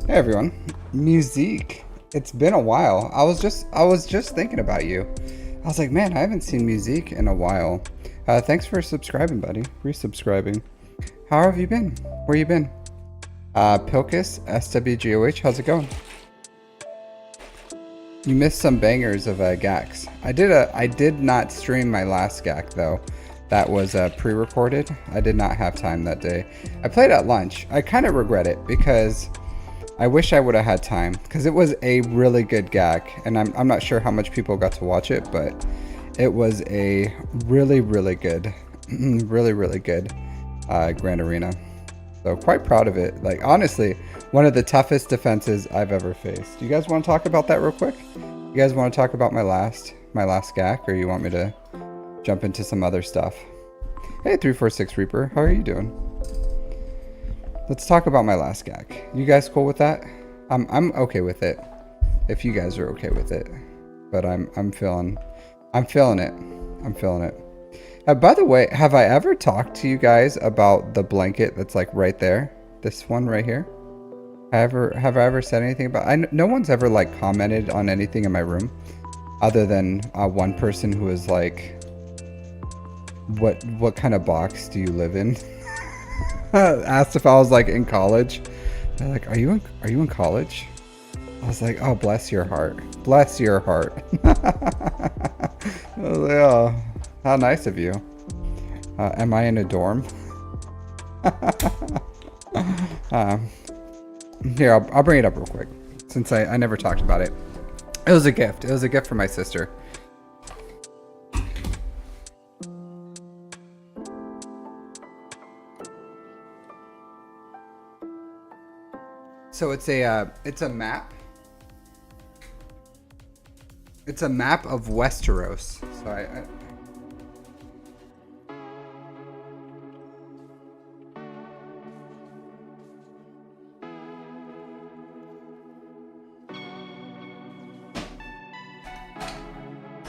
Hey everyone, Musique. It's been a while. I was just thinking about you. I was like, man, I haven't seen Musique in a while. Thanks for subscribing, buddy. Resubscribing. How have you been? Where you been? Pilkus, SWGOH, how's it going? You missed some bangers of GACs. I did not stream my last GAC though. That was pre-recorded. I did not have time that day. I played at lunch. I kind of regret it because I wish I would have had time because it was a really good GAC, and I'm not sure how much people got to watch it, but it was a really good, really good Grand Arena. So quite proud of it. Like honestly, one of the toughest defenses I've ever faced. Do you guys want to talk about that real quick? You guys want to talk about my last GAC, or you want me to jump into some other stuff? Hey, 346 Reaper, how are you doing? Let's talk about my last GAC. You guys cool with that? I'm okay with it. If you guys are okay with it. But I'm feeling it. I'm feeling it. By the way, have I ever talked to you guys about the blanket that's like right there? This one right here? Have I ever said anything about no one's ever like commented on anything in my room other than one person who was like, what kind of box do you live in? Asked if I was like in college. They're like, are you in college? I was like, oh, bless your heart. Bless your heart. I was like, oh, how nice of you. Am I in a dorm? Here, I'll bring it up real quick. since I never talked about it. It was a gift. It was a gift from my sister. So it's a map. It's a map of Westeros. So a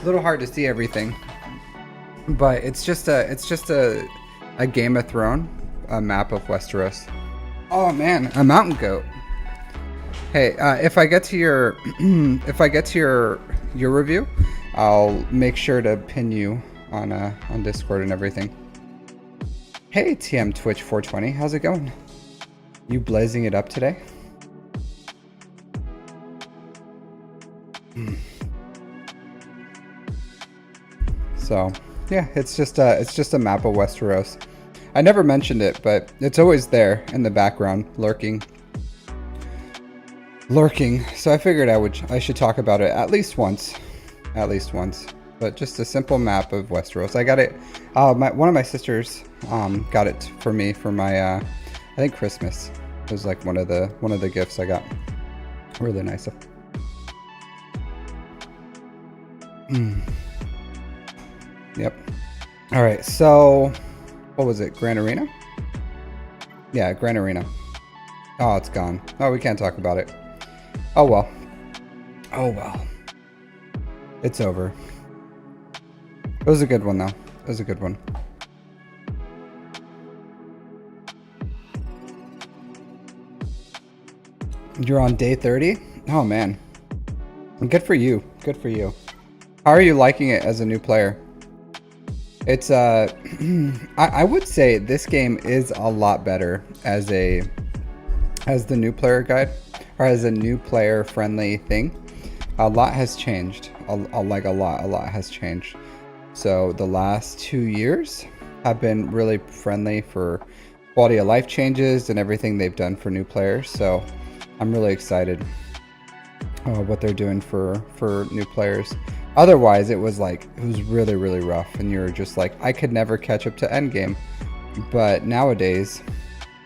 little hard to see everything, but it's just a Game of Thrones, a map of Westeros. Oh man, a mountain goat. Hey, if I get to your your review, I'll make sure to pin you on Discord and everything. Hey, TM Twitch 420, how's it going? You blazing it up today? So yeah, it's just a map of Westeros. I never mentioned it, but it's always there in the background, lurking. So I figured I should talk about it at least once. But just a simple map of Westeros. I got it. One of my sisters got it for me for my I think Christmas. It was like one of the gifts I got. Really nice. Yep. All right. So what was it? Grand Arena? Yeah, Grand Arena. Oh, it's gone. Oh, we can't talk about it. Oh well. It's over. It was a good one though. It was a good one. You're on day 30? Oh man. Good for you. Good for you. How are you liking it as a new player? It's I would say this game is a lot better as the new player guide, or as a new player friendly thing. A lot has changed. A lot has changed. So the last 2 years have been really friendly for quality of life changes and everything they've done for new players. So I'm really excited what they're doing for new players. Otherwise, it was really, really rough, and you're just like, I could never catch up to endgame. But nowadays,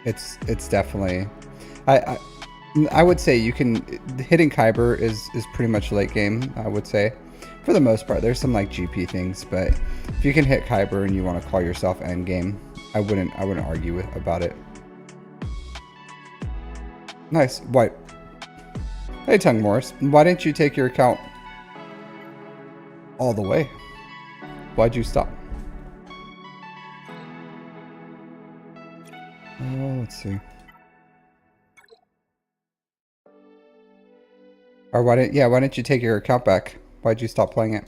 it's definitely, I would say you can, hitting Kyber is pretty much late game, I would say. For the most part, there's some like GP things, but if you can hit Kyber and you want to call yourself endgame, I wouldn't argue about it. Nice, white. Hey, Tongue Morris, why didn't you take your account all the way? Why'd you stop? Oh, let's see. Or why didn't you take your account back? Why'd you stop playing it?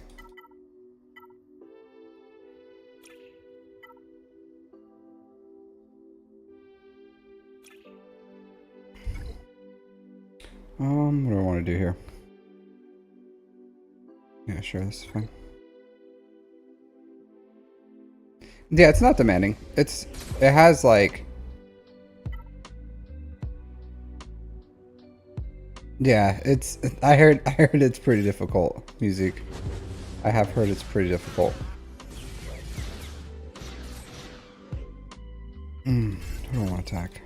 What do I want to do here? Yeah, sure, this is fine. Yeah, it's not demanding. It has like, yeah, I heard it's pretty difficult music. I have heard it's pretty difficult. Who do I want to attack?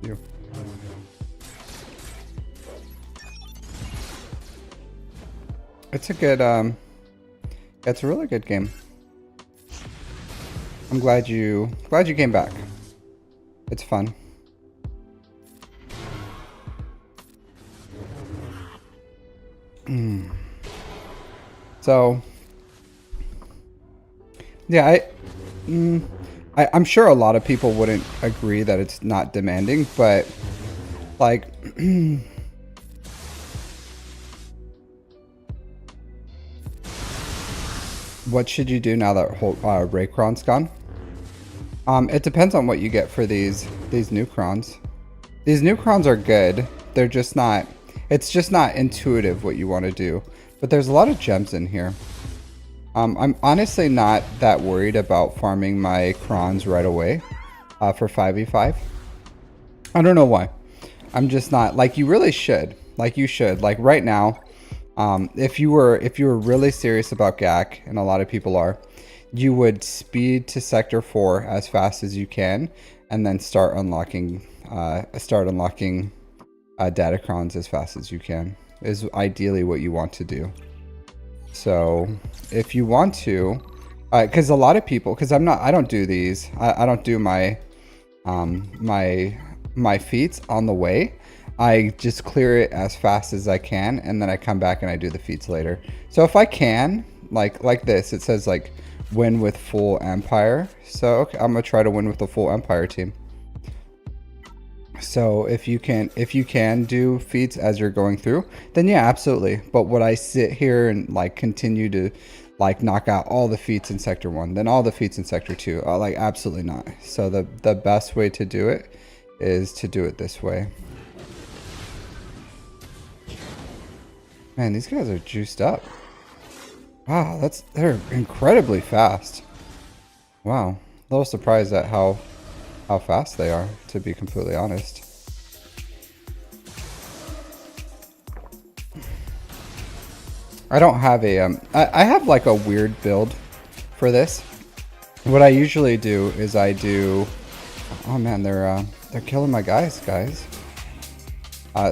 You. It's a good, it's a really good game. I'm glad you came back. It's fun. So, yeah, I'm sure a lot of people wouldn't agree that it's not demanding, but like, what should you do now that Raycron's gone? It depends on what you get for these new crons. These new crons are good. They're just not, it's just not intuitive what you want to do. But there's a lot of gems in here. I'm honestly not that worried about farming my crons right away for 5v5. I don't know why. I'm just not, like, you really should. Like, you should. Like, right now, if you were really serious about GAC, and a lot of people are, you would speed to Sector 4 as fast as you can, and then start unlocking Datacrons as fast as you can, is ideally what you want to do. So if you want to, because a lot of people, because I don't do these, I don't do my my feats on the way. I just clear it as fast as I can, and then I come back and I do the feats later. So if I can, like this, it says like win with full Empire. So okay, I'm gonna try to win with the full Empire team. So if you can do feats as you're going through, then yeah, absolutely. But would I sit here and like continue to like knock out all the feats in Sector 1, then all the feats in Sector 2? Like, absolutely not. So the best way to do it is to do it this way. Man, these guys are juiced up. Wow, they're incredibly fast. Wow, a little surprised at how fast they are, to be completely honest. I don't have a I have like a weird build for this. What I usually do is oh man, they're killing my guys.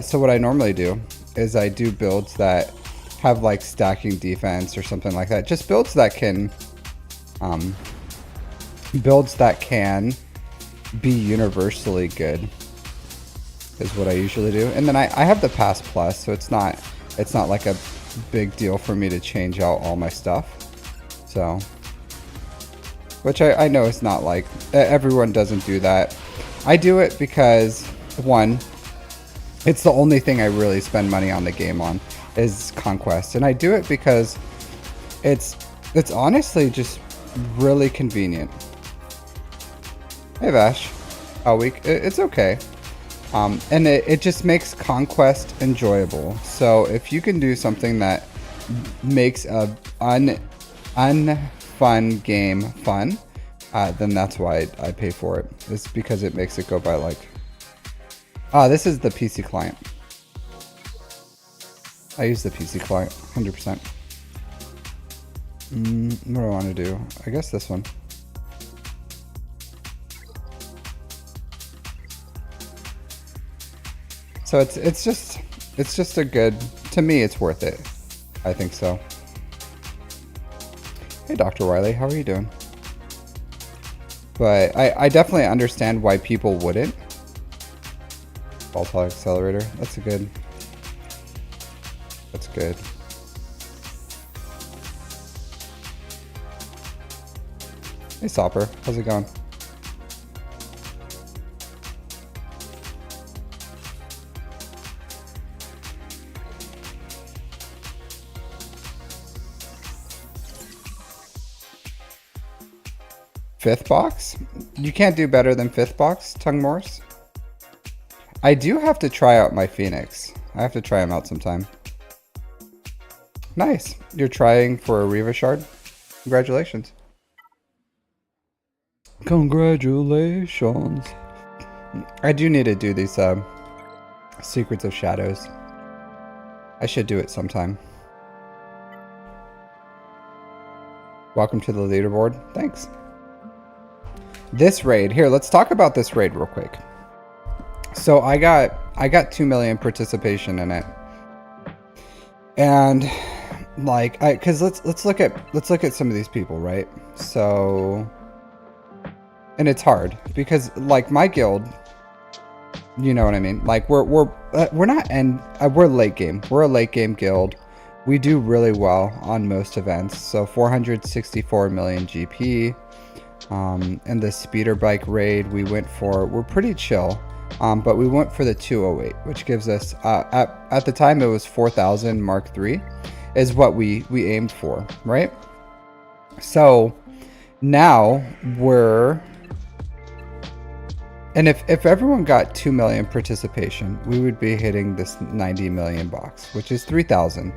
So what I normally do is I do builds that have like stacking defense or something like that. Just builds that can be universally good is what I usually do. And then I have the pass plus, so it's not like a big deal for me to change out all my stuff. So, which I know it's not like everyone doesn't do that. I do it because, one, it's the only thing I really spend money on the game on is Conquest, and I do it because it's honestly just really convenient. Hey Vash, how weak? It's okay. And it just makes Conquest enjoyable. So if you can do something that makes a unfun game fun, then that's why I pay for it. It's because it makes it go by like... this is the PC client. I use the PC client, 100%. What do I want to do? I guess this one. So it's just a good, to me it's worth it. I think so. Hey Dr. Wiley, how are you doing? But I definitely understand why people wouldn't. Volatile accelerator, that's good. That's good. Hey Sopper, how's it going? Fifth box? You can't do better than fifth box, Tongue Morse. I do have to try out my Phoenix. I have to try him out sometime. Nice. You're trying for a Reva Shard? Congratulations. Congratulations. I do need to do these Secrets of Shadows. I should do it sometime. Welcome to the leaderboard. Thanks. This raid, here, let's talk about this raid real quick. So I got 2 million participation in it. And like cuz let's look at some of these people, right? So, and it's hard because like my guild, you know what I mean? Like we're not we're late game. We're a late game guild. We do really well on most events. So 464 million GP. And the speeder bike raid we're pretty chill, but we went for the 208, which gives us at the time it was 4,000 Mark III is what we aimed for, right? So now and if everyone got 2 million participation, we would be hitting this 90 million box, which is 3,000.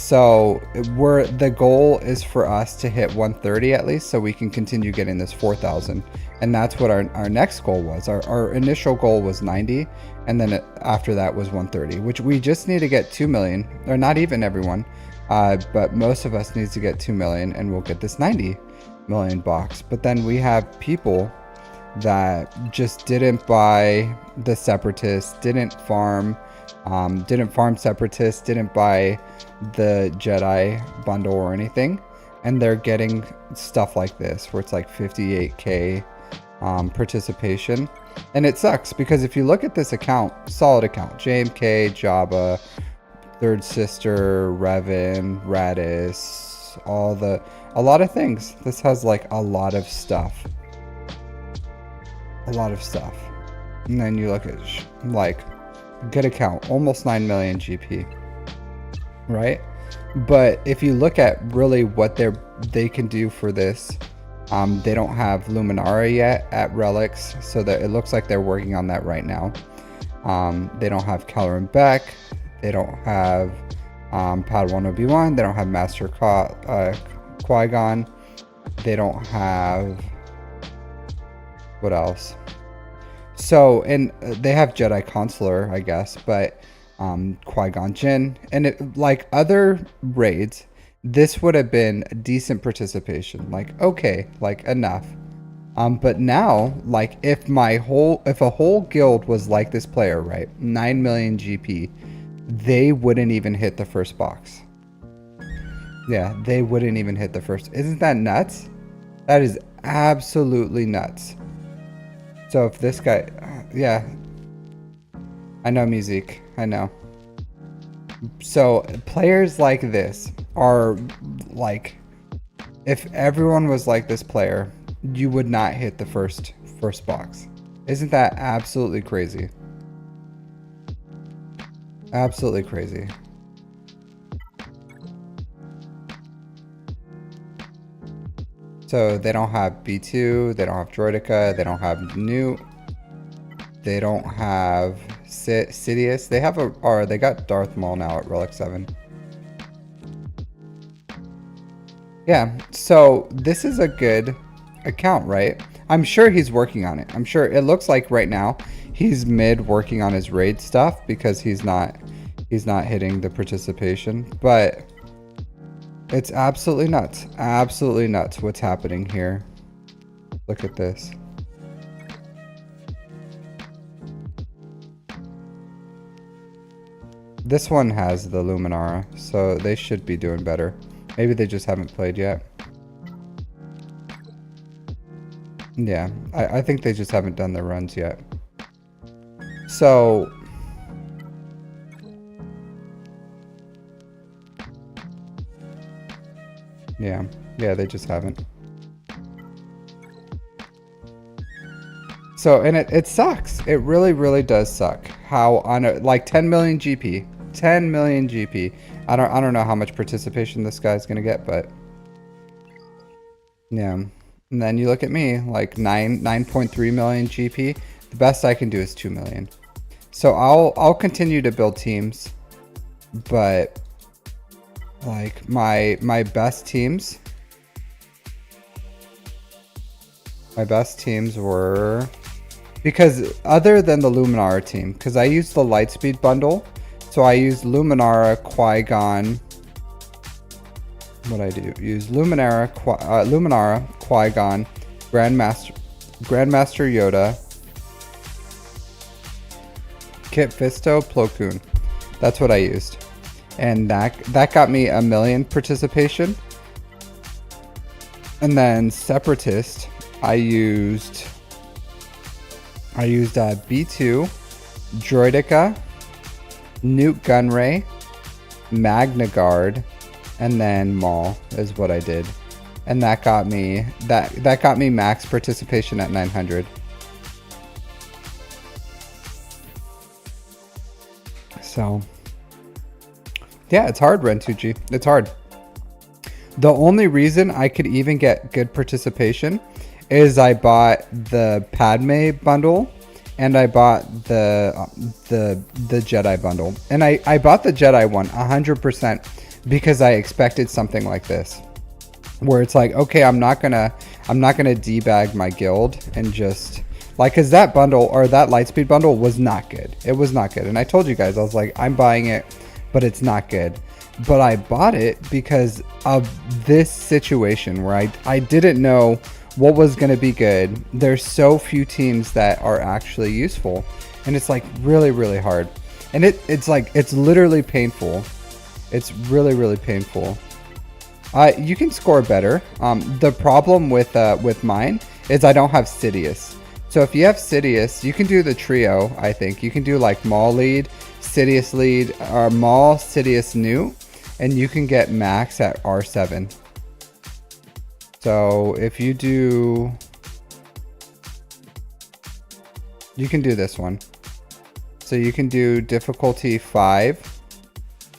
So the goal is for us to hit 130 at least, so we can continue getting this 4,000. And that's what our next goal was. Our initial goal was 90, and then after that was 130, which we just need to get 2 million, or not even everyone, but most of us needs to get 2 million, and we'll get this 90 million box. But then we have people that just didn't buy the Separatists, didn't farm Separatists, didn't buy the Jedi bundle or anything, and they're getting stuff like this where it's like 58k participation. And it sucks because if you look at this account, solid account, JMK, Jabba, Third Sister, Revan, Radis, a lot of things. This has like a lot of stuff. And then you look at like good account, almost 9 million GP, right? But if you look at really what they can do for this, they don't have Luminara yet at Relics, so that it looks like they're working on that right now. They don't have Caloran Beck, they don't have Padawan Obi-Wan, they don't have Master Qui-Gon, they don't have, what else? So, and they have Jedi Consular, I guess, but Qui-Gon Jinn, and like other raids, this would have been a decent participation, like okay, like enough. But now, like if a whole guild was like this player, right, 9 million GP, they wouldn't even hit the first box. Yeah, they wouldn't even hit the first. Isn't that nuts? That is absolutely nuts. So if this guy, yeah, I know music, I know. So players like this are like, if everyone was like this player, you would not hit the first box. Isn't that absolutely crazy? Absolutely crazy. So they don't have B2, they don't have Droideka, they don't have Newt, they don't have Sidious. They have they got Darth Maul now at Relic 7. Yeah, so this is a good account, right? I'm sure he's working on it. I'm sure it looks like right now he's mid working on his raid stuff because he's not hitting the participation, but it's absolutely nuts. Absolutely nuts what's happening here. Look at this. This one has the Luminara, so they should be doing better. Maybe they just haven't played yet. Yeah, I think they just haven't done their runs yet. So yeah, they just haven't. So, and it sucks. It really, really does suck. How on like 10 million GP, 10 million GP. I don't know how much participation this guy's gonna get, but yeah. And then you look at me, like 9.3 million GP. The best I can do is 2 million. So I'll continue to build teams, but like my best teams were, because other than the Luminara team, because I used the Lightspeed bundle, so I used Luminara, Qui-Gon. What I do? Use Luminara, Qui-Gon, Grandmaster Yoda, Kit Fisto, Plo Koon. That's what I used, and that got me 1 million participation. And then Separatist, I used B2, Droideka, Newt Gunray, Magna Guard, and then Maul is what I did, and that got me max participation at 900. So yeah, it's hard, Ren2G. It's hard. The only reason I could even get good participation is I bought the Padme bundle and I bought the Jedi bundle. And I bought the Jedi one 100% because I expected something like this, where it's like, okay, I'm not gonna debag my guild and just like, cause that bundle or that Lightspeed bundle was not good. It was not good, and I told you guys, I was like, I'm buying it, but it's not good. But I bought it because of this situation where I didn't know what was going to be good. There's so few teams that are actually useful, and it's like really hard, and it's like, it's literally painful. It's really painful. You can score better. The problem with mine is I don't have Sidious. So if you have Sidious, you can do the trio. I think you can do like Maul lead, Sidious lead, or Maul, Sidious, Newt, and you can get max at R7. So if you do, you can do this one. So you can do difficulty 5,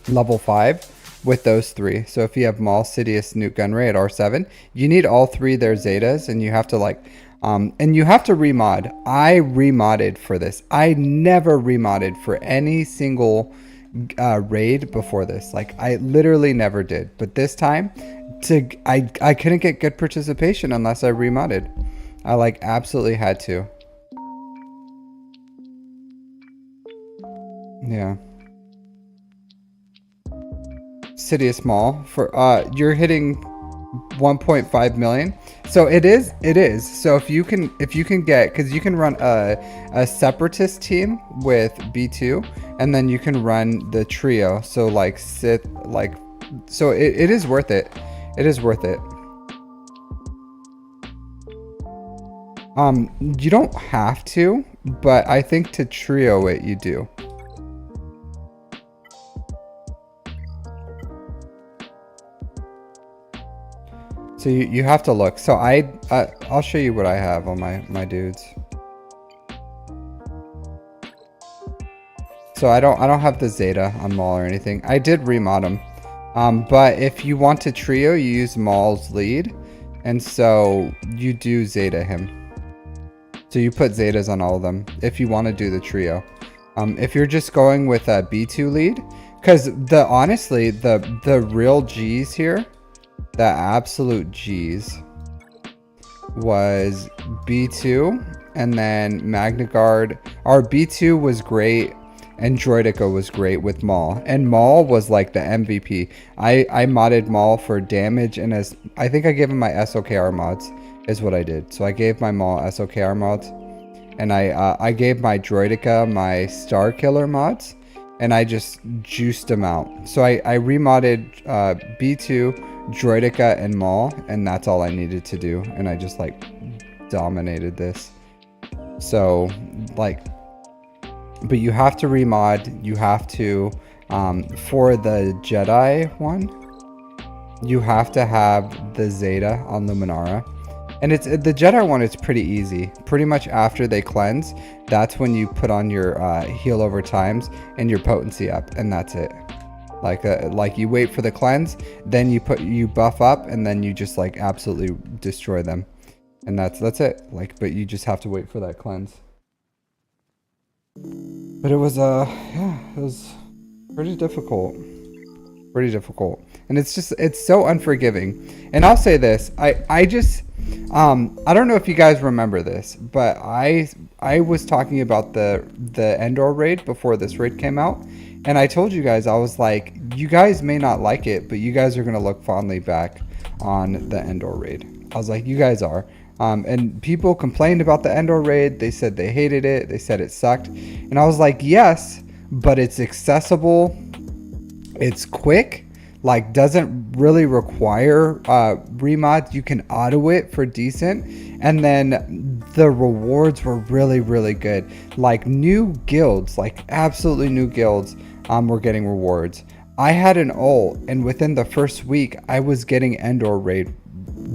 level 5 with those 3. So if you have Maul, Sidious, Newt, Gunray at R7, you need all 3 their Zetas, and you have to like, and you have to remod. I remodded for this. I never remodded for any single raid before this. Like, I literally never did. But this time, I couldn't get good participation unless I remodded. I like absolutely had to. Yeah. Sidious Maul for you're hitting 1.5 million. So it is. So if you can get, because you can run a separatist team with B2, and then you can run the trio. So like Sith, like, so it is worth it. It is worth it. You don't have to, but I think to trio it, you do. So you have to look. So I'll show you what I have on my dudes. So I don't have the Zeta on Maul or anything. I did remod them. But if you want to trio, you use Maul's lead, and so you do Zeta him. So you put Zetas on all of them if you want to do the trio. If you're just going with a B2 lead, because honestly the real G's here, the absolute G's, was B2 and then Magna Guard. Our B2 was great and Droidica was great with Maul, and Maul was like the MVP. I modded Maul for damage, and as I think I gave him my SOKR mods is what I did. So I gave my Maul SOKR mods, and I gave my Droidica my Star Killer mods, and I just juiced them out. So I remodded B2, Droidica, and Maul, and that's all I needed to do, and I just like dominated this. So like, but you have to remod. You have to for the Jedi one, you have to have the Zeta on Luminara. And it's the Jedi one, it's pretty easy. Pretty much after they cleanse, that's when you put on your heal over times and your potency up, and that's it. Like you wait for the cleanse, then you buff up, and then you just like absolutely destroy them, and that's it. Like, but you just have to wait for that cleanse. But it was yeah, it was pretty difficult. Pretty difficult. And it's so unforgiving. And I'll say this, I just I don't know if you guys remember this, but I was talking about the Endor raid before this raid came out, and I told you guys, I was like, you guys may not like it, but you guys are gonna look fondly back on the Endor raid. I was like, you guys are. And people complained about the Endor raid. They said they hated it. They said it sucked. And I was like, yes, but it's accessible. It's quick. Like, doesn't really require remods. You can auto it for decent. And then the rewards were really, really good. Like, new guilds, like absolutely new guilds, were getting rewards. I had an ult, and within the first week, I was getting Endor raid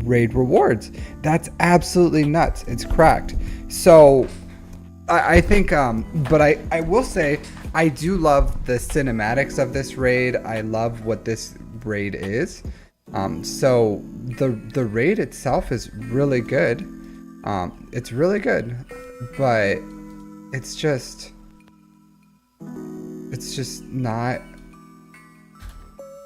rewards. That's absolutely nuts. It's cracked. So I think but I will say, I do love the cinematics of this raid. I love what this raid is. So the raid itself is really good. It's really good, but it's just not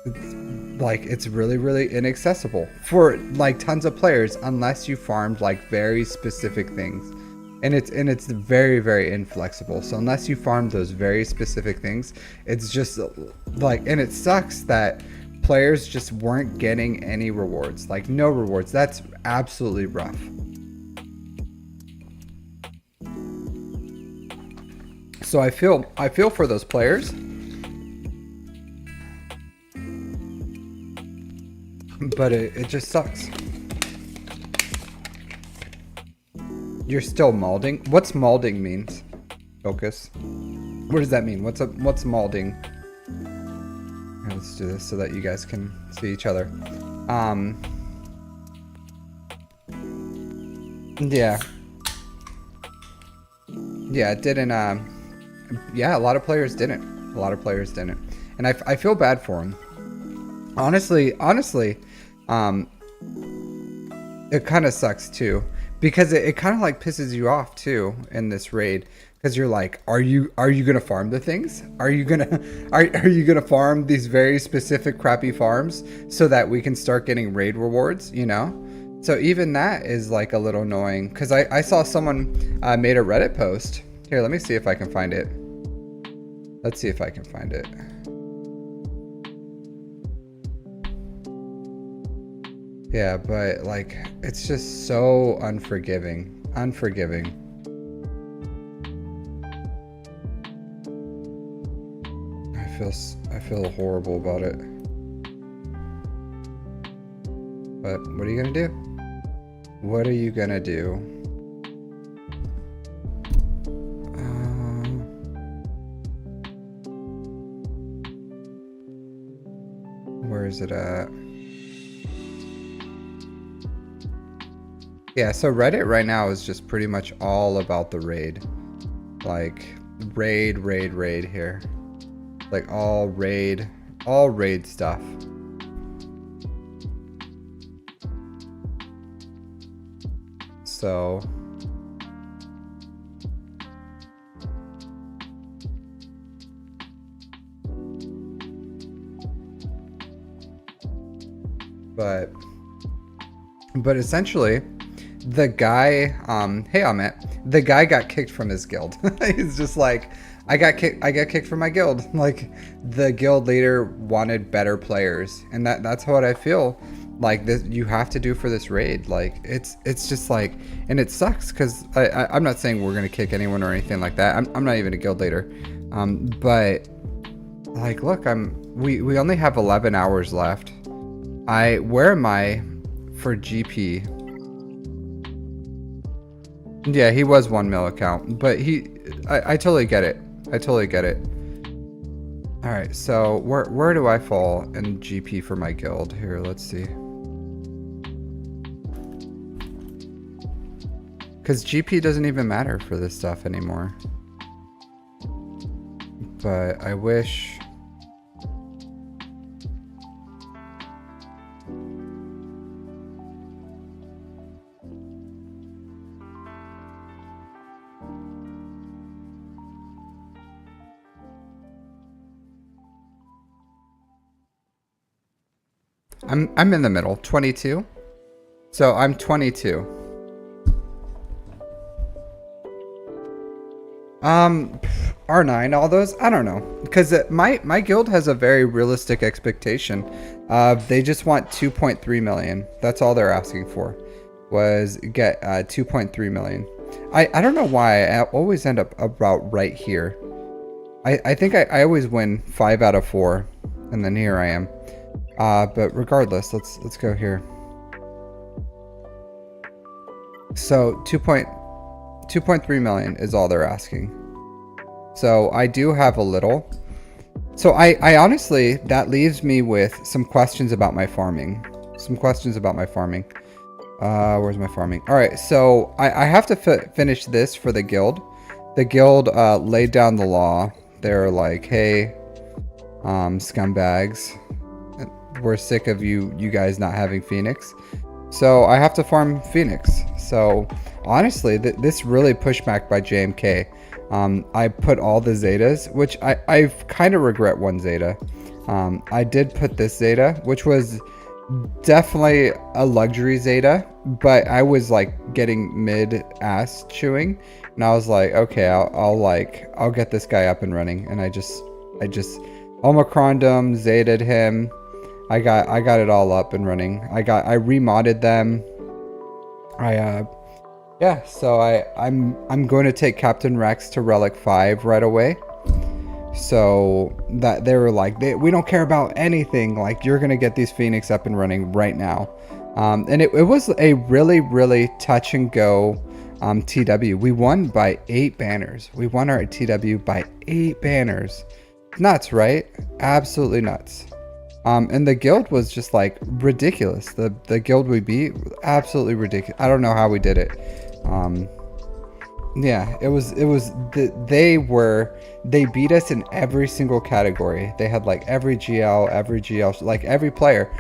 it's really, really inaccessible for like tons of players unless you farmed like very specific things. And it's very, very inflexible. So unless you farm those very specific things, it's just like, and it sucks that players just weren't getting any rewards, like no rewards. That's absolutely rough. So I feel for those players. But it just sucks. You're still molding? What's molding means? Focus. What does that mean? What's molding? Here, let's do this so that you guys can see each other. Yeah. Yeah, it didn't, yeah, a lot of players didn't. And I feel bad for them. Honestly, it kind of sucks too, because it kind of like pisses you off too in this raid, because you're like, are you gonna farm the things? Are you gonna farm these very specific crappy farms so that we can start getting raid rewards, you know? So even that is like a little annoying, because I saw someone made a Reddit post. Here, let me see if I can find it. Let's see if I can find it. Yeah, but like, it's just so unforgiving. I feel horrible about it. But what are you gonna do? What are you gonna do? Where is it at? Yeah, so Reddit right now is just pretty much all about the raid. Like, raid here. Like, all raid stuff. So... But essentially, the guy, hey Amit, the guy got kicked from his guild. He's just like, I got kicked from my guild. Like, the guild leader wanted better players, and that's what I feel like this you have to do for this raid. Like, it's just like, and it sucks because I'm not saying we're gonna kick anyone or anything like that. I'm not even a guild leader, but like, look, we only have 11 hours left. Where am I for GP? Yeah, he was 1 mil account, but I totally get it. All right, so where do I fall in GP for my guild? Here, let's see. Because GP doesn't even matter for this stuff anymore. But I wish... I'm in the middle, 22. So I'm 22. R9, all those, I don't know, because my guild has a very realistic expectation. They just want 2.3 million. That's all they're asking for, was get 2.3 million. I don't know why I always end up about right here. I think I always win 5 out of 4, and then here I am. But regardless, let's go here. So 2.3 million is all they're asking. So I do have a little. So I honestly, that leaves me with some questions about my farming. Where's my farming? All right, so I have to finish this for the guild. The guild laid down the law. They're like, hey, scumbags, we're sick of you guys not having Phoenix. So I have to farm Phoenix. So honestly, this really pushed back by JMK. I put all the Zetas, which I kind of regret one Zeta. I did put this Zeta, which was definitely a luxury Zeta, but I was like getting mid ass chewing, and I was like, okay, I'll get this guy up and running, and I just Omicroned him, Zeta'd him. I got it all up and running. I remodded them. Yeah, so I'm going to take Captain Rex to Relic 5 right away. So that they were like, we don't care about anything. Like, you're gonna get these Phoenix up and running right now. And it was a really touch and go TW. We won by 8 banners. We won our TW by 8 banners. Nuts, right? Absolutely nuts. And the guild was just like ridiculous. The guild we beat, absolutely ridiculous. I don't know how we did it. Yeah, they beat us in every single category. They had like every GL, like every player.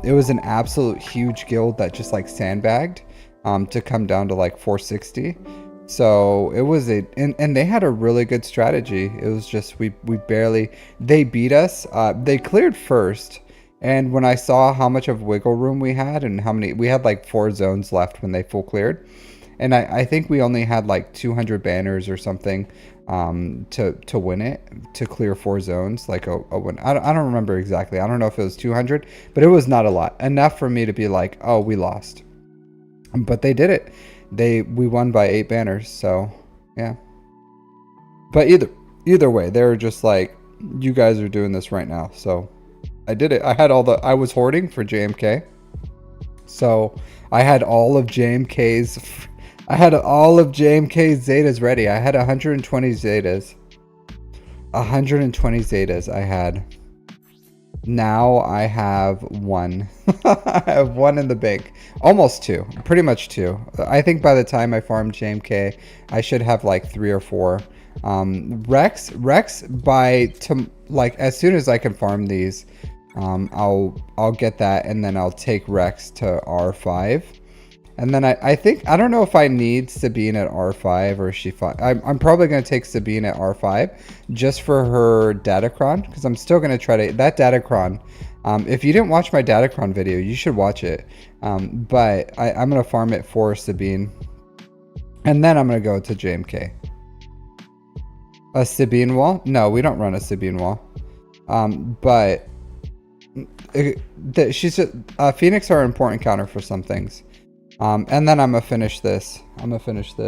It was an absolute huge guild that just like sandbagged to come down to like 460. So it was and they had a really good strategy. It was just they beat us. They cleared first, and when I saw how much of wiggle room we had and we had like 4 zones left when they full cleared. And I think we only had like 200 banners or something to win it, to clear 4 zones. Like a win. I don't remember exactly. I don't know if it was 200, but it was not a lot. Enough for me to be like, oh, we lost. But they did it. We won by 8 banners. So yeah. But either way, they were just like, you guys are doing this right now. So I did it. I was hoarding for JMK. So I had all of JMK's Zetas ready. I had 120 Zetas. 120 Zetas I had. Now I have 1. I have 1 in the bank. Almost 2. Pretty much 2. I think by the time I farm JMK, I should have like 3 or 4. Rex like as soon as I can farm these, I'll get that, and then I'll take Rex to R5. And then I think, I don't know if I need Sabine at R5 or she 5. I'm probably going to take Sabine at R5 just for her Datacron, because I'm still going to try to, that Datacron, if you didn't watch my Datacron video, you should watch it. But I'm going to farm it for Sabine. And then I'm going to go to JMK. A Sabine wall? No, we don't run a Sabine wall. But Phoenix are an important counter for some things. And then I'm gonna finish this.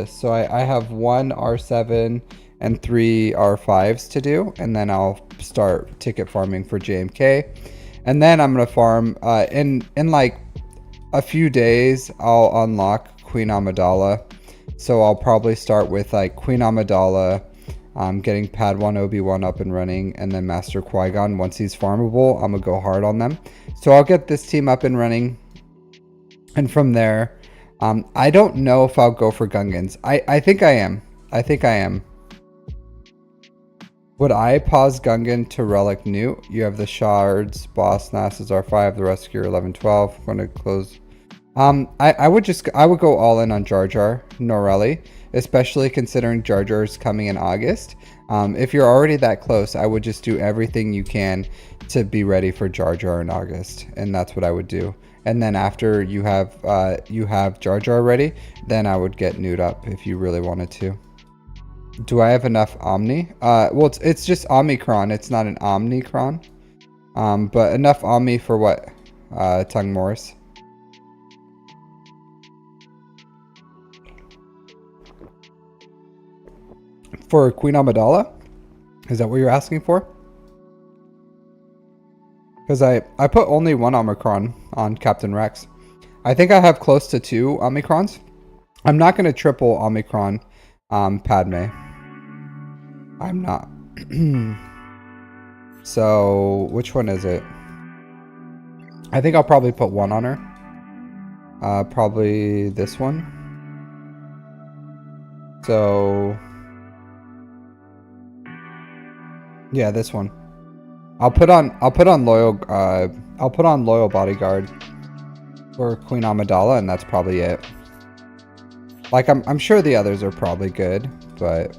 So I have 1 R7 and 3 R5s to do, and then I'll start ticket farming for JMK. And then I'm gonna farm in like a few days. I'll unlock Queen Amidala. So I'll probably start with like Queen Amidala, getting Padawan Obi-Wan up and running, and then Master Qui-Gon. Once he's farmable, I'm gonna go hard on them. So I'll get this team up and running, and from there, I don't know if I'll go for Gungans. I think I am. Would I pause Gungan to Relic Newt? You have the Shards, Boss Nasses R5, the Rescuer 1112. I'm going to close. I would go all in on Jar Jar Norelli, especially considering Jar Jar's coming in August. If you're already that close, I would just do everything you can to be ready for Jar Jar in August, and that's what I would do. And then after you have Jar Jar ready, then I would get Newt up if you really wanted to. Do I have enough Omni? Well, it's just Omicron. It's not an Omnicron. But enough Omni for what? Tongue Morris. For Queen Amidala? Is that what you're asking for? Because I put only 1 Omicron on Captain Rex. I think I have close to 2 Omicrons. I'm not going to triple Omicron Padme. I'm not. So, which one is it? I think I'll probably put 1 on her. Probably this one. So, yeah, this one. I'll put on loyal bodyguard for Queen Amidala, and that's probably it. Like, I'm sure the others are probably good, but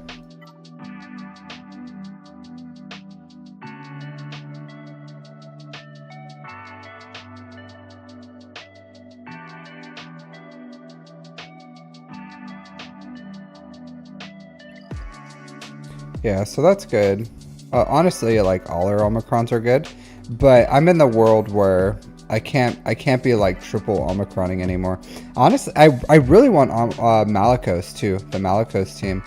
Yeah, so that's good. Honestly, like all our Omicrons are good, but I'm in the world where I can't be like triple Omicroning anymore. Honestly, I really want Malicos too, the Malicos team.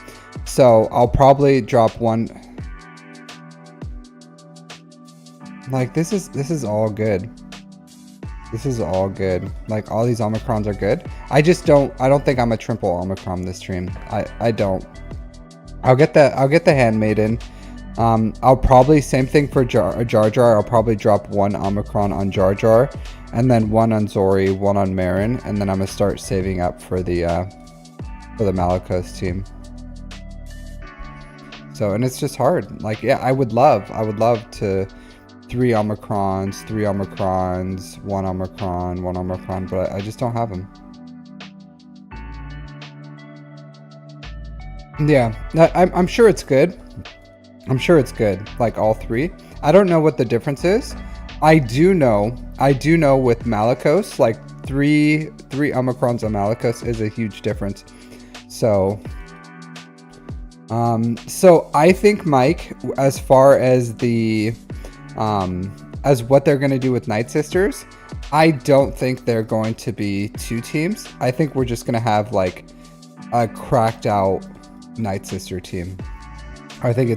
So I'll probably drop one. Like this is all good. This is all good. Like all these Omicrons are good. I don't think I'm a triple Omicron this stream. I don't. I'll get the Handmaiden. I'll probably, same thing for Jar Jar. I'll probably drop one Omicron on Jar Jar, and then one on Zori, one on Marin, and then I'm gonna start saving up for the Malicos team. So, and it's just hard. Like, yeah, I would love to 3 Omicrons, 1 Omicron, but I just don't have them. Yeah, I'm sure it's good. I'm sure it's good, like all 3. I don't know what the difference is. I do know with Malicos, like 3 Omicrons on Malicos is a huge difference. So, so I think, Mike, as far as the, as what they're going to do with Night Sisters, I don't think they're going to be 2 teams. I think we're just going to have like a cracked out Night Sister team. I think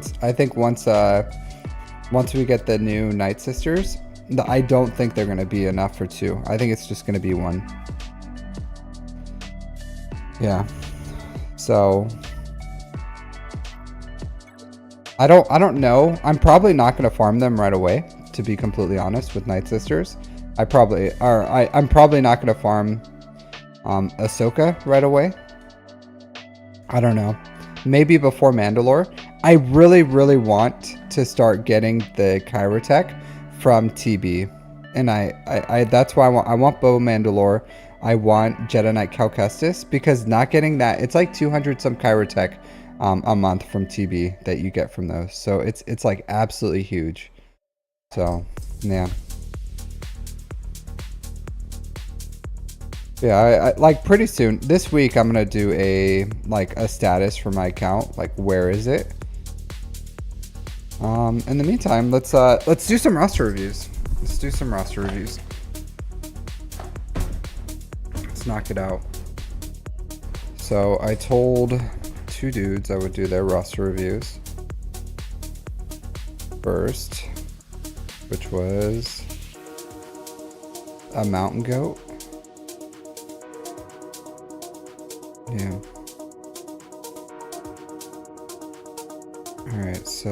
once we get the new Night Sisters, I don't think they're gonna be enough for 2. I think it's just gonna be 1. Yeah. So I don't know. I'm probably not gonna farm them right away, to be completely honest, with Night Sisters. I'm probably not gonna farm Ahsoka right away. I don't know. Maybe before Mandalore. I really want to start getting the Kyrotech from TB, and I that's why I want Bo Mandalore. I want Jedi Knight Cal Kestis, because not getting that, it's like 200 some Kyrotech a month from TB that you get from those. So it's like absolutely huge. So yeah. Yeah, I like pretty soon this week I'm gonna do a status for my account, like where is it. In the meantime, let's do some roster reviews. Let's knock it out. So I told 2 dudes I would do their roster reviews first, which was a mountain goat. Yeah. Alright, so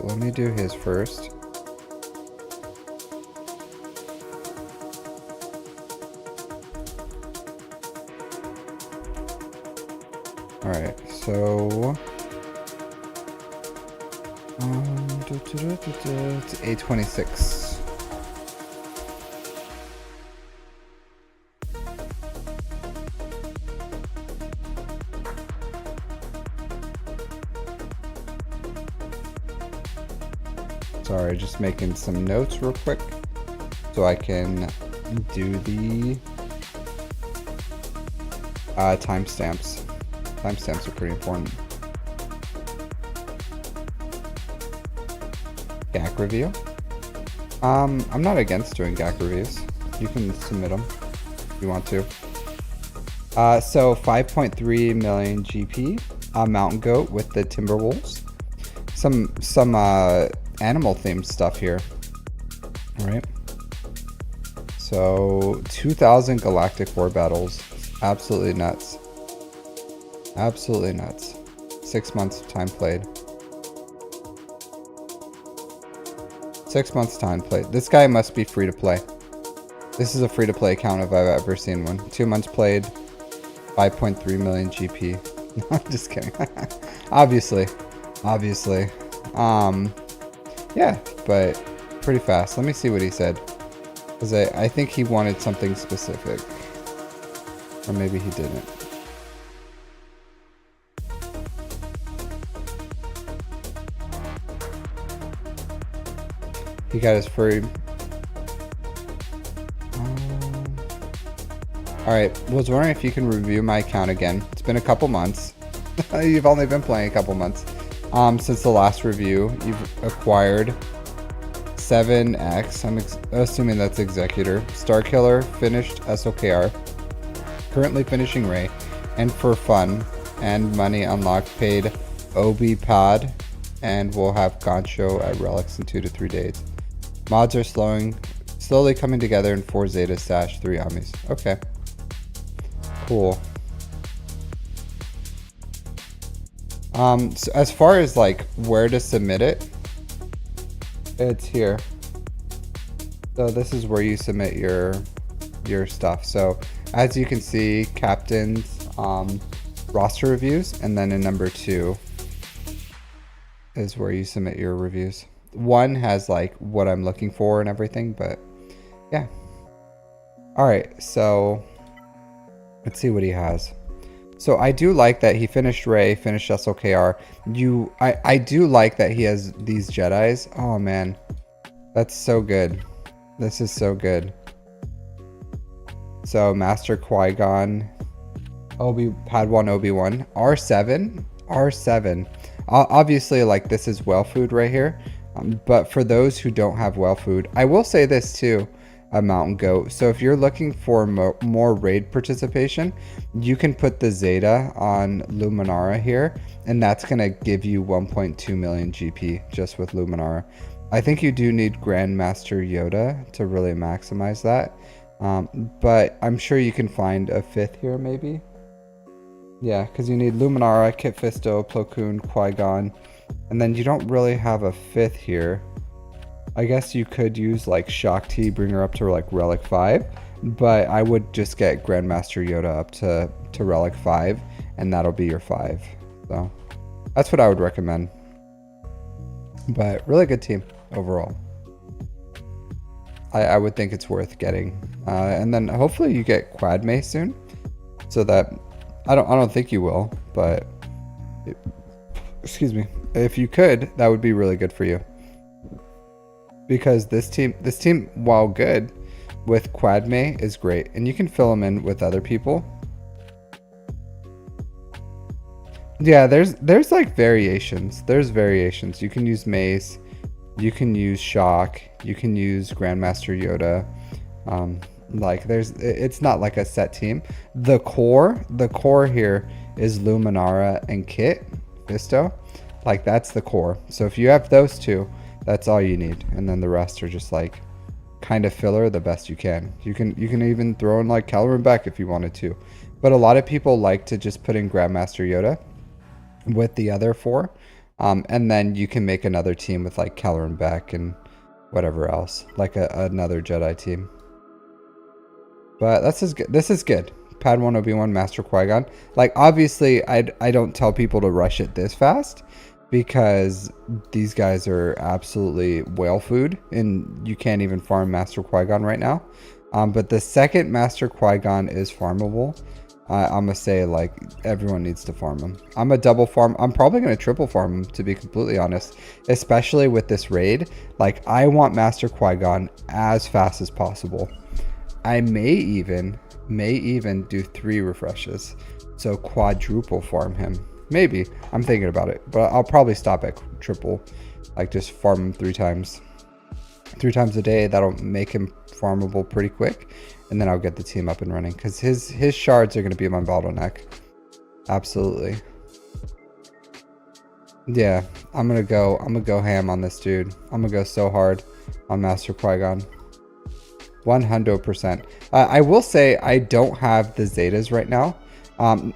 let me do his first. Alright, so it's A26. Sorry, just making some notes real quick so I can do the timestamps. Timestamps are pretty important. GAC review. I'm not against doing GAC reviews. You can submit them if you want to. So 5.3 million GP, mountain goat with the Timberwolves. Some animal themed stuff here. All right. So 2,000 galactic war battles. Absolutely nuts. Absolutely nuts. 6 months of time played. 6 months time played. This guy must be free to play. This is a free to play account if I've ever seen one. 2 months played. 5.3 million GP. I'm just kidding. Obviously. Yeah, but pretty fast. Let me see what he said. Because I think he wanted something specific. Or maybe he didn't. He got his free. Alright, was wondering if you can review my account again. It's been a couple months. You've only been playing a couple months. Since the last review, you've acquired 7X. I'm assuming that's Executor. Starkiller, finished SOKR. Currently finishing Ray. And for fun and money unlocked, paid Obi Pod. And we'll have Gancho at Relics in 2 to 3 days. Mods are slowly coming together in 4 Zeta stash, 3 Amis. Okay. Cool. So as far as like where to submit it, it's here. So this is where you submit your stuff. So as you can see, captains, roster reviews, and then in number 2 is where you submit your reviews. 1 has like what I'm looking for and everything, but yeah. All right, so let's see what he has. So I do like that he finished Ray, finished SLKR. I do like that he has these Jedis. Oh man, that's so good. This is so good. So Master Qui-Gon, Padawan Obi-Wan, R7. Obviously, like this is well food right here. But for those who don't have well food, I will say this too. A mountain goat. So if you're looking for more raid participation, you can put the Zeta on Luminara here, and that's gonna give you 1.2 million GP just with Luminara. I think you do need Grandmaster Yoda to really maximize that, but I'm sure you can find a 5th here maybe. Yeah, because you need Luminara, Kit Fisto, Plo Koon, Qui-Gon, and then you don't really have a 5th here. I guess you could use like Shock T, bring her up to like Relic 5, but I would just get Grandmaster Yoda up to Relic 5, and that'll be your 5. So that's what I would recommend. But really good team overall. I would think it's worth getting, and then hopefully you get Quad May soon, so that I don't think you will, but excuse me, if you could, that would be really good for you. Because this team, while good with Quad May, is great, and you can fill them in with other people. Yeah, there's like variations. There's variations. You can use Mace, you can use Shock, you can use Grandmaster Yoda. Like it's not like a set team. The core here is Luminara and Kit Fisto. Like that's the core. So if you have those two, that's all you need, and then the rest are just like kind of filler the best you can. You can even throw in like Caloran Beck if you wanted to, but a lot of people like to just put in Grandmaster Yoda with the other 4, and then you can make another team with like Caloran Beck and whatever else, like another Jedi team. But this is good. Padawan Obi-Wan, Master Qui-Gon. Like obviously, I don't tell people to rush it this fast, because these guys are absolutely whale food, and you can't even farm Master Qui-Gon right now. But the second Master Qui-Gon is farmable, I'm gonna say like everyone needs to farm him. I'm a double farm. I'm probably gonna triple farm him, to be completely honest, especially with this raid. Like I want Master Qui-Gon as fast as possible. I may even do 3 refreshes, so quadruple farm him. Maybe. I'm thinking about it, but I'll probably stop at triple, like just farm him 3 times. 3 times a day. That'll make him farmable pretty quick, and then I'll get the team up and running, because his shards are going to be my bottleneck. Absolutely. Yeah, I'm gonna go ham on this dude. I'm gonna go so hard on Master Qui-Gon. 100%. I will say I don't have the Zetas right now.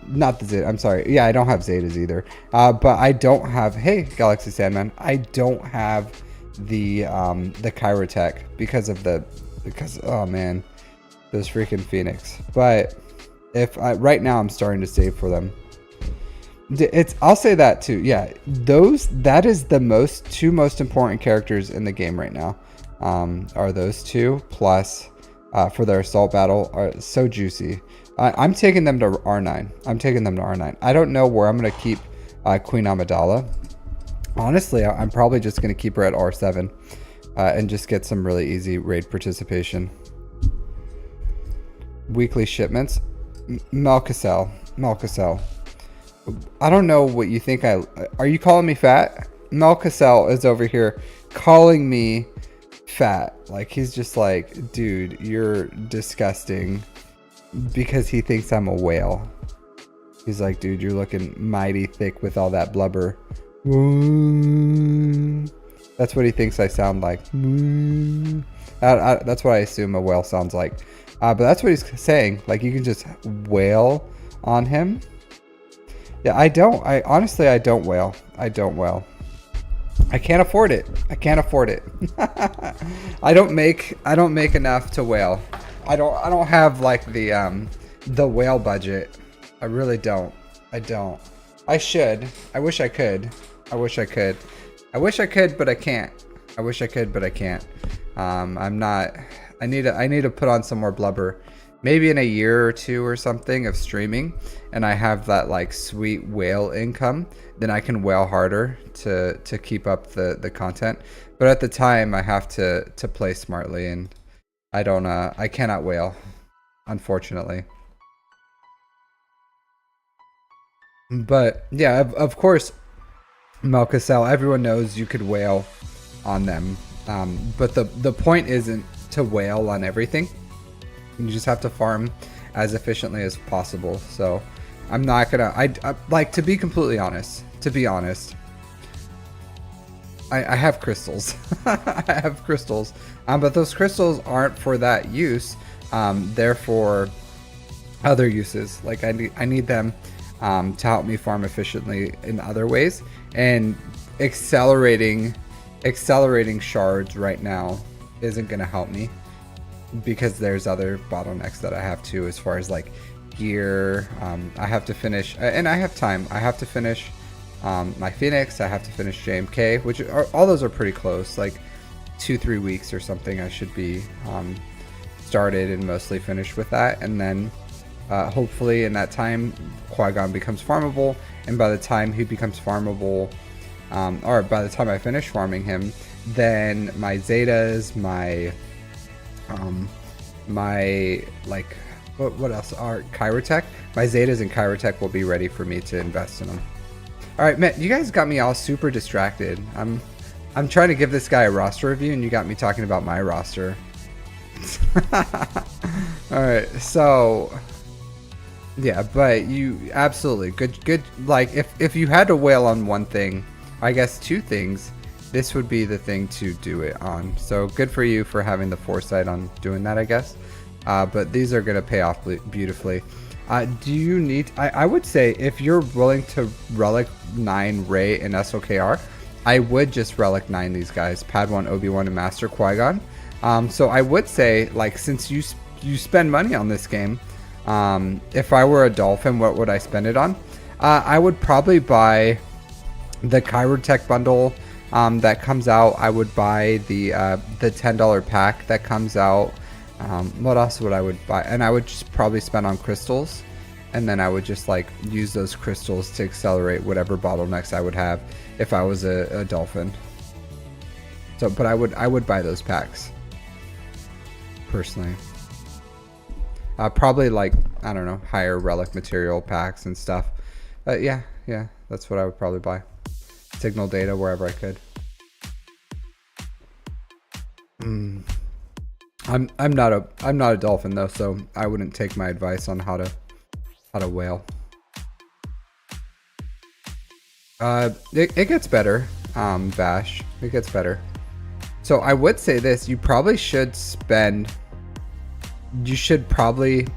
Not the Zeta, I'm sorry. Yeah, I don't have Zetas either. But I don't have, hey, Galaxy Sandman. I don't have the Kyrotech because oh man, those freaking Phoenix. But right now I'm starting to save for them. I'll say that too. Yeah, that is the 2 most important characters in the game right now. Are those 2, plus for their assault battle, are so juicy. I'm taking them to R9. I don't know where I'm going to keep Queen Amidala. Honestly, I'm probably just going to keep her at R7 and just get some really easy raid participation. Weekly shipments. Melkasel. I don't know what you think. Are you calling me fat? Mel Cassell is over here calling me fat. Like, he's just like, dude, you're disgusting, because he thinks I'm a whale. He's like, dude, you're looking mighty thick with all that blubber. That's what he thinks I sound like. That's what I assume a whale sounds like. But that's what he's saying. Like, you can just wail on him. Yeah, I honestly, I don't wail. I don't wail. I can't afford it. I can't afford it. I don't make enough to wail. I don't have like the whale budget. I really don't. I don't. I should. I wish I could. I wish I could. I wish I could, but I can't. I wish I could, but I can't. I'm not. I need to put on some more blubber. Maybe in a year or two or something of streaming, and I have that like sweet whale income, then I can whale harder to keep up the content. But at the time, I have to play smartly, and I cannot whale, unfortunately. But yeah, of course, Melcassel, everyone knows you could whale on them. But the point isn't to whale on everything. You just have to farm as efficiently as possible. So I'm not gonna, I like, to be completely honest, I have crystals. I have crystals. But those crystals aren't for that use. They're for other uses. Like, I need them to help me farm efficiently in other ways. And accelerating shards right now isn't gonna help me, because there's other bottlenecks that I have too, as far as like gear. I have to finish, and I have time. I have to finish my Phoenix. I have to finish JMK, which are, all those are pretty close, like 2-3 weeks or something. I should be started and mostly finished with that, and then hopefully in that time Qui-Gon becomes farmable, and by the time he becomes farmable, or by the time I finish farming him, then my Zetas, my like, what else are Chirotech? My Zetas and Chirotech will be ready for me to invest in them. All right, man, you guys got me all super distracted. I'm trying to give this guy a roster review, and you got me talking about my roster. All right, so yeah, but you absolutely good. Like, if you had to wail on one thing, I guess two things, this would be the thing to do it on. So good for you for having the foresight on doing that, I guess. But these are going to pay off beautifully. Do you need... I would say if you're willing to Relic 9 Rey and SOKR, I would just Relic 9 these guys. Padawan, Obi-Wan, and Master Qui-Gon. So I would say, like, since you spend money on this game, if I were a Dolphin, what would I spend it on? I would probably buy the Chirotech bundle that comes out. I would buy the $10 pack that comes out. What else would I would buy? And I would just probably spend on crystals, and then I would just like use those crystals to accelerate whatever bottlenecks I would have if I was a Dolphin. So, but I would buy those packs personally. Probably like, I don't know, higher relic material packs and stuff. Yeah, that's what I would probably buy. Signal data wherever I could. I'm not a Dolphin though, so I wouldn't take my advice on how to whale. It gets better, Vash. It gets better. So I would say this: you probably should spend. You should probably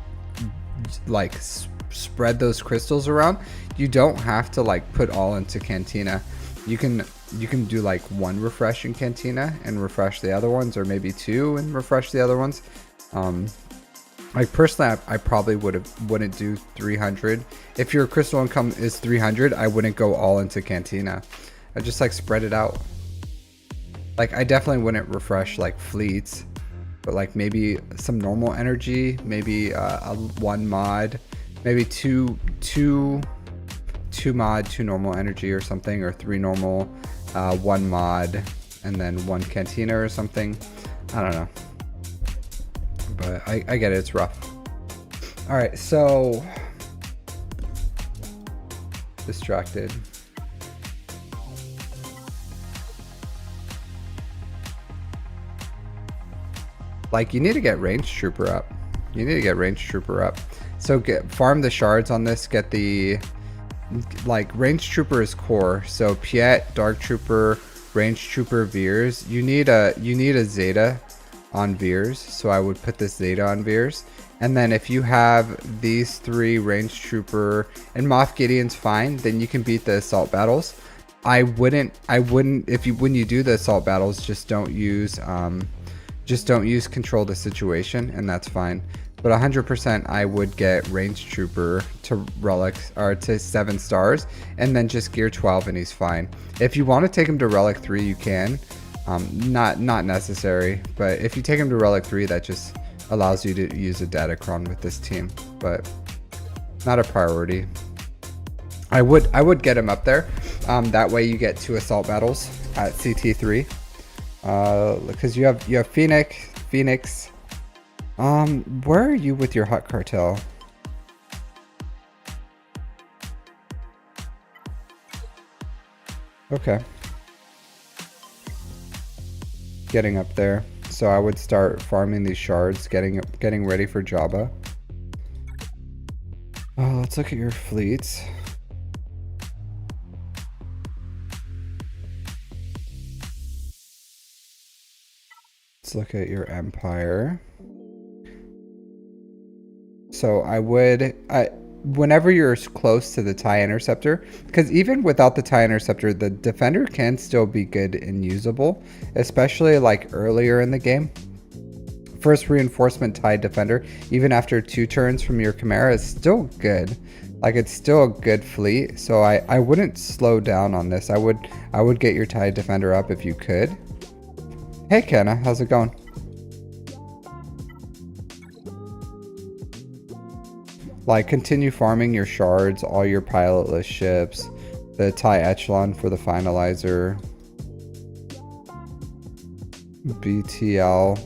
like spread those crystals around. You don't have to like put all into Cantina. You can do like one refresh in Cantina and refresh the other ones, or maybe two and refresh the other ones. Like personally, I probably wouldn't do 300. If your crystal income is 300, I wouldn't go all into Cantina. I just like spread it out. Like I definitely wouldn't refresh like fleets, but like maybe some normal energy, maybe a one mod, maybe two mod, 2 normal energy or something, or 3 normal, 1 mod, and then 1 Cantina or something. I don't know, but I get it, it's rough. All right, so distracted. Like, you need to get Range Trooper up. You need to get Range Trooper up. So farm the shards on this. Get the, like, Range Trooper is core. So Piet, Dark Trooper, Range Trooper, Veers. You need a Zeta on Veers. So I would put this Zeta on Veers. And then if you have these 3 Range Trooper and Moff Gideon's fine, then you can beat the assault battles. I wouldn't when you do the assault battles, just don't use control the situation, and that's fine. But 100% I would get Range Trooper to Relic or to 7 stars, and then just gear 12 and he's fine. If you want to take him to Relic 3, you can. Not necessary, but if you take him to Relic 3, that just allows you to use a Datacron with this team, but not a priority. I would get him up there. That way you get 2 assault battles at CT3. Because you have Phoenix. Where are you with your Hut Cartel? Okay. Getting up there. So I would start farming these shards, getting ready for Jabba. Let's look at your fleets. Let's look at your Empire. So whenever you're close to the TIE Interceptor, because even without the TIE Interceptor, the Defender can still be good and usable, especially like earlier in the game. First reinforcement TIE Defender, even after 2 turns from your Chimera, is still good. Like, it's still a good fleet, so I wouldn't slow down on this. I would get your TIE Defender up if you could. Hey Kenna, how's it going? Like, continue farming your shards, all your pilotless ships, the TIE Echelon for the finalizer, BTL,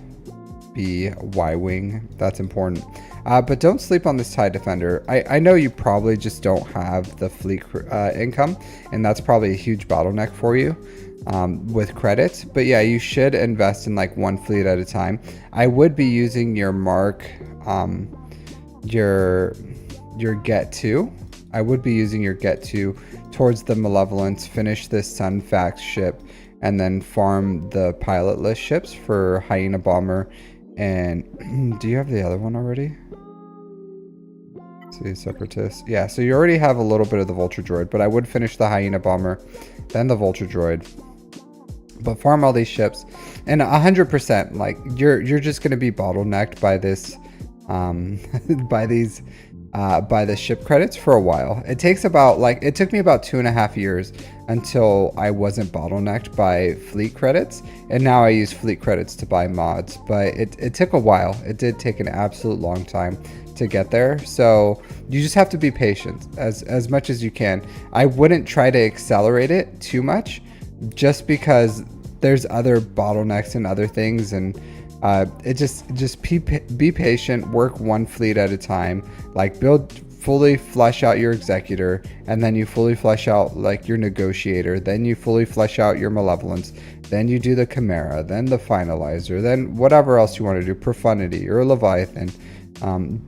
B, Y-Wing, that's important. But don't sleep on this TIE Defender. I know you probably just don't have the fleet income, and that's probably a huge bottleneck for you with credits. But yeah, you should invest in like 1 fleet at a time. I would be using your Mark, your Get 2. I would be using your Get 2 towards the Malevolence, finish this Sunfax ship, and then farm the pilotless ships for Hyena Bomber. And do you have the other one already? See, Separatist. Yeah, so you already have a little bit of the Vulture Droid, but I would finish the Hyena Bomber, then the Vulture Droid. But farm all these ships, and 100%, like, you're just gonna be bottlenecked by this, by the ship credits for a while. It takes about, like, it took me about 2.5 years until I wasn't bottlenecked by fleet credits, and now I use fleet credits to buy mods. But it took a while. It did take an absolute long time to get there, so you just have to be patient as much as you can. I wouldn't try to accelerate it too much, just because there's other bottlenecks and other things, and it just be patient, work 1 fleet at a time, like fully flesh out your Executor, and then you fully flesh out like your Negotiator, then you fully flesh out your Malevolence, then you do the Chimera, then the Finalizer, then whatever else you want to do, Profundity or Leviathan.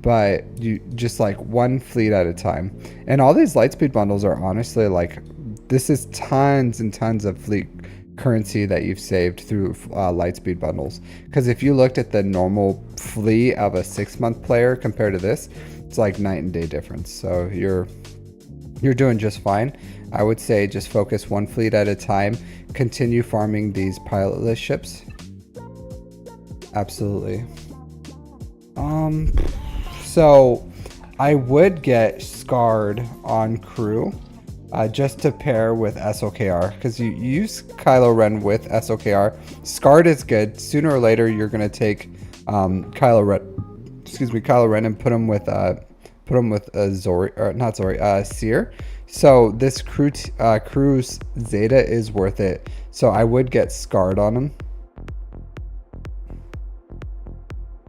But you just like 1 fleet at a time. And all these Lightspeed bundles are honestly, like, this is tons and tons of fleet currency that you've saved through Lightspeed bundles. Because if you looked at the normal fleet of a 6-month player compared to this, it's like night and day difference. So you're doing just fine. I would say just focus 1 fleet at a time, continue farming these pilotless ships. Absolutely. So I would get Scarred on crew, just to pair with SOKR, because you use Kylo Ren with SOKR. Scarred is good. Sooner or later, you're gonna take Kylo Ren and put him with Seer. So this crew's Zeta is worth it. So I would get Scarred on him.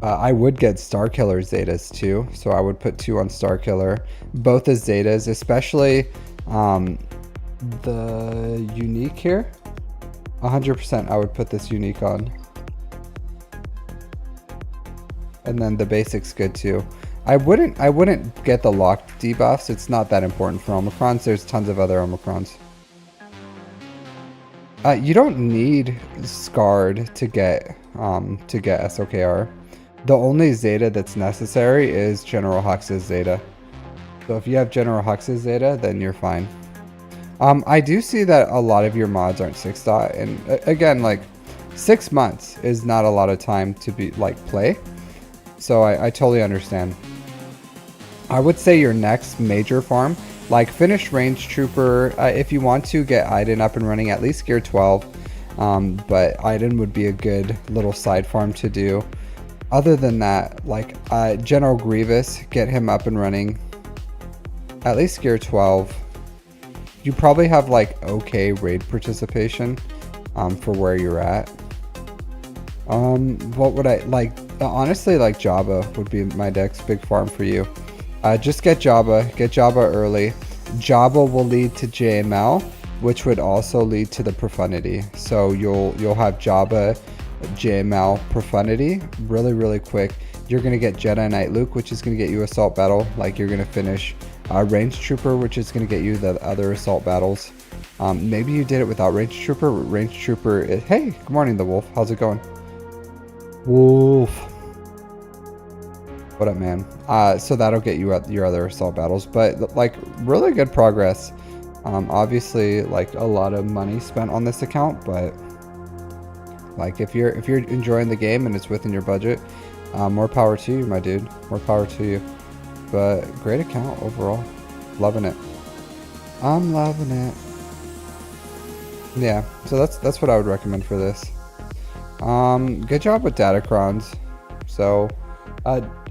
I would get Starkiller Zetas too, so I would put 2 on Starkiller. Both as Zetas, especially The unique here, 100% I would put this unique on. And then the basic's good too. I wouldn't get the locked debuffs. It's not that important for Omicrons. There's tons of other Omicrons. You don't need Scarred to get SOKR. The only Zeta that's necessary is General Hux's Zeta. So if you have General Hux's Zeta, then you're fine. I do see that a lot of your mods aren't 6 dot, and again, like 6 months is not a lot of time to be play. So I totally understand. I would say your next major farm, like finish Range Trooper, if you want to get Iden up and running, at least gear 12. But Iden would be a good little side farm to do. Other than that, like General Grievous, get him up and running, at least gear 12. You probably have like okay raid participation for where you're at. What would I like? Honestly, like Jabba would be my next big farm for you. Just get Jabba early. Jabba will lead to JML, which would also lead to the Profundity. So you'll have Jabba, JML, Profundity really quick. You're gonna get Jedi Knight Luke, which is gonna get you Assault Battle. Like you're gonna finish Range Trooper, which is gonna get you the other Assault Battles. Maybe you did it without Range Trooper. Range Trooper is, hey, good morning, the Wolf. How's it going? Wolf. What up, man? So that'll get you at your other Assault Battles, but like really good progress. Obviously, like a lot of money spent on this account, but like if you're enjoying the game and it's within your budget, more power to you, my dude. More power to you. But great account overall. Loving it. I'm loving it. Yeah, so that's what I would recommend for this. Good job with Datacrons. So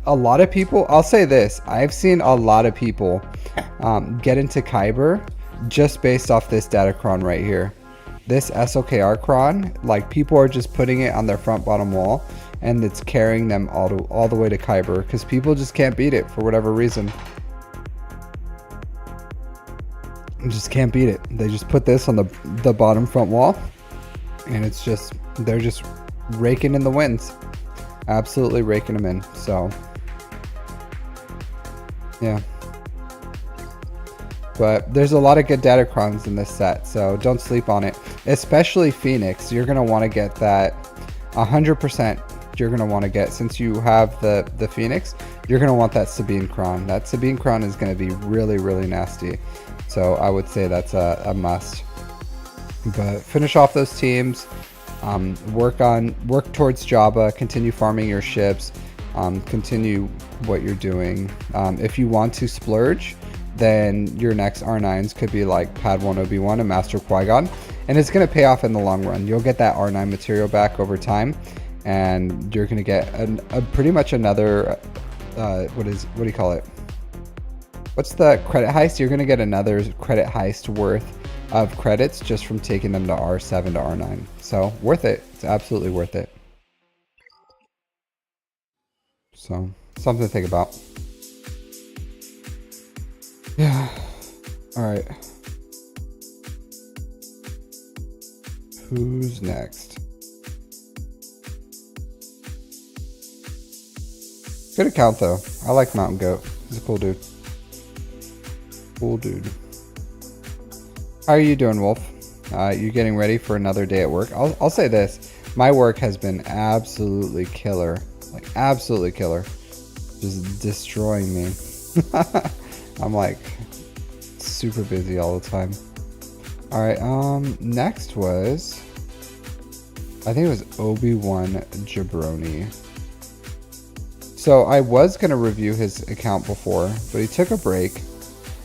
a lot of people, I'll say this, I've seen a lot of people get into Kyber just based off this Datacron right here. This SOKR cron, like people are just putting it on their front bottom wall and it's carrying them all the way to Kyber because people just can't beat it for whatever reason. Just can't beat it. They just put this on the bottom front wall and it's just, they're just raking in the wins. Absolutely raking them in. So yeah. But there's a lot of good Datacrons in this set, so don't sleep on it. Especially Phoenix, you're gonna want to get that 100%. You're gonna want to get, since you have the Phoenix, you're gonna want that Sabine Cron. That Sabine Cron is gonna be really nasty. So I would say that's a must. But finish off those teams. Work towards Jabba. Continue farming your ships. Continue what you're doing. If you want to splurge, then your next R9s could be like Padawan Obi-Wan and Master Qui-Gon, and it's going to pay off in the long run. You'll get that R9 material back over time, and you're going to get pretty much another what do you call it? What's the credit heist? You're going to get another credit heist worth of credits just from taking them to R7 to R9. So worth it. It's absolutely worth it. So something to think about. Yeah. All right. Who's next? Good account though. I like Mountain Goat. He's a cool dude. Cool dude. How are you doing, Wolf? You getting ready for another day at work? I'll say this. My work has been absolutely killer. Like absolutely killer. Just destroying me. I'm like super busy all the time. All right, next was, I think it was Obiwan Jabroni. So I was gonna review his account before, but he took a break,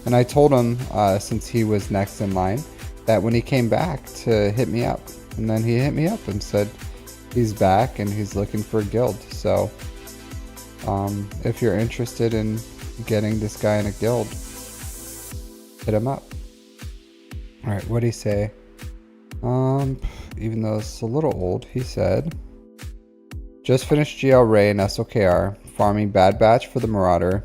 and I told him since he was next in line that when he came back to hit me up, and then he hit me up and said he's back and he's looking for a guild. So if you're interested in getting this guy in a guild, hit him up. All right, what'd he say? Even though it's a little old, he said, just finished GL Ray and SOKR, farming Bad Batch for the Marauder.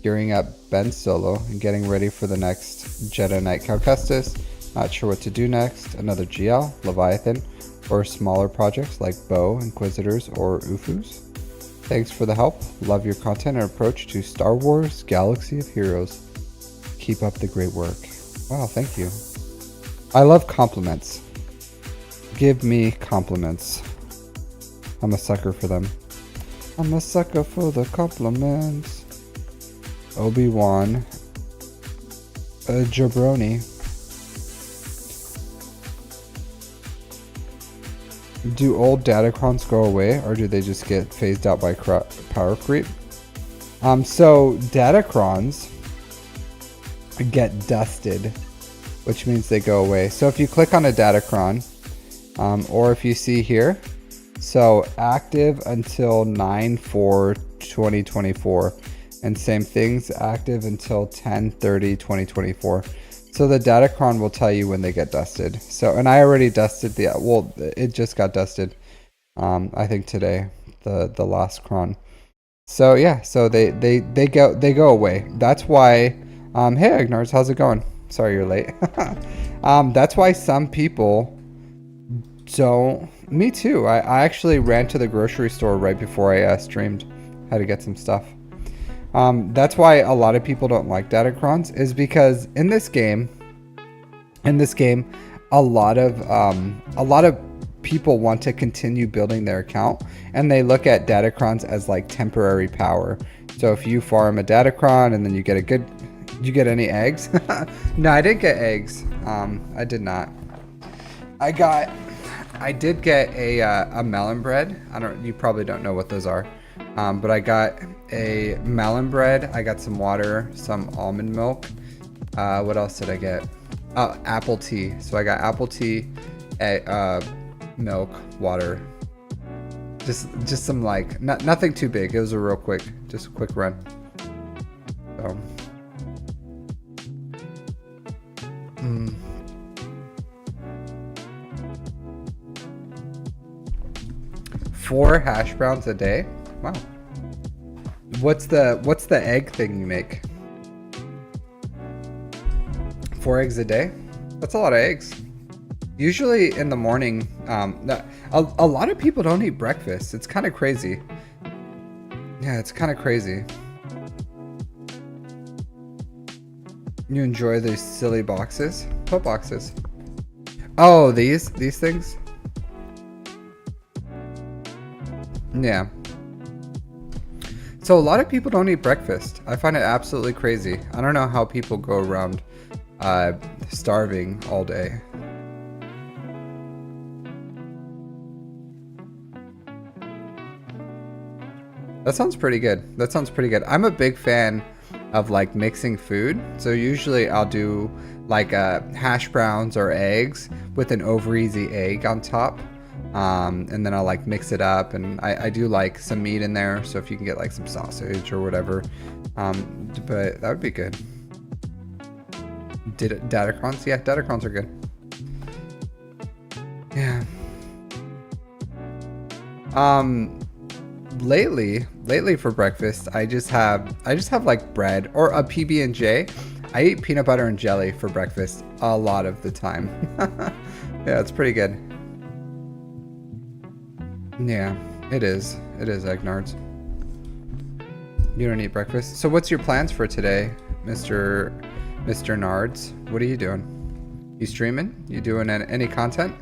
gearing up Ben Solo and getting ready for the next Jedi Knight Cal Kestis. Not sure what to do next. Another GL, Leviathan, or smaller projects like Bow, Inquisitors, or UFUs. Thanks for the help. Love your content and approach to Star Wars Galaxy of Heroes. Keep up the great work. Wow, thank you. I love compliments. Give me compliments. I'm a sucker for them. I'm a sucker for the compliments. Obiwan Jabroni. Do old datacrons go away, or do they just get phased out by power creep? So datacrons get dusted, which means they go away. So if you click on a datacron, or if you see here, so active until 9/4/2024, and same things active until 10/30/2024. So the datacron will tell you when they get dusted. So, and I already dusted the, well, it just got dusted, I think today, the last cron. So yeah, so they go away. That's why, hey Ignars, how's it going? Sorry you're late. That's why some people don't, me too. I actually ran to the grocery store right before I streamed, had to get some stuff. That's why a lot of people don't like datacrons, is because in this game, a lot of people want to continue building their account, and they look at datacrons as like temporary power. So if you farm a datacron and then you get did you get any eggs? No, I didn't get eggs. I did not. I did get a melon bread. You probably don't know what those are. But I got a melon bread, I got some water, some almond milk. What else did I get? Apple tea. So I got apple tea, milk, water. Just some like, nothing too big. It was a quick run. So. 4 hash browns a day? Wow. What's the egg thing you make? 4 eggs a day? That's a lot of eggs. Usually in the morning, a lot of people don't eat breakfast. It's kind of crazy. Yeah, it's kind of crazy. You enjoy these silly boxes? What boxes? Oh, these things? Yeah. So a lot of people don't eat breakfast. I find it absolutely crazy. I don't know how people go around starving all day. That sounds pretty good. That sounds pretty good. I'm a big fan of like mixing food. So usually I'll do like hash browns or eggs with an over easy egg on top. And then I'll like mix it up, and I do like some meat in there, so if you can get like some sausage or whatever, but that would be good. Datacrons? Yeah, datacrons are good. Yeah. Lately for breakfast, I just have like bread or a PB&J. I eat peanut butter and jelly for breakfast a lot of the time. Yeah, it's pretty good. Yeah, it is. It is, Egnards. You don't eat breakfast. So what's your plans for today, Mr. Nards? What are you doing? You streaming? You doing any content?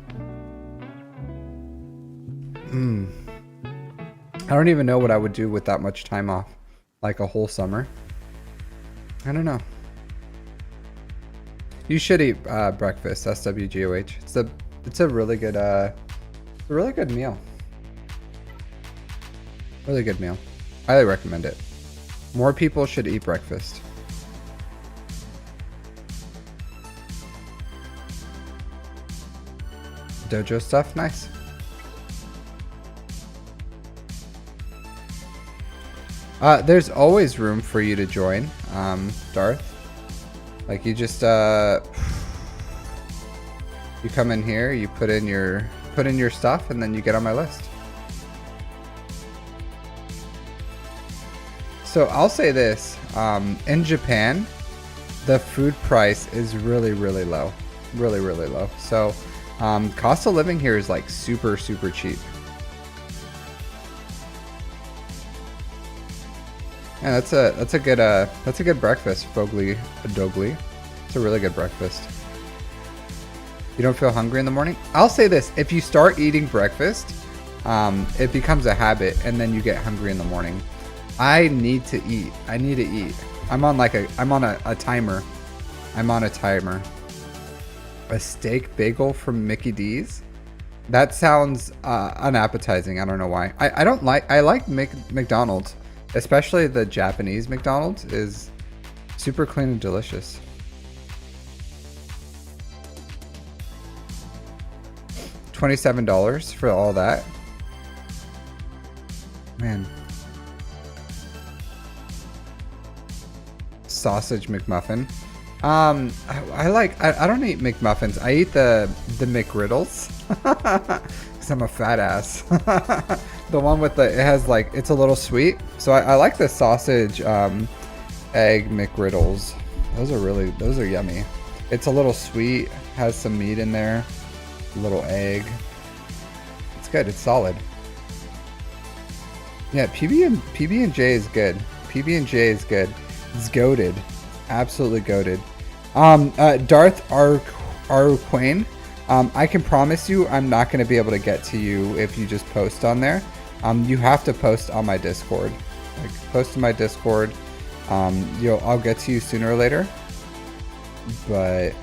I don't even know what I would do with that much time off. Like a whole summer. I don't know. You should eat breakfast, SWGOH. It's a really good meal. Really good meal. Highly recommend it. More people should eat breakfast. Dojo stuff, nice. There's always room for you to join, Darth. Like you just you come in here, you put in your stuff, and then you get on my list. So I'll say this, in Japan, the food price is really, really low. Really, really low. So cost of living here is like super, super cheap. Yeah, that's a good breakfast, Fogly Dogly. It's a really good breakfast. You don't feel hungry in the morning? I'll say this, if you start eating breakfast, it becomes a habit and then you get hungry in the morning. I need to eat. I need to eat. I'm on a timer. I'm on a timer. A steak bagel from Mickey D's? That sounds unappetizing. I don't know why. I like McDonald's, especially the Japanese McDonald's is super clean and delicious. $27 for all that. Man. Sausage McMuffin. I don't eat McMuffins. I eat the McGriddles. Cause I'm a fat ass. The one with it has like, it's a little sweet. So I like the sausage egg McGriddles. Those are yummy. It's a little sweet, has some meat in there. A little egg. It's good. It's solid. Yeah, PB&J is good. PB&J is good. It's goated. Absolutely goated. Darth Arquane. I can promise you I'm not going to be able to get to you if you just post on there. You have to post on my Discord. Like, post to my Discord. I'll get to you sooner or later. But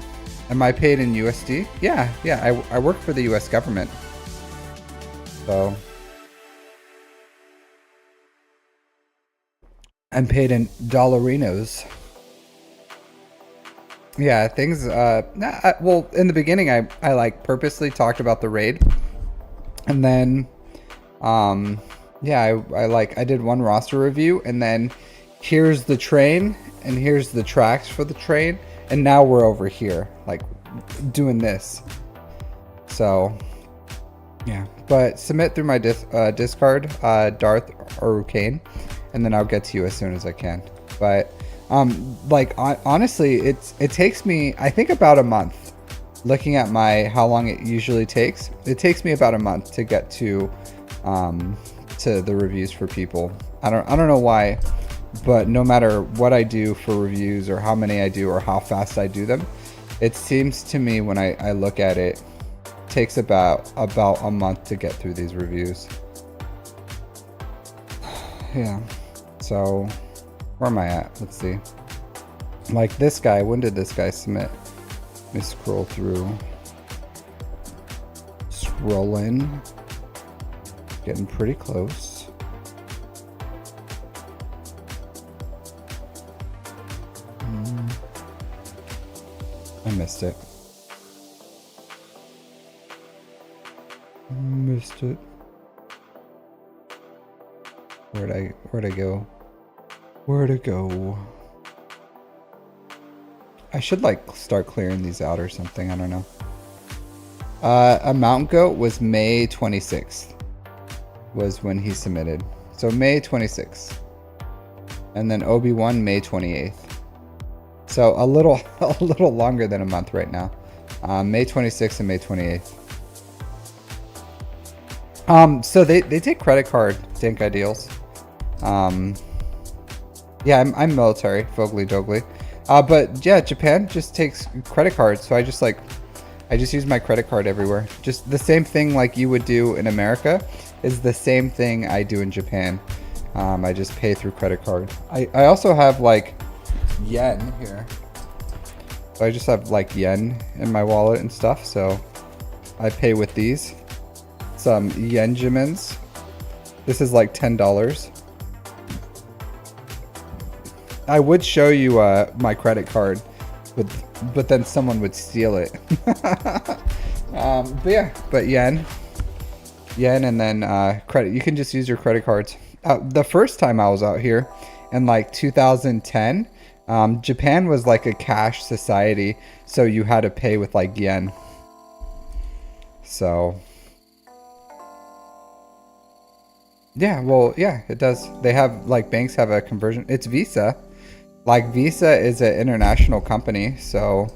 am I paid in USD? Yeah. I work for the US government. So I'm paid in dollarinos. Yeah, things well, in the beginning I like purposely talked about the raid. And then yeah, I did one roster review and then here's the train and here's the tracks for the train and now we're over here like doing this. So yeah, but submit through my Discord, Darth or Kane, and then I'll get to you as soon as I can. But honestly, it takes me, I think, about a month. Looking at how long it usually takes, it takes me about a month to get to the reviews for people. I don't know why, but no matter what I do for reviews or how many I do or how fast I do them, it seems to me when I look at it, takes about a month to get through these reviews. Yeah, so where am I at? Let's see. Like this guy, when did this guy submit? Let me scroll through. Scrolling. Getting pretty close. I missed it. Missed it. Where'd I go? Where'd it go? I should like start clearing these out or something. I don't know. Amountaingoat was May 26th. Was when he submitted. So May 26th. And then Obiwan May 28th. So a little longer than a month right now. May 26th and May 28th. So they take credit card, Dinka deals. Yeah, I'm military, Fogly Dogly. But yeah, Japan just takes credit cards. So I just use my credit card everywhere. Just the same thing like you would do in America is the same thing I do in Japan. I just pay through credit card. I also have like yen here. So I just have like yen in my wallet and stuff. So I pay with these. Some Yenjimins. This is like $10. I would show you my credit card, but then someone would steal it. But yen, and then credit. You can just use your credit cards. The first time I was out here in like 2010, Japan was like a cash society, so you had to pay with like yen. So Yeah, well, yeah, it does. They have, like, banks have a conversion. It's Visa. Like, Visa is an international company, so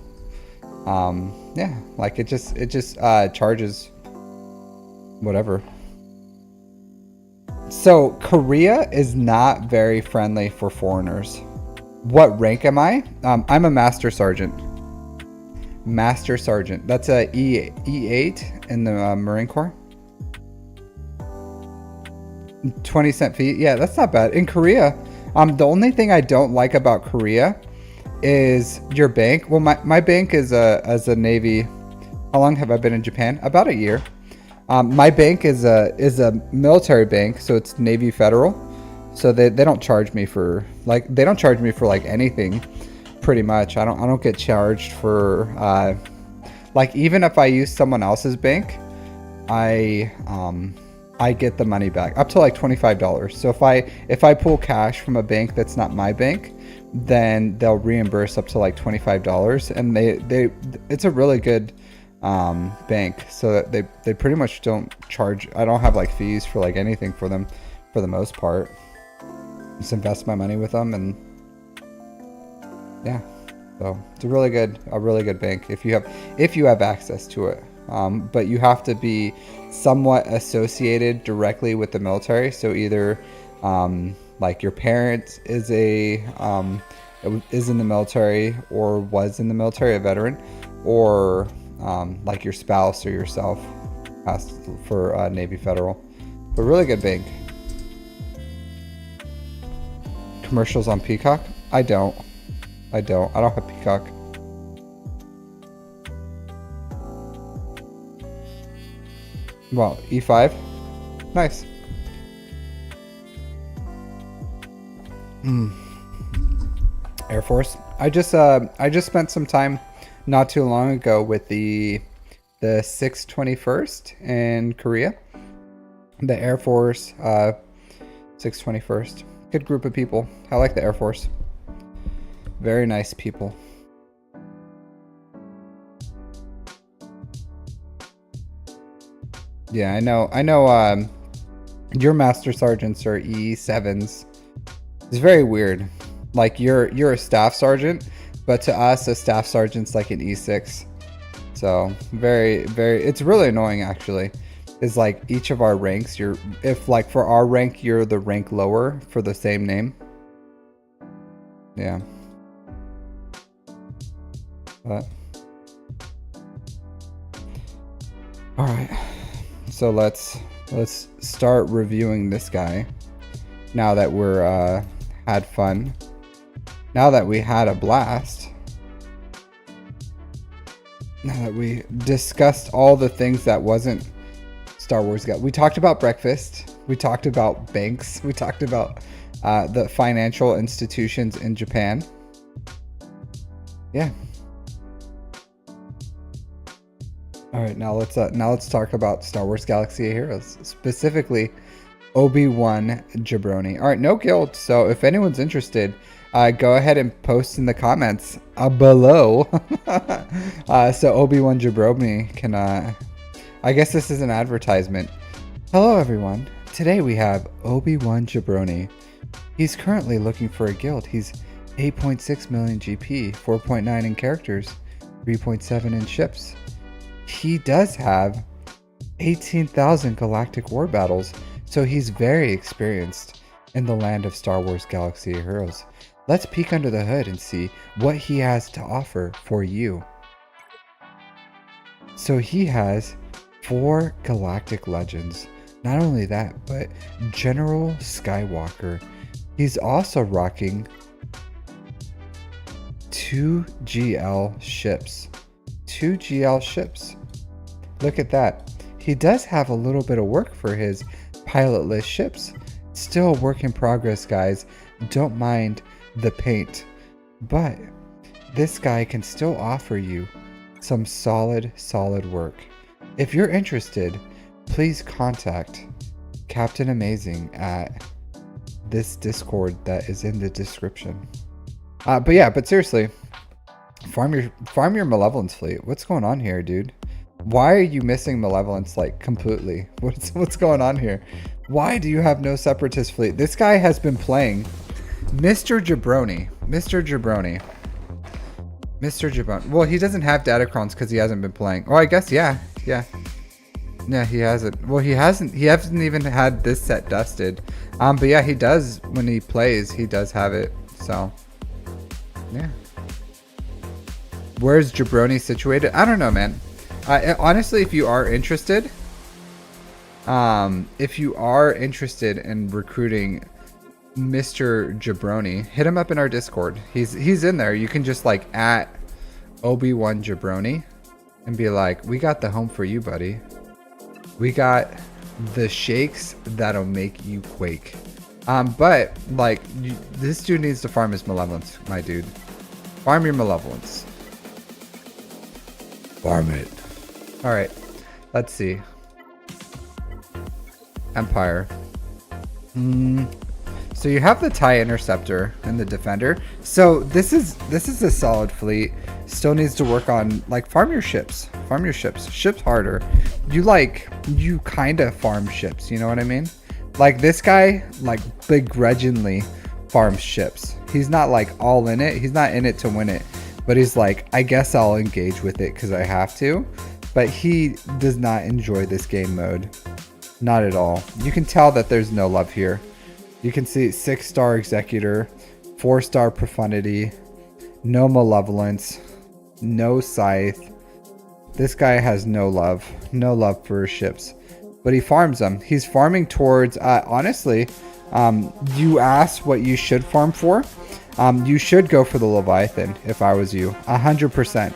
yeah, like it just charges whatever. So Korea is not very friendly for foreigners. What rank am I? I'm a master sergeant. Master sergeant. That's a E8 in the Marine Corps. 20 cent fee. Yeah, that's not bad. In Korea, the only thing I don't like about Korea is your bank. Well, my bank is as a Navy. How long have I been in Japan? About a year. My bank is a military bank, so it's Navy Federal. So they don't charge me for like anything, pretty much. I don't get charged for like, even if I use someone else's bank, I get the money back up to like $25. So if I pull cash from a bank that's not my bank, then they'll reimburse up to like $25, and it's a really good bank, so that they pretty much don't charge. I don't have like fees for like anything for them for the most part. Just invest my money with them, and yeah, so it's a really good bank if you have access to it. But you have to be somewhat associated directly with the military. So either like your parent is in the military, or was in the military, a veteran, or like your spouse or yourself has for Navy Federal. But really good bank. Commercials on Peacock? I don't have Peacock. Well, E5. Nice. Air Force. I just spent some time not too long ago with the 621st in Korea. The Air Force 621st. Good group of people. I like the Air Force. Very nice people. Yeah, I know your master sergeants are E7s. It's very weird. Like you're a staff sergeant, but to us a staff sergeant's like an E6. So very it's really annoying actually. Is like each of our ranks, if like for our rank you're the rank lower for the same name. Yeah. But all right. So let's start reviewing this guy. Now that we're had fun. Now that we had a blast. Now that we discussed all the things that wasn't Star Wars. We talked about breakfast. We talked about banks. We talked about the financial institutions in Japan. Yeah. All right, now let's talk about Star Wars Galaxy of Heroes, specifically Obiwan Jabroni. All right, no guilt. So if anyone's interested, go ahead and post in the comments below. So Obiwan Jabroni can. I guess this is an advertisement. Hello, everyone. Today we have Obiwan Jabroni. He's currently looking for a guild. He's 8.6 million GP, 4.9 in characters, 3.7 in ships. He does have 18,000 galactic war battles, so he's very experienced in the land of Star Wars Galaxy of Heroes. Let's peek under the hood and see what he has to offer for you. So he has 4 galactic legends. Not only that, but General Skywalker. He's also rocking 2 GL ships. 2 GL ships. Look at that. He does have a little bit of work for his pilotless ships. Still a work in progress, guys. Don't mind the paint. But this guy can still offer you some solid work. If you're interested, please contact Captain Amazing at this Discord that is in the description. But seriously, farm your Malevolence fleet. What's going on here, dude? Why are you missing Malevolence like completely? What's going on here? Why do you have no separatist fleet? This guy has been playing Mr. Jabroni. Mr. Jabroni. Mr. Jabroni. Well, he doesn't have Datacrons because he hasn't been playing. Oh, I guess, yeah. Yeah, he hasn't. Well, he hasn't even had this set dusted. But yeah, he does when he plays. He does have it. So, yeah. Where's Jabroni situated? I don't know, man. Honestly, if you are interested, in recruiting Mr. Jabroni, hit him up in our Discord. He's in there. You can just like at Obiwan Jabroni and be like, we got the home for you, buddy. We got the shakes that'll make you quake. But like this dude needs to farm his malevolence, my dude. Farm your malevolence. Farm it. All right, let's see. Empire. So you have the TIE Interceptor and the Defender. So this is a solid fleet. Still needs to work on like farm your ships. Farm your ships. Ships harder. You kind of farm ships. You know what I mean? Like this guy like begrudgingly farms ships. He's not like all in it. He's not in it to win it. But he's like, I guess I'll engage with it because I have to. But he does not enjoy this game mode. Not at all. You can tell that there's no love here. You can see 6-star Executor, 4-star Profundity, no Malevolence, no Scythe. This guy has no love for his ships. But he farms them. He's farming towards, honestly, you asked what you should farm for. You should go for the Leviathan if I was you. 100%.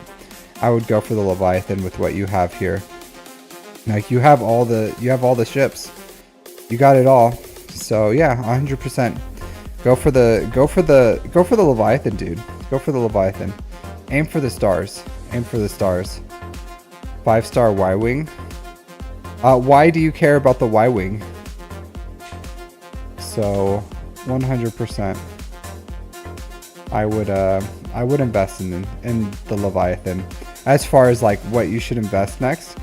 I would go for the Leviathan with what you have here. Like you have all the ships. You got it all. So yeah, 100%. Go for the Leviathan, dude. Go for the Leviathan. Aim for the stars. Aim for the stars. 5-star Y-Wing. Why do you care about the Y-Wing? So 100%. I would invest in the Leviathan. As far as like what you should invest next,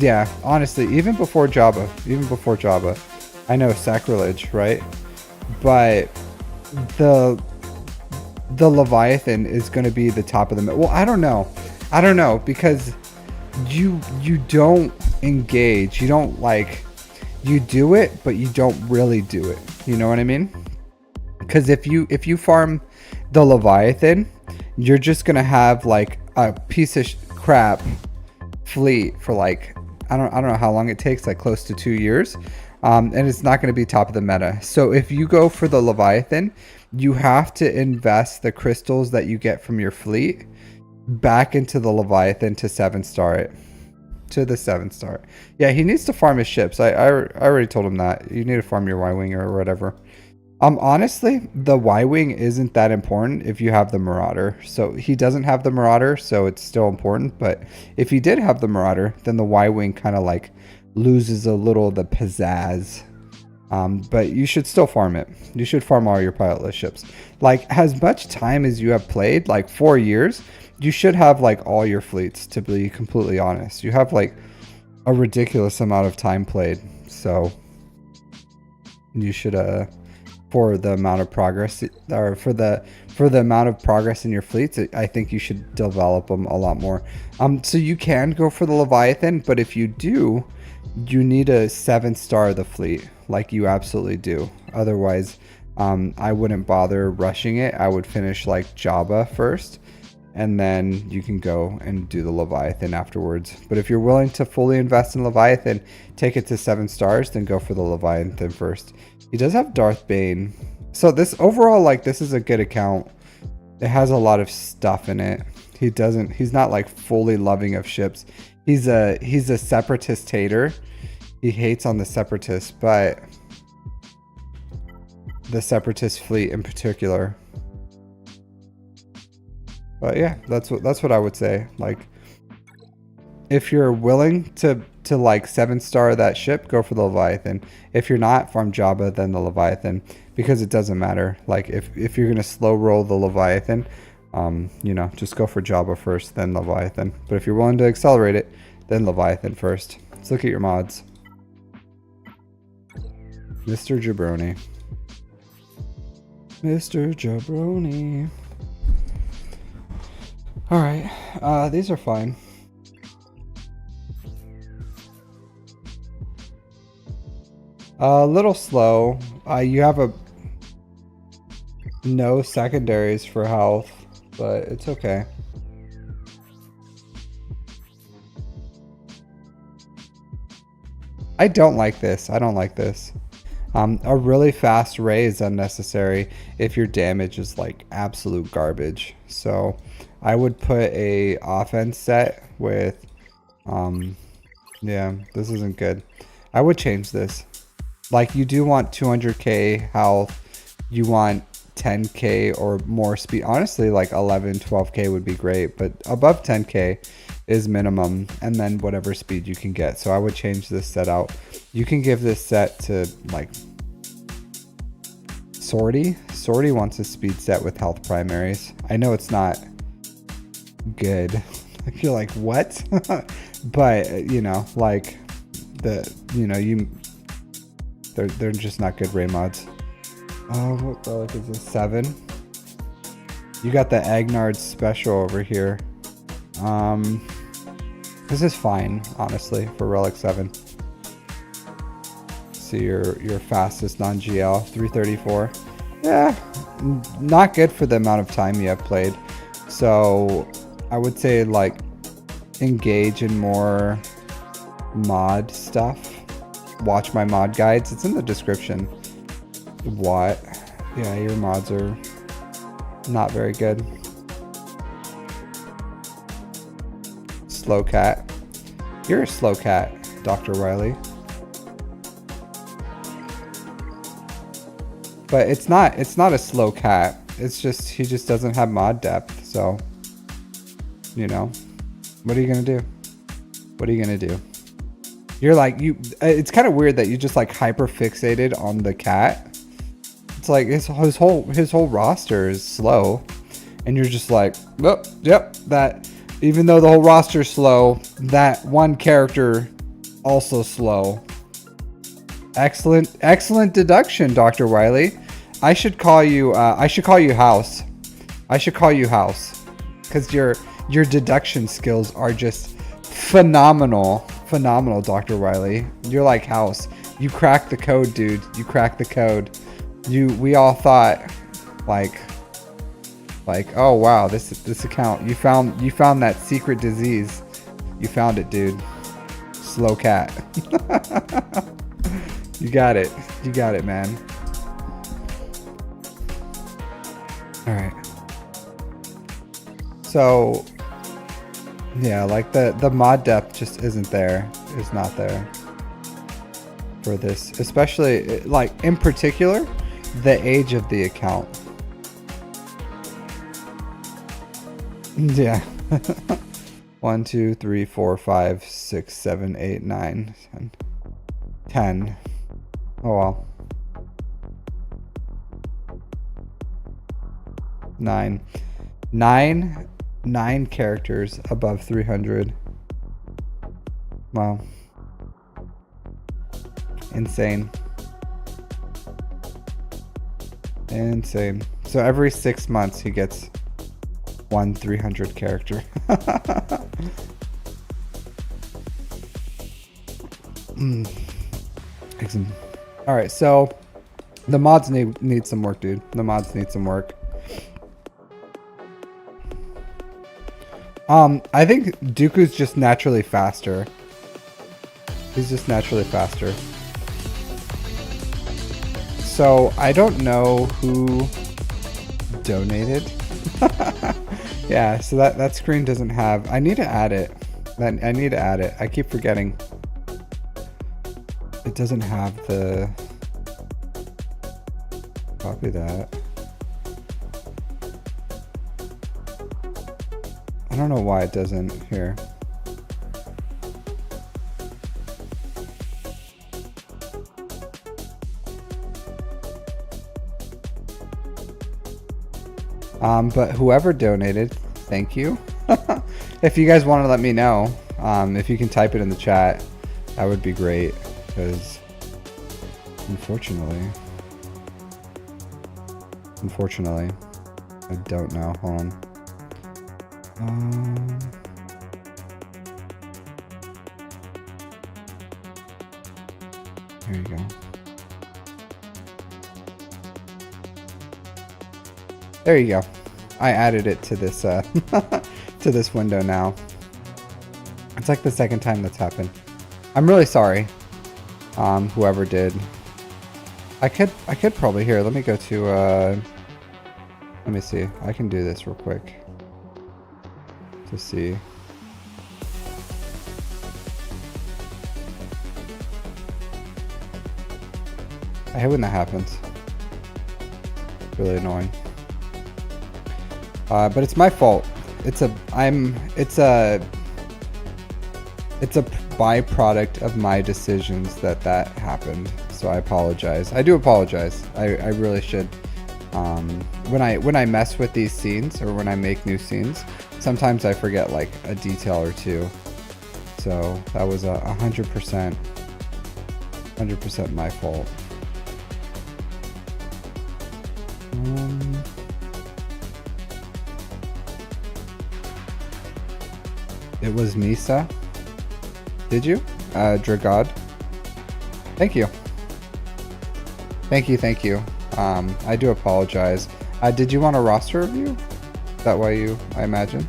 yeah, honestly, even before Jabba, I know sacrilege, right? But the Leviathan is going to be the top of the well, I don't know because you don't engage, you don't like, you do it, but you don't really do it. You know what I mean? Because if you farm the Leviathan, you're just gonna have like a piece of crap fleet for like I don't know how long it takes, like close to 2 years, and it's not going to be top of the meta. So if you go for the Leviathan, you have to invest the crystals that you get from your fleet back into the Leviathan to 7-star it. To the 7-star. Yeah, he needs to farm his ships. I already told him that. You need to farm your Y-Wing or whatever. Honestly, the Y-Wing isn't that important if you have the Marauder. So he doesn't have the Marauder, so it's still important. But if he did have the Marauder, then the Y-Wing kind of like loses a little of the pizzazz. But you should still farm it. You should farm all your pilotless ships. Like as much time as you have played, like 4 years, you should have like all your fleets, to be completely honest. You have like a ridiculous amount of time played. So you should for the amount of progress, or for the amount of progress in your fleets, I think you should develop them a lot more. So you can go for the Leviathan, but if you do, you need a 7-star the fleet, like you absolutely do. Otherwise, I wouldn't bother rushing it. I would finish like Jabba first, and then you can go and do the Leviathan afterwards. But if you're willing to fully invest in Leviathan, take it to 7 stars, then go for the Leviathan first. He does have Darth Bane. So this overall, like, this is a good account. It has a lot of stuff in it. He's not like fully loving of ships. He's a separatist hater. He hates on the separatists, but the separatist fleet in particular. But yeah, that's what I would say. Like, if you're willing to like 7-star that ship, go for the Leviathan. If you're not, farm Jabba, then the Leviathan, because it doesn't matter. Like if you're gonna slow roll the Leviathan, you know, just go for Jabba first, then Leviathan. But if you're willing to accelerate it, then Leviathan first. Let's look at your mods. Mr. Jabroni. Mr. Jabroni. Alright, these are fine. A little slow. You have no secondaries for health, but it's okay. I don't like this. I don't like this. A really fast ray is unnecessary if your damage is like absolute garbage. So I would put a offense set with, yeah, this isn't good. I would change this. Like, you do want 200k health. You want 10k or more speed. Honestly, like 11, 12k would be great, but above 10k is minimum, and then whatever speed you can get. So I would change this set out. You can give this set to like Sortie. Sortie wants a speed set with health primaries. I know it's not good. You're like, what? But you know, like they're just not good Ray mods. Oh, what relic is this? 7. You got the Agnard special over here. This is fine, honestly, for relic 7. See your fastest non-GL, 334. Yeah, not good for the amount of time you have played. So I would say like engage in more mod stuff. Watch my mod guides. It's in the description. What? Yeah, your mods are not very good. Slow cat. You're a slow cat, Dr. Wily. But it's not a slow cat. It's just he just doesn't have mod depth. So, you know, what are you gonna do? What are you gonna do? You're like, it's kind of weird that you just like hyper fixated on the cat. It's like his whole roster is slow, and you're just like, oh, yep, that. Even though the whole roster is slow, that one character also slow. Excellent deduction, Dr. Wily. I should call you House. I should call you House, because your deduction skills are just phenomenal, Dr. Wily. You're like House. You cracked the code, dude. You cracked the code. We all thought, like, oh wow, this account, you found that secret disease. You found it, dude. Slow cat. You got it, man. All right. So yeah, like the mod depth just isn't there. Is not there for this, especially like in particular the age of the account. Yeah. 1, 2, 3, 4, 5, 6, 7, 8, 9, 10. Oh well. 9 characters above 300. Wow. Insane. So every 6 months he gets one 300 character. All right, so the mods need some work, dude. The mods need some work. I think Dooku's just naturally faster. He's just naturally faster. So I don't know who donated. Yeah, so that screen doesn't have. I need to add it. I need to add it. I keep forgetting. It doesn't have the. Copy that. I don't know why it doesn't here. But whoever donated, thank you. If you guys want to let me know, if you can type it in the chat, that would be great. Because Unfortunately, I don't know. Hold on. There you go. There you go. I added it to this to this window now. It's like the second time that's happened. I'm really sorry. Whoever did. I could probably here. Let me go to let me see. I can do this real quick to see. I hate when that happens. Really annoying. But it's my fault. It's a byproduct of my decisions that happened. So I apologize. I do apologize. I really should. When I mess with these scenes or when I make new scenes, sometimes I forget like a detail or two. So that was 100% my fault. It was Misa. Did you? Dragod. Thank you. Thank you. I do apologize. Did you want a roster review? Is that why I imagine?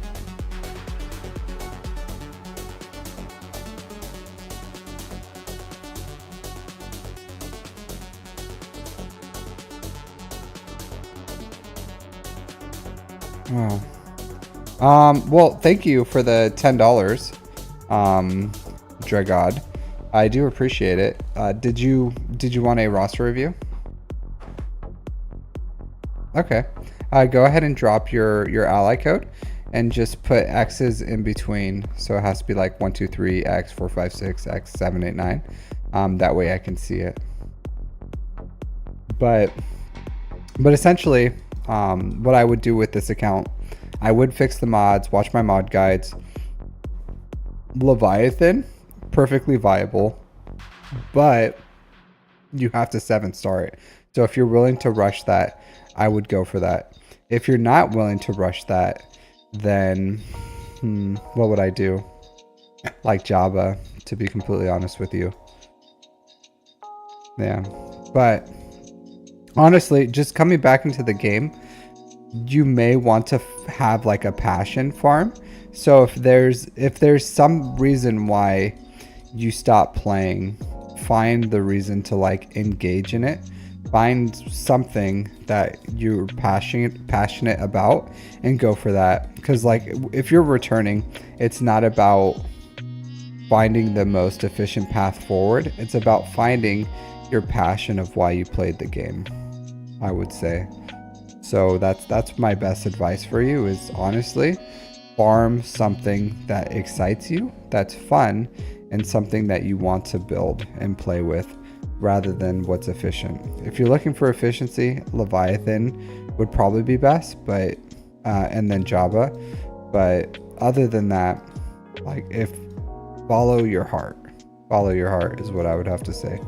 Oh. Well, thank you for the $10. Dragod. I do appreciate it. Did you want a roster review? Okay. Go ahead and drop your ally code and just put X's in between. So it has to be like 123 X 456 X 789. That way I can see it. But essentially, what I would do with this account, I would fix the mods, watch my mod guides. Leviathan, perfectly viable, but you have to 7-star it. So if you're willing to rush that, I would go for that. If you're not willing to rush that, then what would I do? Like Java, to be completely honest with you. Yeah, but honestly, just coming back into the game, you may want to have like a passion farm. So if there's some reason why you stop playing, find the reason to like engage in it. Find something that you're passionate about and go for that. Because like if you're returning, it's not about finding the most efficient path forward. It's about finding your passion of why you played the game, I would say. So that's my best advice for you, is honestly farm something that excites you, that's fun, and something that you want to build and play with, rather than what's efficient. If you're looking for efficiency, Leviathan would probably be best, but and then Java. But other than that, like follow your heart. Follow your heart is what I would have to say.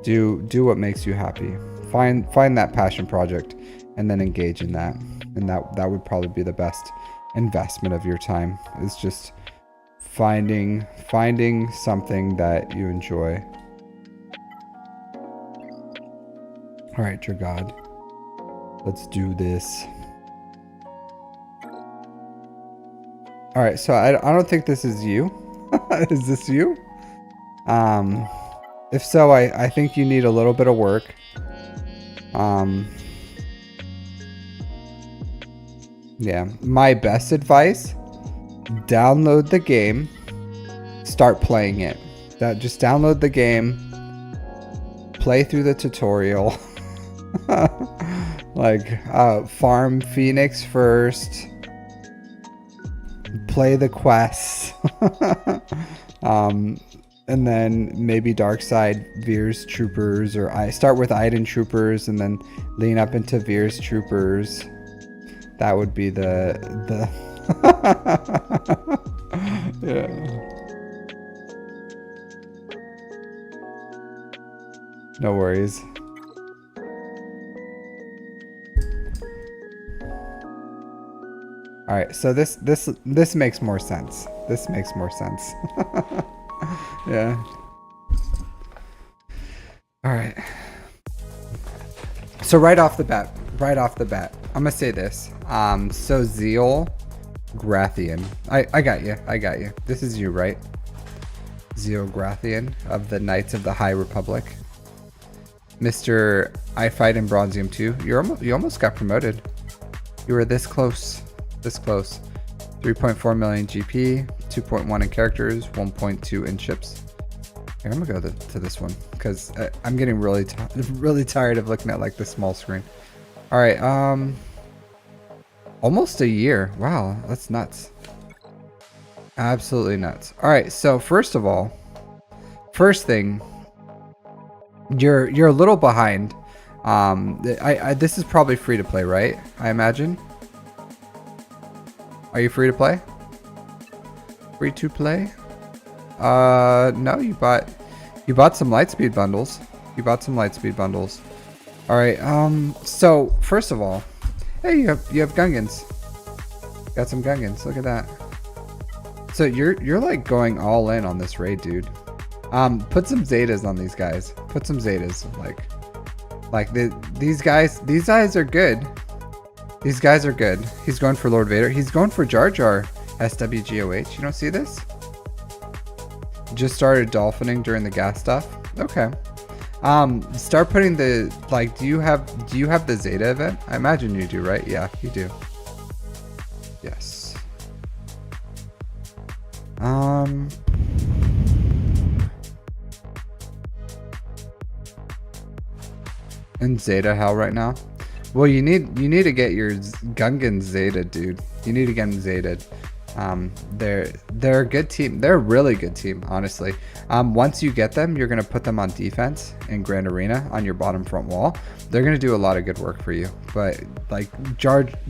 Do what makes you happy. Find that passion project and then engage in that. And that would probably be the best investment of your time, is just finding something that you enjoy. All right, dear God, let's do this. All right, so I don't think this is you. Is this you? If so, I think you need a little bit of work. Yeah, my best advice, download the game, start playing it. Just download the game, play through the tutorial. Like farm Phoenix first, play the quests, and then maybe Darkside Veer's Troopers, or I start with Iden Troopers and then lean up into Veer's Troopers. That would be the yeah. No worries. All right, so this makes more sense. This makes more sense. Yeah. All right. So right off the bat, I'm gonna say this. So Zeal Grathian. I got you. I got you. This is you, right? Zeal Grathian of the Knights of the High Republic. Mr. I Fight in Bronzium 2. You almost got promoted. You were this close. This close. 3.4 million GP, 2.1 in characters, 1.2 in ships. Here, I'm gonna go to this one because I'm getting really tired of looking at like the small screen. All right, almost a year. Wow, that's nuts. Absolutely nuts. All right, so first of all, first thing, you're a little behind. This is probably free to play, right? I imagine. Are you free to play? Free to play? No, you bought some Lightspeed bundles. You bought some Lightspeed bundles. All right. So first of all, hey, you have Gungans. Got some Gungans. Look at that. So you're like going all in on this raid, dude. Put some Zetas on these guys. Put some Zetas. These guys are good. These guys are good. He's going for Lord Vader. He's going for Jar Jar. SWGOH. You don't see this? Just started dolphining during the gas stuff. Okay. Start putting the do you have the Zeta event? I imagine you do, right? Yeah, you do. Yes. In Zeta hell right now. Well, you need to get your Gungan Zeta, dude. You need to get them Zeta'd. They're a good team. They're a really good team, honestly. Once you get them, you're gonna put them on defense in Grand Arena on your bottom front wall. They're gonna do a lot of good work for you. But like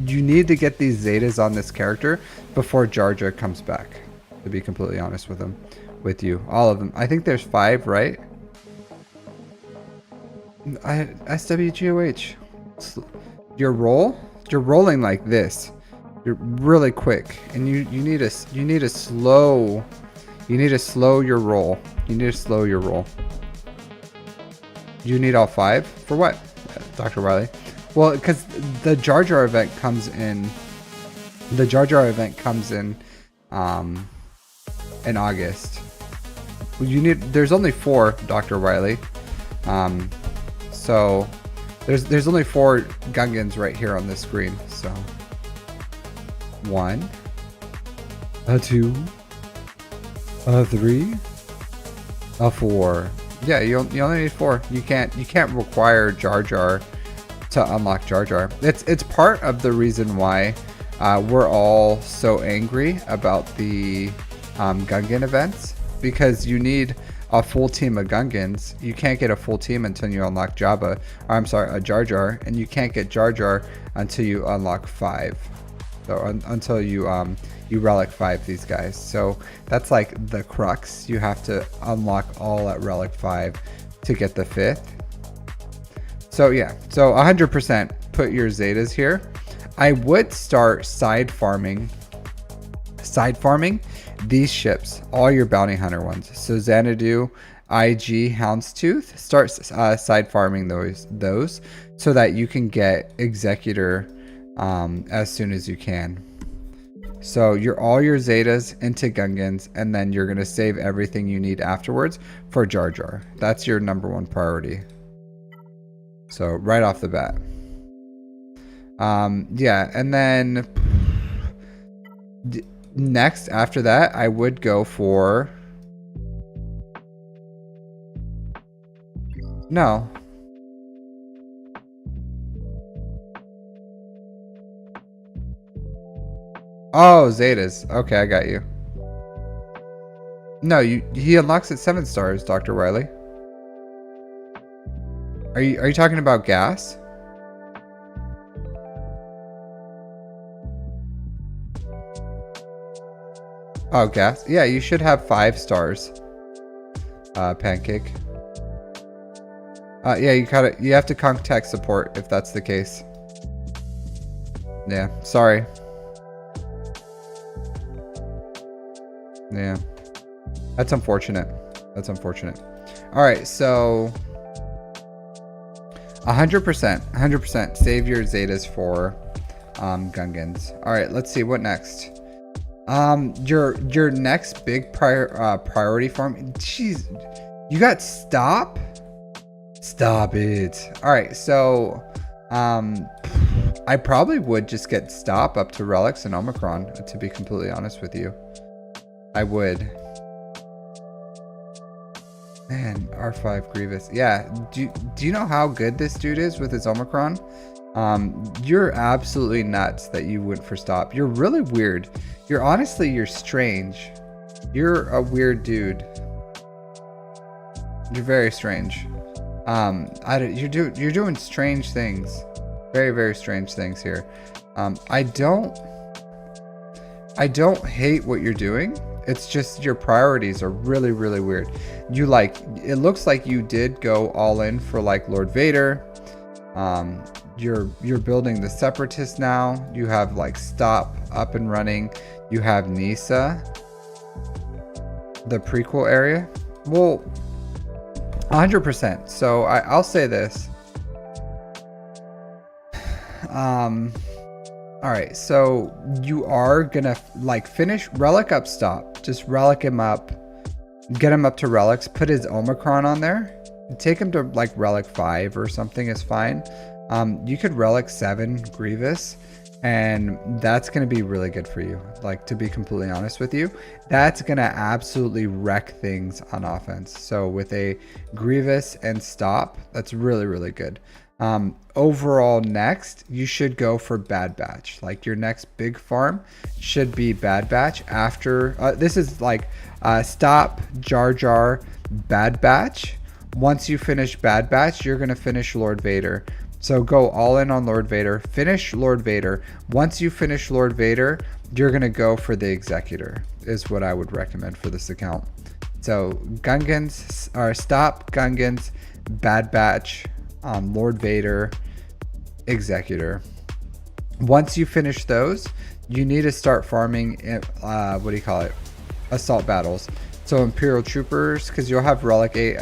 you need to get these Zetas on this character before Jar Jar comes back. To be completely honest with you, all of them. I think there's 5, right? SWGOH. You're rolling like this. You're really quick, and you need to slow your roll. You need to slow your roll. You need all 5 for what, Dr. Wiley? Well, because the Jar Jar event comes in. The Jar Jar event comes in August. There's only 4, Dr. Wiley. So there's only 4 Gungans right here on this screen. So 1, 2, 3, 4. Yeah, you only need 4. You can't require Jar Jar to unlock Jar Jar. It's part of the reason why we're all so angry about the Gungan events, because you need a full team of Gungans. You can't get a full team until you unlock Jabba. Or, I'm sorry, a Jar Jar, and you can't get Jar Jar until you unlock 5. So until you relic 5 these guys. So that's like the crux. You have to unlock all at relic 5 to get the 5th. So yeah, so 100% put your Zetas here. I would start side farming these ships, all your bounty hunter ones. So Xanadu, IG, Houndstooth, start side farming those so that you can get Executor as soon as you can. So all your Zetas into Gungans, and then you're gonna save everything you need afterwards for Jar Jar. That's your #1 priority. So right off the bat. Yeah, and then next after that, I would go for no. Oh, Zetas. Okay, I got you. No, he unlocks at 7 stars, Dr. Wiley. Are you talking about gas? Oh, gas. Yeah, you should have 5 stars. Pancake. Yeah, you have to contact support if that's the case. Yeah, sorry. Yeah, that's unfortunate. That's unfortunate. All right, so 100% save your Zetas for Gungans. All right, let's see what next. Your next big priority farm. Jeez, you got stop it. All right, so I probably would just get stop up to relics and Omicron, to be completely honest with you. I would. Man, R5 Grievous. Yeah, do you know how good this dude is with his Omicron? You're absolutely nuts that you went for stop. You're really weird. You're strange. You're a weird dude. You're very strange. You're doing strange things. Very, very strange things here. I don't hate what you're doing. It's just your priorities are really, really weird. It looks like you did go all in for like Lord Vader. You're building the Separatist now. You have like stop up and running. You have Nisa, the prequel area. Well, 100%. So I'll say this. All right, so you are gonna like finish relic up stop. Just relic him up, get him up to relics, put his Omicron on there, take him to like relic 5 or something is fine. You could relic 7 Grievous, and that's gonna be really good for you. Like, to be completely honest with you, that's gonna absolutely wreck things on offense. So with a Grievous and stop, that's really, really good. Overall, next you should go for Bad Batch. Like, your next big farm should be Bad Batch. After this is like stop, Jar Jar, Bad Batch. Once you finish Bad Batch, you're gonna finish Lord Vader. So go all in on Lord Vader, finish Lord Vader. Once you finish Lord Vader, you're gonna go for the Executor, is what I would recommend for this account. So Gungans, or stop, Gungans, Bad Batch, Lord Vader, Executor. Once you finish those, you need to start farming assault battles. So Imperial Troopers, because you'll have relic 8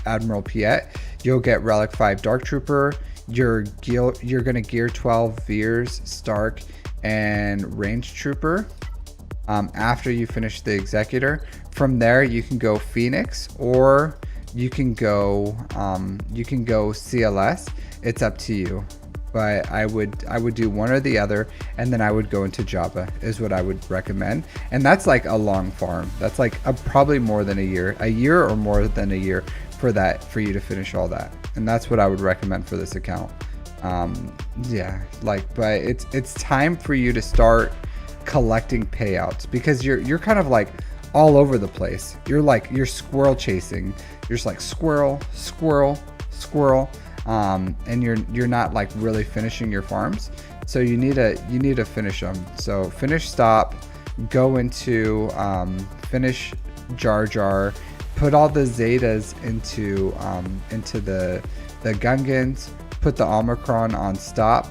Admiral Piet, you'll get relic 5 Dark Trooper. You're gonna gear 12 Veers, Stark, and Range Trooper. After you finish the Executor, from there you can go Phoenix, or you can go CLS. It's up to you, but I would do one or the other, and then I would go into Jabba is what I would recommend. And that's like a long farm. That's like probably more than a year or more than a year for you to finish all that. And that's what I would recommend for this account. Yeah, like, but it's time for you to start collecting payouts, because you're kind of like all over the place. You're squirrel chasing. You're just like squirrel, and you're not like really finishing your farms. So you need to finish them. So finish stop, go into finish Jar Jar, put all the Zetas into the Gungans, put the Omicron on stop,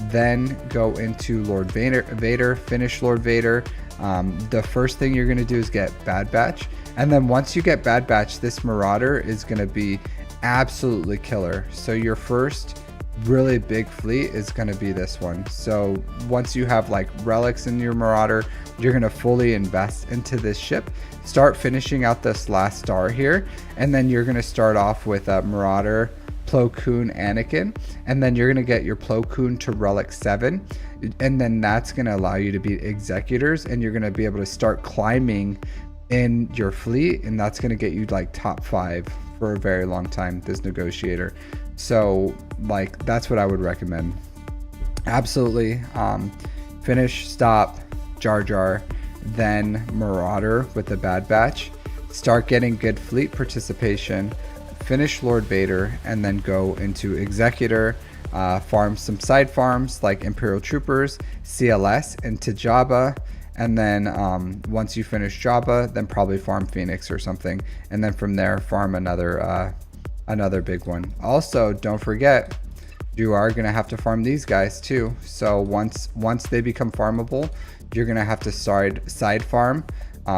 then go into Lord Vader, finish Lord Vader. The first thing you're going to do is get Bad Batch, and then once you get Bad Batch, this Marauder is going to be absolutely killer. So your first really big fleet is going to be this one. So once you have like relics in your Marauder, you're going to fully invest into this ship, start finishing out this last star here, and then you're going to start off with a Marauder, Plo Koon, Anakin, and then you're going to get your Plo Koon to relic 7, and then that's going to allow you to be Executors, and you're going to be able to start climbing in your fleet, and that's going to get you like top 5 for a very long time, this Negotiator. So like, that's what I would recommend. Absolutely. Finish stop Jar Jar, then Marauder with the Bad Batch, start getting good fleet participation, finish Lord Vader, and then go into Executor, farm some side farms like Imperial Troopers, CLS, into Jabba, and then once you finish Jabba, then probably farm Phoenix or something, and then from there farm another Another big one. Also, don't forget, you are going to have to farm these guys too. So once they become farmable, you're going to have to side farm,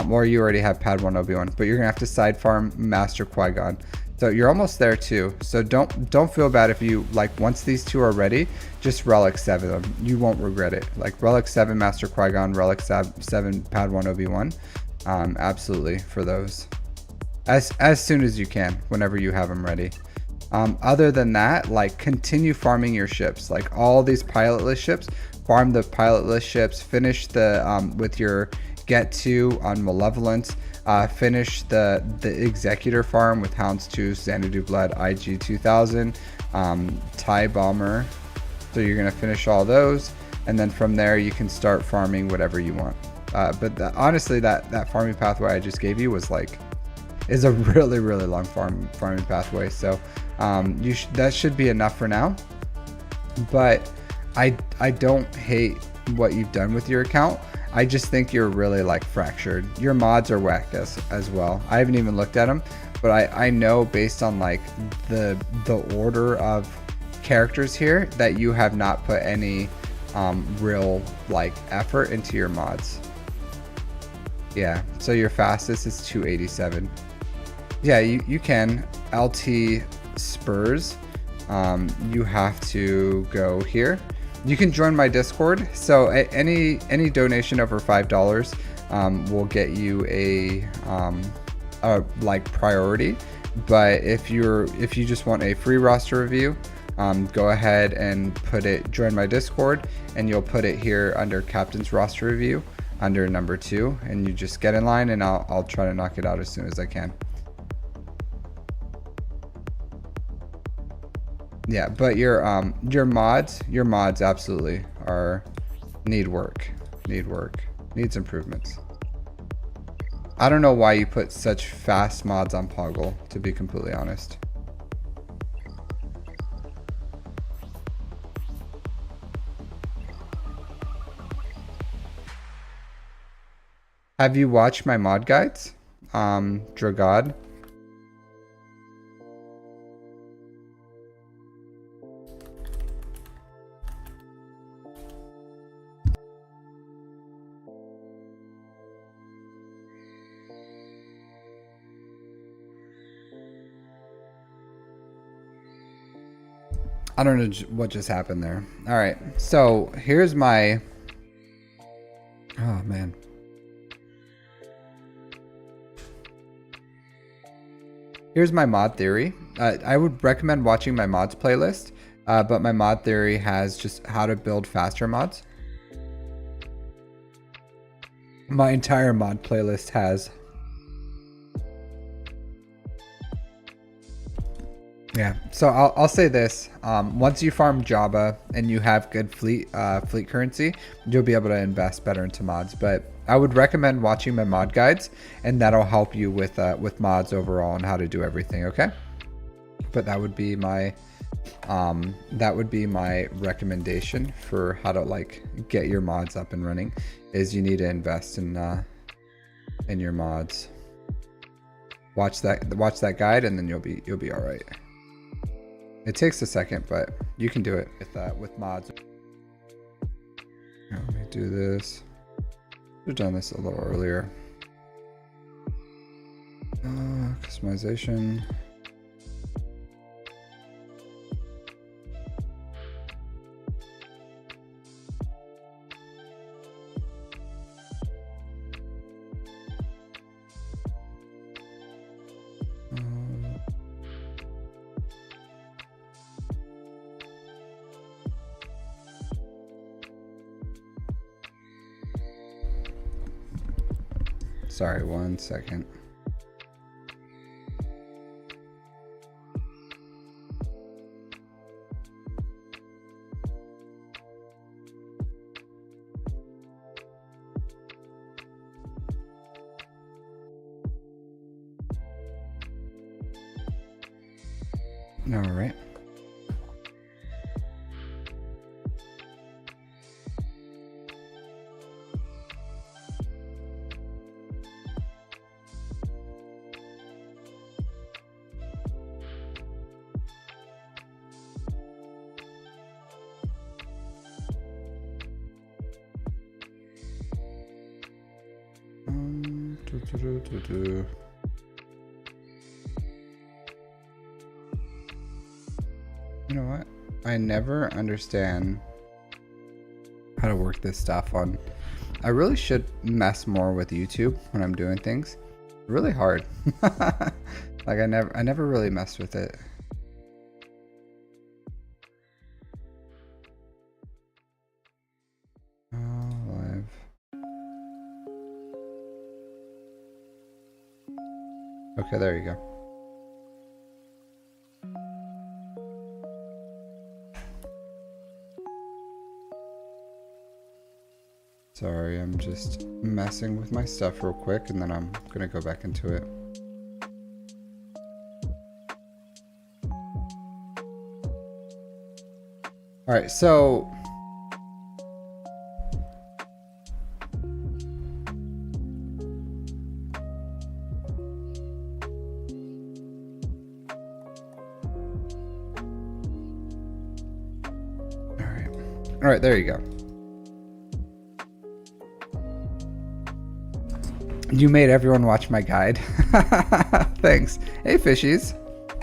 or you already have Padawan Obi-Wan, but you're going to have to side farm Master Qui-Gon. So you're almost there too. So don't feel bad if you, like, once these two are ready, just Relic 7 them. You won't regret it. Like Relic 7 Master Qui-Gon, Relic 7 Padawan Obi-Wan. Absolutely for those. As soon as you can, whenever you have them ready. Other than that, like, continue farming your ships. Like all these pilotless ships, farm the pilotless ships. Finish the with your get to on Malevolence. Finish the Executor farm with Houndstooth, Xanadu Blood, IG 2000, TIE Bomber. So you're gonna finish all those, and then from there you can start farming whatever you want. But honestly, that farming pathway I just gave you is a really long farming pathway. So that should be enough for now. But I don't hate what you've done with your account. I just think you're really, like, fractured. Your mods are whack as well. I haven't even looked at them, but I know based on, like, the order of characters here that you have not put any real, like, effort into your mods. Yeah, so your fastest is 287. Yeah, you can. LT Spurs. You have to go here. You can join my Discord. So any donation over $5 will get you a like priority. But if you just want a free roster review, go ahead and join my Discord, and you'll put it here under Captain's Roster Review under number 2, and you just get in line, and I'll try to knock it out as soon as I can. Yeah, but your mods absolutely need work, needs improvements. I don't know why you put such fast mods on Poggle, to be completely honest. Have you watched my mod guides? Dragod. I don't know what just happened there. All right, so here's my... Oh, man. Here's my mod theory. I would recommend watching my mods playlist, but my mod theory has just how to build faster mods. My entire mod playlist has... Yeah, so I'll say this: once you farm Jabba and you have good fleet currency, you'll be able to invest better into mods. But I would recommend watching my mod guides, and that'll help you with mods overall and how to do everything. Okay, but that would be my recommendation for how to, like, get your mods up and running. Is you need to invest in your mods. Watch that guide, and then you'll be all right. It takes a second, but you can do it with mods. Let me do this. Should have done this a little earlier. Customization. Sorry, 1 second. All right. You know what? I never understand how to work this stuff on. I really should mess more with YouTube when I'm doing things. Really hard. Like I never really messed with it. Live. Okay, there you go. Sorry, I'm just messing with my stuff real quick and then I'm gonna go back into it. Alright, so Alright, there you go. You made everyone watch my guide. Thanks. Hey, fishies.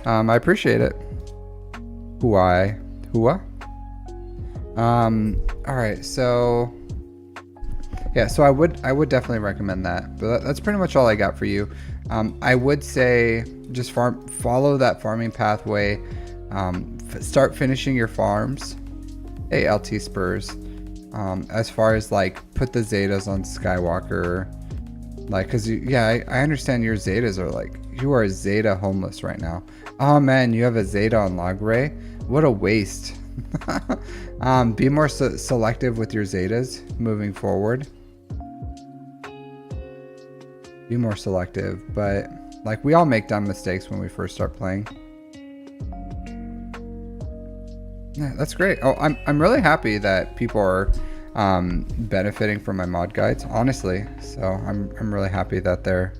I appreciate it. Hua? Alright, so yeah, so I would definitely recommend that. But that's pretty much all I got for you. I would say just follow that farming pathway. Start finishing your farms. Hey, LT Spurs. As far as like put the Zetas on Skywalker. Like, cause I understand your Zetas are like, you are Zeta homeless right now. Oh man, you have a Zeta on Logray? What a waste. Be more selective with your Zetas moving forward. Be more selective, but like we all make dumb mistakes when we first start playing. Yeah, that's great. Oh, I'm really happy that people are benefiting from my mod guides, honestly. So I'm really happy that they're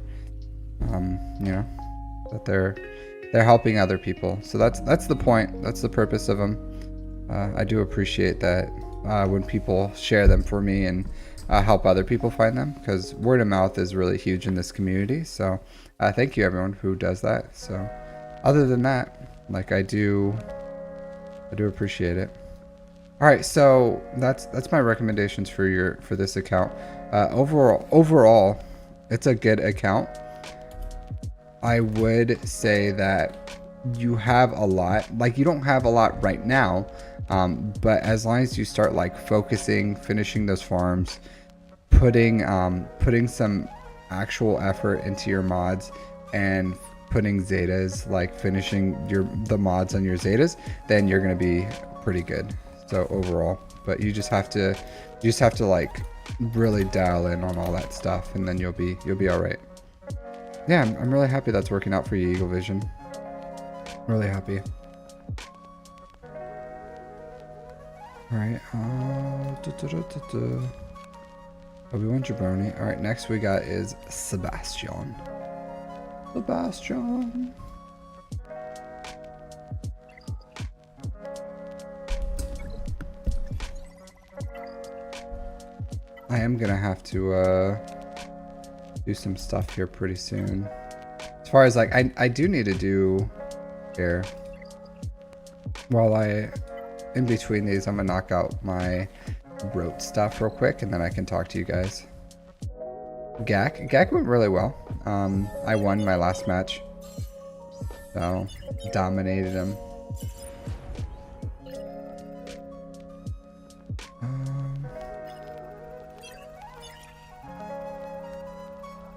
you know, that they're helping other people. So that's the point. That's the purpose of them. I do appreciate that when people share them for me and help other people find them, because word of mouth is really huge in this community. So thank you everyone who does that. So other than that, like I do appreciate it. All right, so that's my recommendations for this account. Overall, it's a good account. I would say that you have a lot. Like you don't have a lot right now, but as long as you start like focusing, finishing those farms, putting some actual effort into your mods, and putting Zetas, like finishing the mods on your Zetas, then you're gonna be pretty good. So overall, but you just have to like really dial in on all that stuff, and then you'll be all right. Yeah, I'm really happy that's working out for you, Eagle Vision. Really happy. All right. Obiwan Jabroni. All right, next we got is Sebastian. I am gonna have to do some stuff here pretty soon. As far as like, I do need to do here. While in between these, I'm gonna knock out my rote stuff real quick, and then I can talk to you guys. Gak went really well. I won my last match, so dominated him.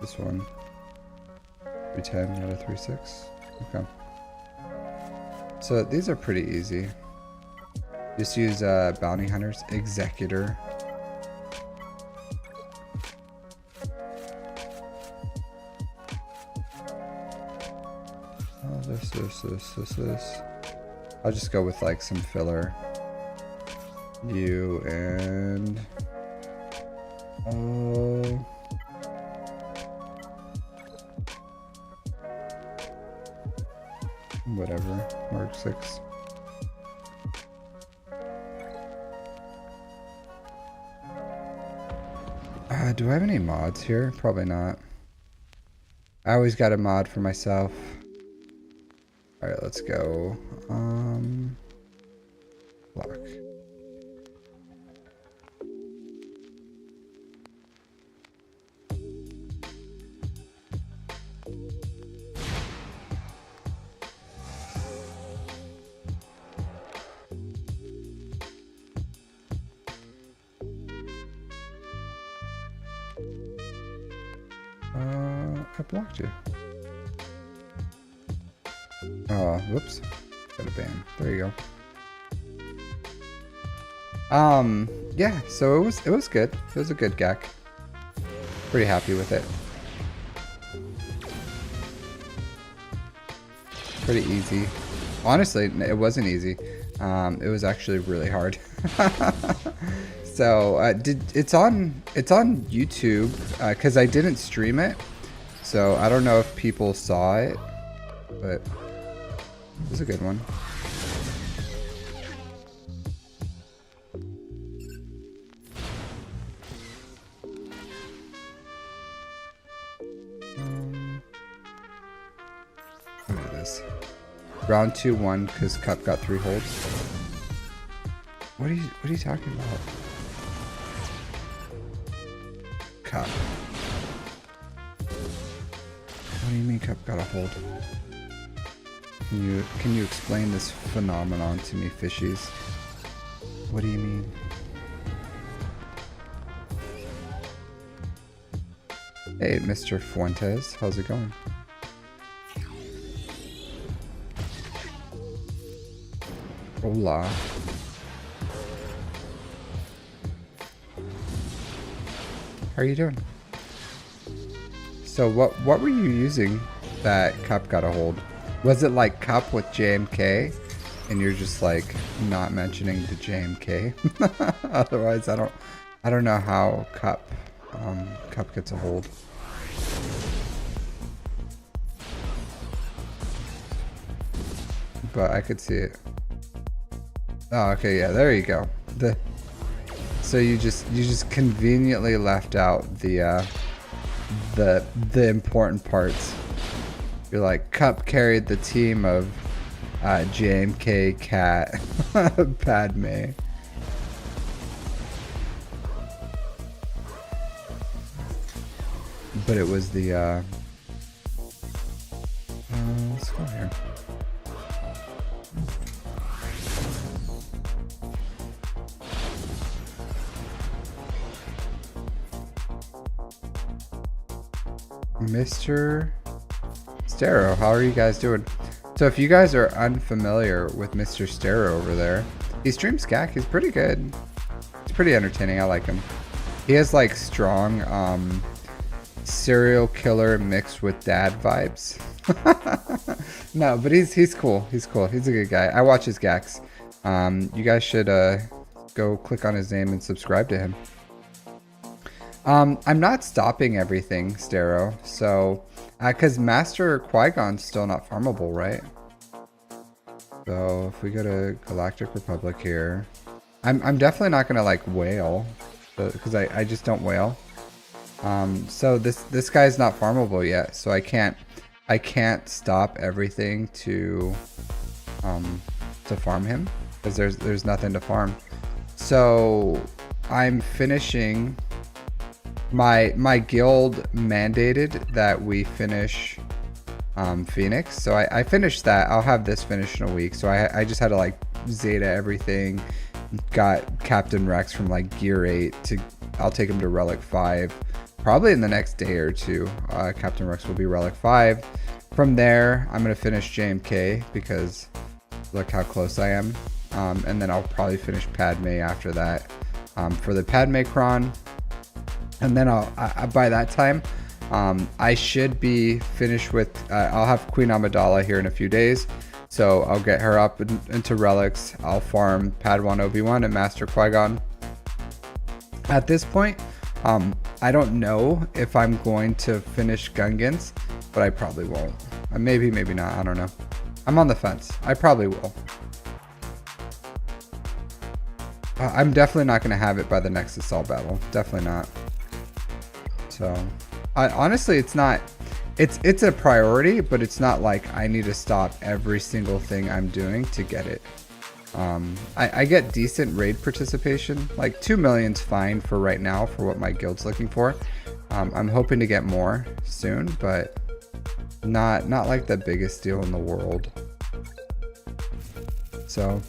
This one, 310 out of 36. Okay. So these are pretty easy. Just use bounty hunters, executor. Oh, this. I'll just go with like some filler. You and whatever, Mark 6. Do I have any mods here? Probably not. I always got a mod for myself. Alright, let's go. Block. I blocked you. Oh, whoops. Got a ban. There you go. Yeah, so it was good. It was a good GAC. Pretty happy with it. Pretty easy. Honestly, it wasn't easy. It was actually really hard. So it's on YouTube because I didn't stream it, so I don't know if people saw it, but it was a good one. Look at this. Round 2-1 because Cup got 3 holds. What are you talking about? Cup. What do you mean Cup got a hold? Can you explain this phenomenon to me, fishies? What do you mean? Hey, Mr. Fuentes, how's it going? Hola. How are you doing? So what were you using that Cup got a hold? Was it like Cup with JMK and you're just like not mentioning the JMK? Otherwise I don't know how Cup gets a hold. But I could see it. Oh, okay, yeah, there you go. So you just conveniently left out the important parts. You're like, Cup carried the team of JMK, Cat, Padme. But it was the let's go here. Mr. Stero, how are you guys doing? So if you guys are unfamiliar with Mr. Stero over there, he streams GAC. He's pretty good. It's pretty entertaining. I like him. He has like strong serial killer mixed with dad vibes. No, but he's cool. He's cool. He's a good guy. I watch his GACs. You guys should go click on his name and subscribe to him. I'm not stopping everything, Stero. So, because Master Qui-Gon's still not farmable, right? So if we go to Galactic Republic here, I'm definitely not gonna like whale, because I just don't whale. So this guy's not farmable yet, so I can't stop everything to farm him because there's nothing to farm. So I'm finishing. My guild mandated that we finish Phoenix, so I finished that. I'll have this finished in a week, so I just had to like Zeta everything. Got Captain Rex from like Gear 8 to, I'll take him to Relic 5 probably in the next day or two. Captain Rex will be Relic 5. From there I'm gonna finish JMK because look how close I am, and then I'll probably finish Padme after that for the Padme Cron. And then by that time, I should be finished with, I'll have Queen Amidala here in a few days. So I'll get her up into relics. I'll farm Padawan Obi-Wan and Master Qui-Gon. At this point, I don't know if I'm going to finish Gungans, but I probably won't. Maybe not, I don't know. I'm on the fence. I probably will. I'm definitely not going to have it by the next assault battle. Definitely not. So, honestly, it's not it's a priority, but it's not like I need to stop every single thing I'm doing to get it. I get decent raid participation. Like 2 million's fine for right now for what my guild's looking for. I'm hoping to get more soon, but not like the biggest deal in the world. So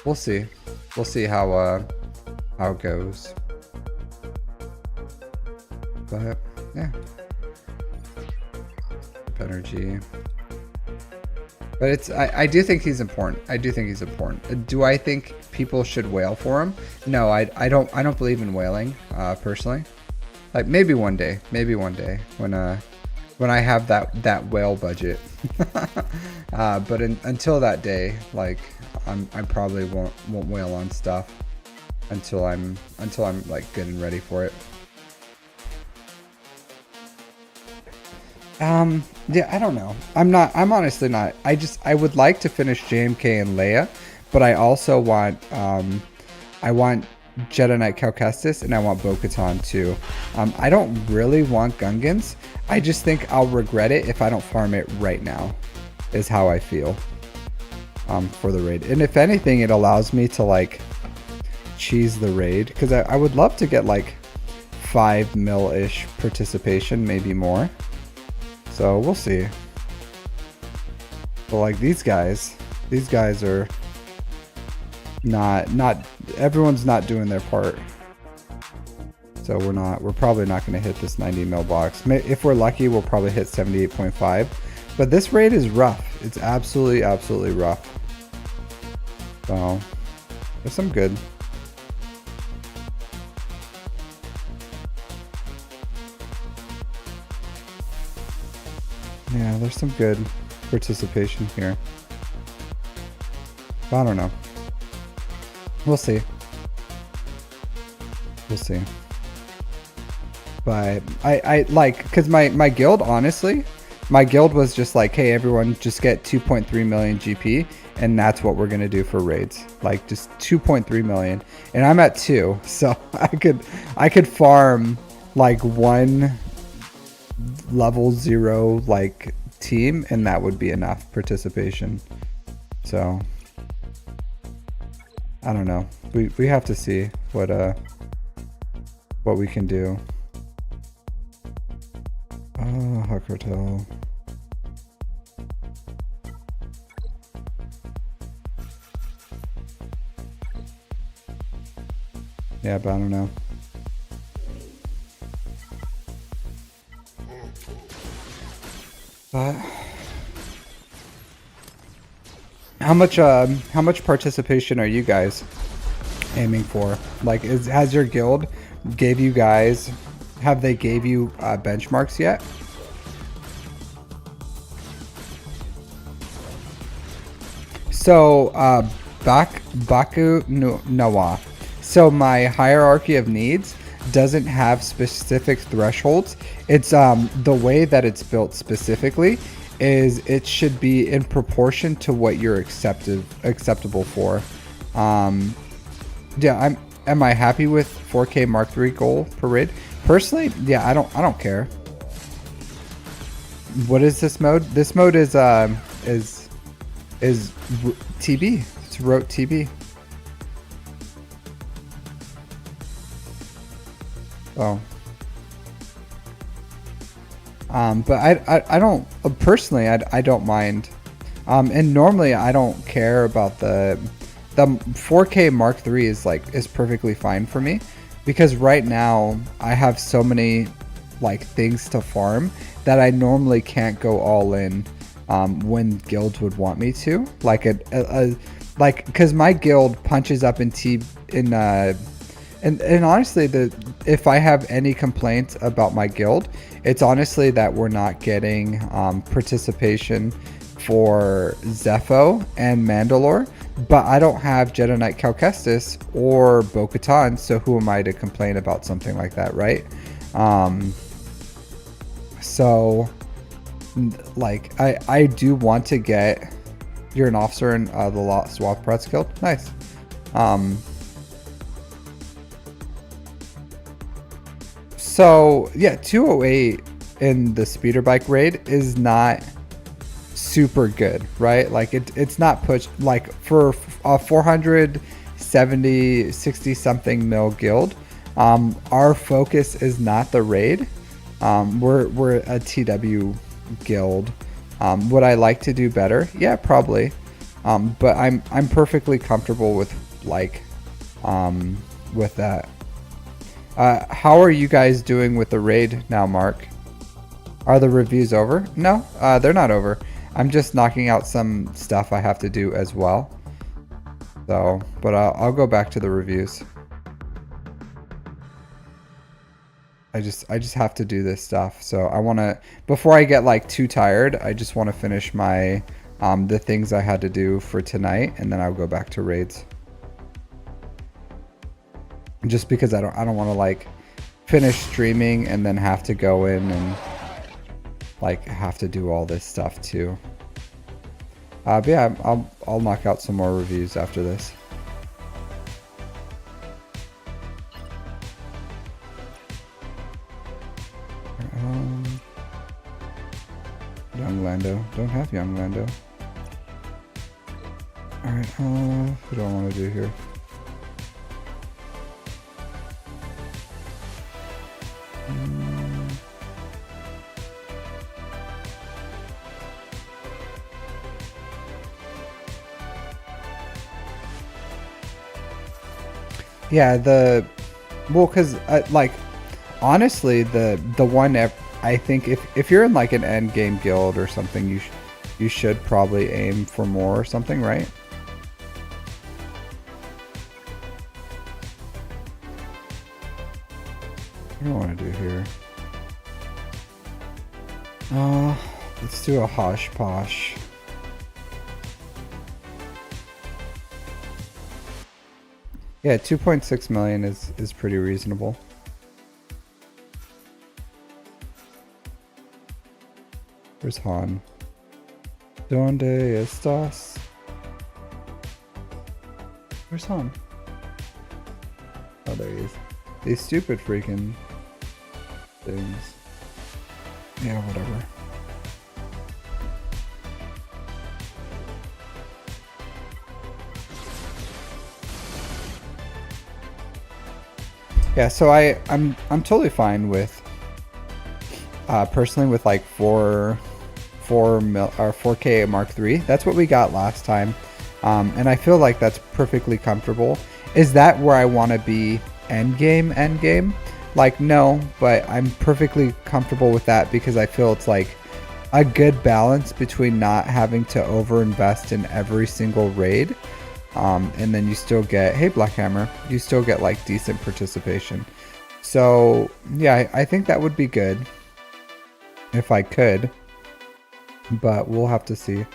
we'll see. We'll see how it goes. But yeah, energy. But it's I do think he's important. I do think he's important. Do I think people should whale for him? No, I don't believe in whaling personally. Like maybe one day when I have that whale budget. But until that day, like I probably won't whale on stuff until I'm like good and ready for it. Yeah, I don't know. I'm honestly not. I would like to finish JMK and Leia, but I also want, I want Jedi Knight Cal Kestis and I want Bo-Katan too. I don't really want Gungans. I just think I'll regret it if I don't farm it right now, is how I feel, for the raid. And if anything, it allows me to like cheese the raid, because I would love to get like 5 mil-ish participation, maybe more. So we'll see. But like these guys are not everyone's not doing their part. So we're probably not going to hit this 90 mil box. If we're lucky, we'll probably hit 78.5. But this raid is rough. It's absolutely rough. So there's some good. Yeah, there's some good participation here. I don't know. We'll see. We'll see. But I like, because my guild, honestly, my guild was just like, hey, everyone just get 2.3 million GP, and that's what we're going to do for raids. Like just 2.3 million. And I'm at 2, so I could farm like one level 0 like team and that would be enough participation. So I don't know, we have to see what we can do. Oh, Huck Hotel. Yeah, but I don't know. How much participation are you guys aiming for? Like, has your guild have they gave you benchmarks yet? So Baku Nawa. So my hierarchy of needs doesn't have specific thresholds. It's the way that it's built specifically is it should be in proportion to what you're acceptable for. Yeah, am I happy with 4K Mark III goal per raid? Personally, yeah, I don't care. What is this mode? This mode is TB. It's rote TB. Oh. But I don't personally, I don't mind. And normally I don't care about the 4K Mark III is perfectly fine for me, because right now I have so many like things to farm that I normally can't go all in when guilds would want me to, like like because my guild punches up in and honestly, if I have any complaints about my guild, it's honestly that we're not getting participation for Zepho and Mandalore, but I don't have Jedi Knight Cal Kestis or Bo-Katan, so who am I to complain about something like that, right? So like I do want to get. You're an officer in the Lost Swath Press Guild. Nice. So yeah, 208 in the speeder bike raid is not super good, right? Like it's not pushed like for a 470 60 something mil guild. Our focus is not the raid. We're a TW guild. Would I like to do better? Yeah, probably. But I'm perfectly comfortable with like with that. How are you guys doing with the raid now, Mark? Are the reviews over? No, they're not over. I'm just knocking out some stuff I have to do as well. So, but I'll go back to the reviews. I just have to do this stuff. So I want to, before I get like too tired, I just want to finish my the things I had to do for tonight, and then I'll go back to raids. Just because I don't want to like finish streaming and then have to go in and like have to do all this stuff too. But yeah, I'll knock out some more reviews after this. Young Lando. Don't have Young Lando. Alright, what do I want to do here? Yeah, well, cause like honestly, the one I think if you're in like an end game guild or something, you should probably aim for more or something, right? What do I want to do here? Let's do a Hosh Posh. Yeah, 2.6 million is pretty reasonable. Where's Han? ¿Dónde estás? Where's Han? Oh, there he is. These stupid freaking things. Yeah, whatever. Yeah, so I'm totally fine with personally with like 4K Mark III. That's what we got last time, and I feel like that's perfectly comfortable. Is that where I want to be end game? Like, no, but I'm perfectly comfortable with that because I feel it's like a good balance between not having to overinvest in every single raid. And then you still get, hey Blackhammer, you still get like decent participation. So yeah, I think that would be good if I could, but we'll have to see.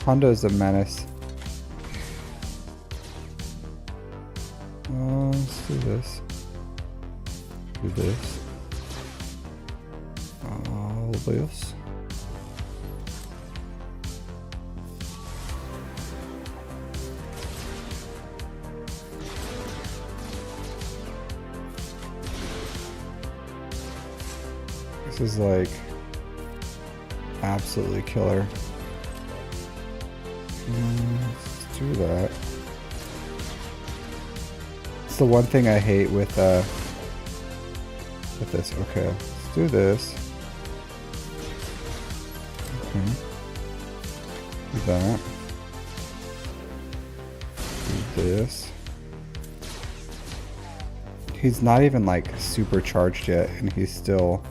Hondo's a menace. Let's do this. Do this. This. This is like absolutely killer. Let's do that. It's the one thing I hate with this. Okay, let's do this. Okay. Do that. Do this. He's not even like super charged yet, and he's still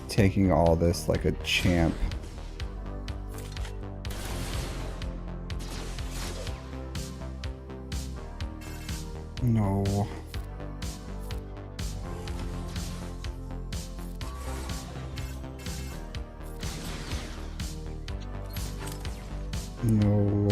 taking all this like a champ. No. No.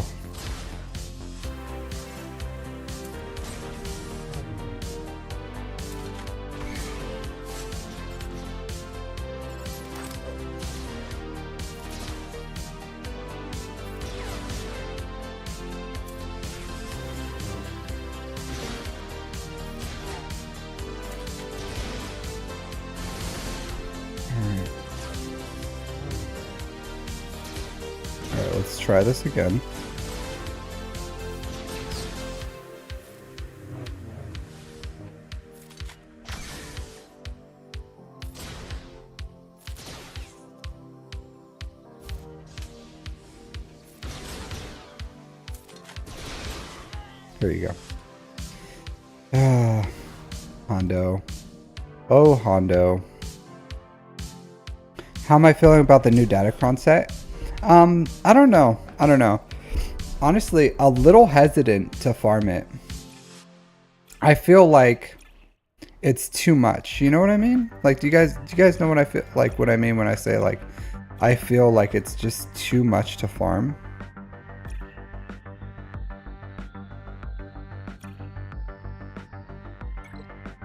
let's try this again. Here you go. Hondo. Oh, Hondo. How am I feeling about the new Datacron set? I don't know. Honestly, a little hesitant to farm it. I feel like it's too much. You know what I mean? Like, do you guys know what I feel like? What I mean when I say like, I feel like it's just too much to farm.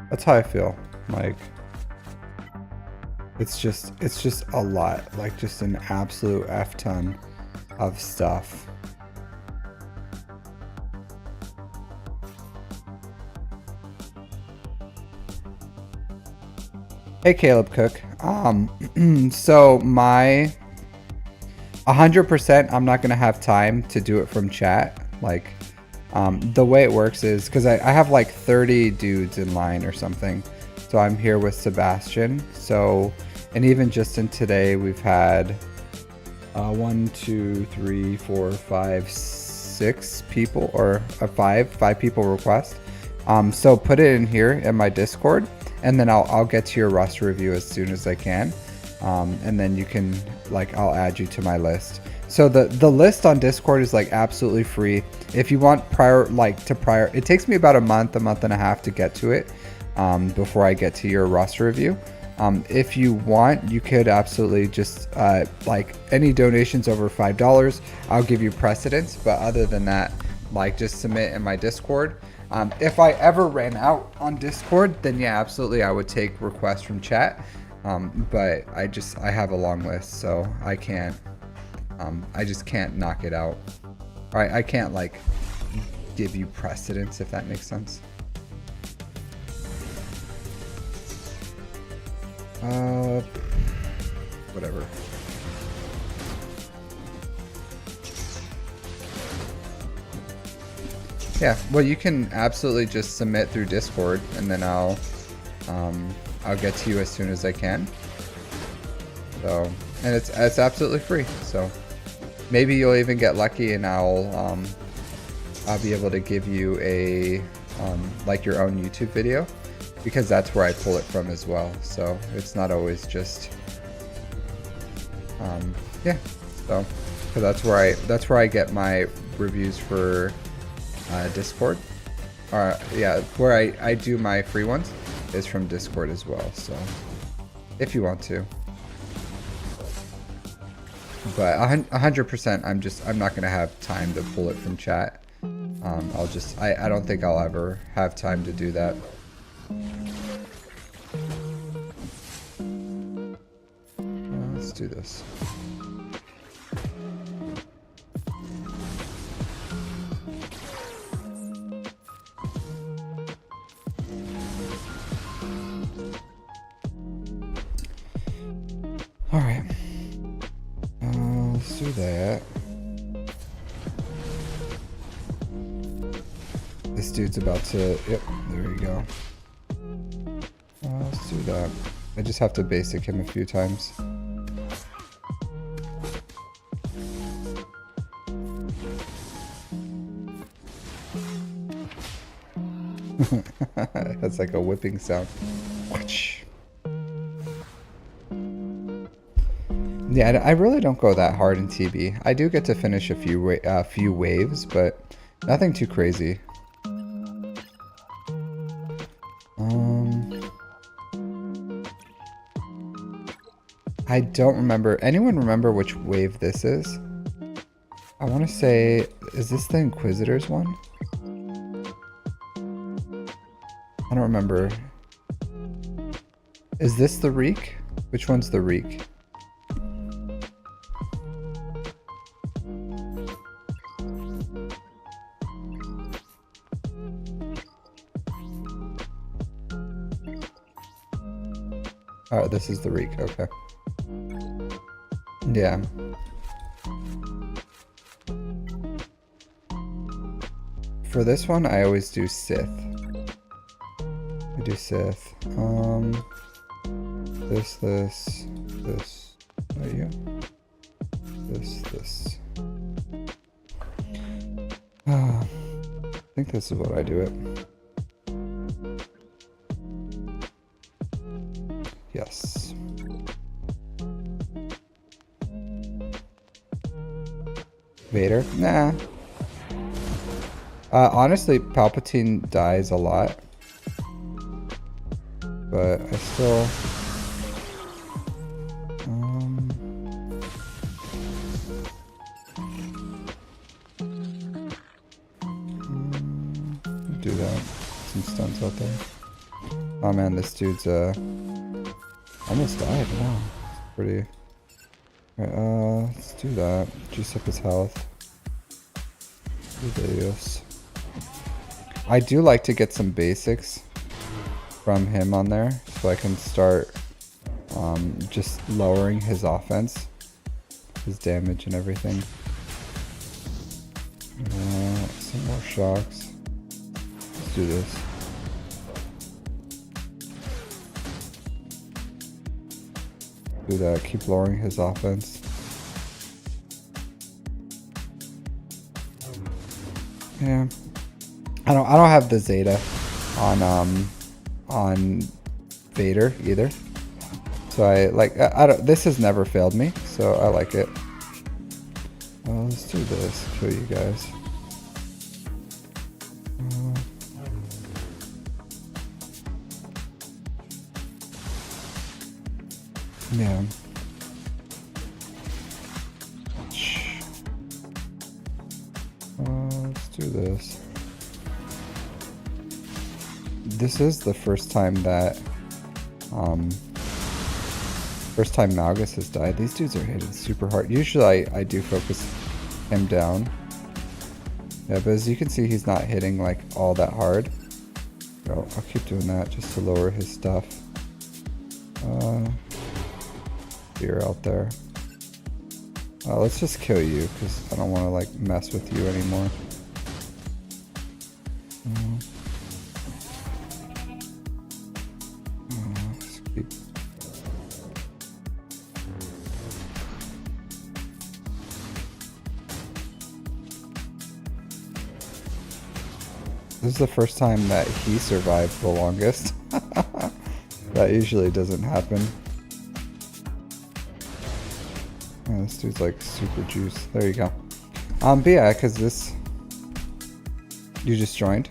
That's how I feel. Like, it's just a lot. Like, just an absolute F ton of stuff. Hey, Caleb Cook. So my 100%, I'm not gonna have time to do it from chat. Like, the way it works is because I have like 30 dudes in line or something. So I'm here with Sebastian. So, and even just in today, we've had 1, 2, 3, 4, 5, 6 people, or five people request. So put it in here in my Discord, and then I'll get to your roster review as soon as I can. And then you can, like, I'll add you to my list. So the list on Discord is like absolutely free. If you want it takes me about a month and a half to get to it before I get to your roster review. If you want, you could absolutely just like any donations over $5, I'll give you precedence. But other than that, like, just submit in my Discord. If I ever ran out on Discord, then yeah, absolutely, I would take requests from chat. But I have a long list, so I can't. I just can't knock it out. Alright, I can't like give you precedence, if that makes sense. Whatever. Yeah, well, you can absolutely just submit through Discord, and then I'll get to you as soon as I can. So, and it's absolutely free. So maybe you'll even get lucky, and I'll be able to give you a like your own YouTube video, because that's where I pull it from as well. So it's not always just yeah. So that's where I get my reviews for Discord. Yeah, where I do my free ones is from Discord as well. So if you want to. But 100%, I'm not gonna have time to pull it from chat. I don't think I'll ever have time to do that. Let's do this. All right. Let's do that. This dude's about to... Yep, there you go. Let's do that. I just have to basic him a few times. That's like a whipping sound. Yeah, I really don't go that hard in TB. I do get to finish a few waves, but nothing too crazy. I don't remember. Anyone remember which wave this is? I want to say, is this the Inquisitor's one? I don't remember. Is this the Reek? Which one's the Reek? Oh, this is the Reek, okay. Yeah. for this one, I always do Sith. I do Sith. This. Are you? This. I think this is what I do it. Yes. Vader? Nah. Honestly, Palpatine dies a lot. But I still... do that. Some stunts out there. Oh man, this dude's almost died. Wow. It's pretty... Alright, let's do that. Juice up his health. Dailies. I do like to get some basics from him on there, so I can start just lowering his offense, his damage and everything. Some more shocks. Let's do this. Do that. Keep lowering his offense. Yeah, I don't have the Zeta on Vader either, so I don't. This has never failed me, so I like it. Let's do this. Show you guys. Yeah. Let's do this. This is the first time that Malgus has died. These dudes are hitting super hard. Usually I do focus him down. Yeah, but as you can see, he's not hitting like all that hard. So I'll keep doing that just to lower his stuff. You're out there. Let's just kill you because I don't want to like mess with you anymore. Let's keep... This is the first time that he survived the longest. That usually doesn't happen. Yeah, this dude's like super juice. There you go. But yeah, because this... You just joined?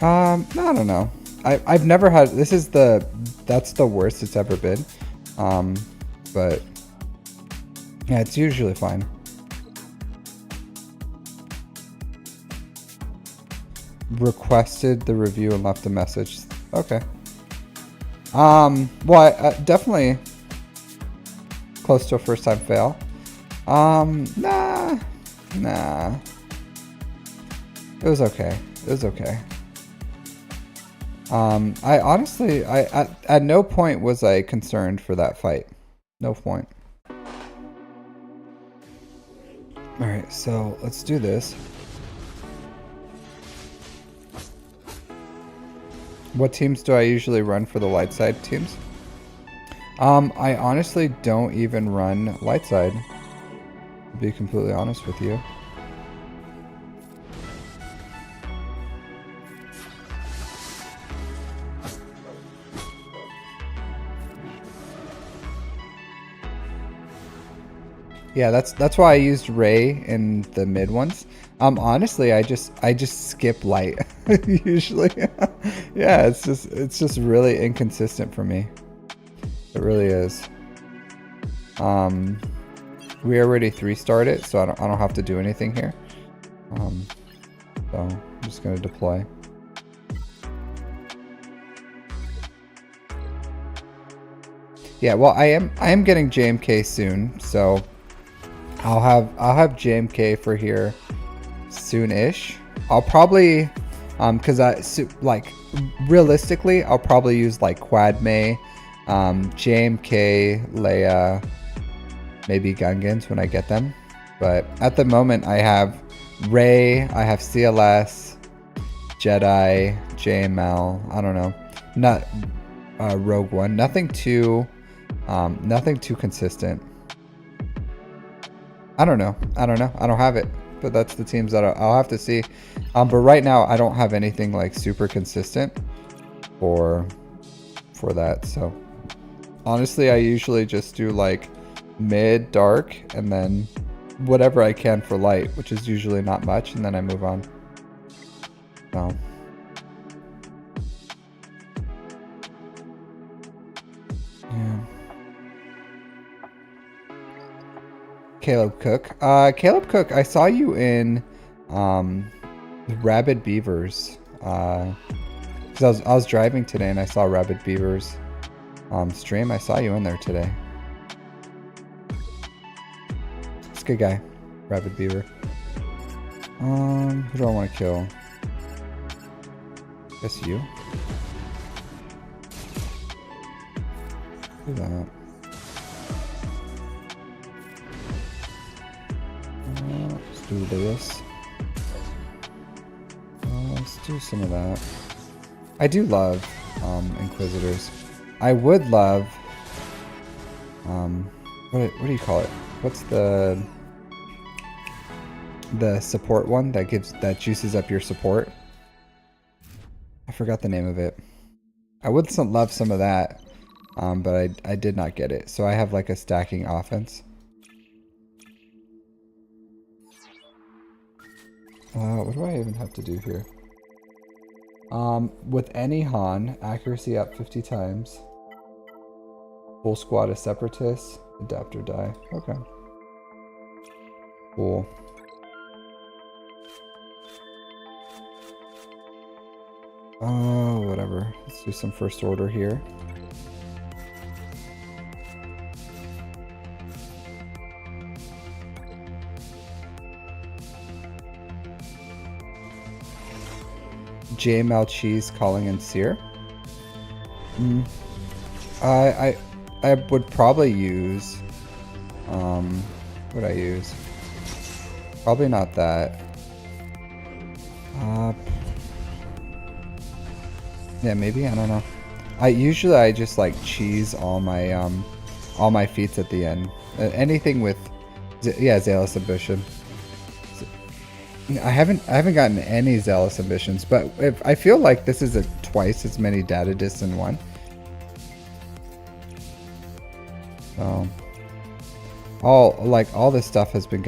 I don't know. I've never had... This is the... That's the worst it's ever been. But... Yeah, it's usually fine. Requested the review and left a message. Okay. Well, definitely... Close to a first time fail. Nah. It was okay. It was okay. I honestly, at no point was I concerned for that fight. No point. Alright, so let's do this. What teams do I usually run for the light side teams? I honestly don't even run light side, to be completely honest with you. Yeah, that's why I used Ray in the mid ones. Honestly, I just skip light usually. Yeah, it's just really inconsistent for me. It really is. We already 3-starred it, so I don't have to do anything here. So I'm just gonna deploy. Yeah, well, I am getting JMK soon, so I'll have JMK for here soon-ish. I'll probably realistically I'll probably use like Quad May, JMK, Leia, maybe Gungans when I get them. But at the moment I have Ray, I have CLS, Jedi, JML, I don't know. Not Rogue One. Nothing too consistent. I don't know. I don't have it. But that's the teams that I'll have to see. But right now I don't have anything like super consistent for that. So honestly, I usually just do like mid, dark, and then whatever I can for light, which is usually not much, and then I move on. So yeah. Caleb Cook. Caleb Cook, I saw you in Rabid Beavers. Because I was driving today and I saw Rabid Beavers stream. I saw you in there today. It's a good guy, Rabid Beaver. Who do I want to kill? Guess you. Do that. Let's do this. Let's do some of that. I do love Inquisitors. I would love what do you call it? What's the support one that juices up your support? I forgot the name of it. I would love some of that, but I did not get it. So I have like a stacking offense. What do I even have to do here? With any Han, accuracy up 50 times. Full squad of separatists. Adapt or die. Okay. Cool. Whatever. Let's do some first order here. JML cheese calling in sear. I would probably use what would I use? Probably not that. Yeah, maybe, I don't know. I just like cheese all my feats at the end. Anything with Zealous Ambition. I haven't gotten any Zealous Ambitions, but I feel like this is twice as many data discs in one. So all this stuff has been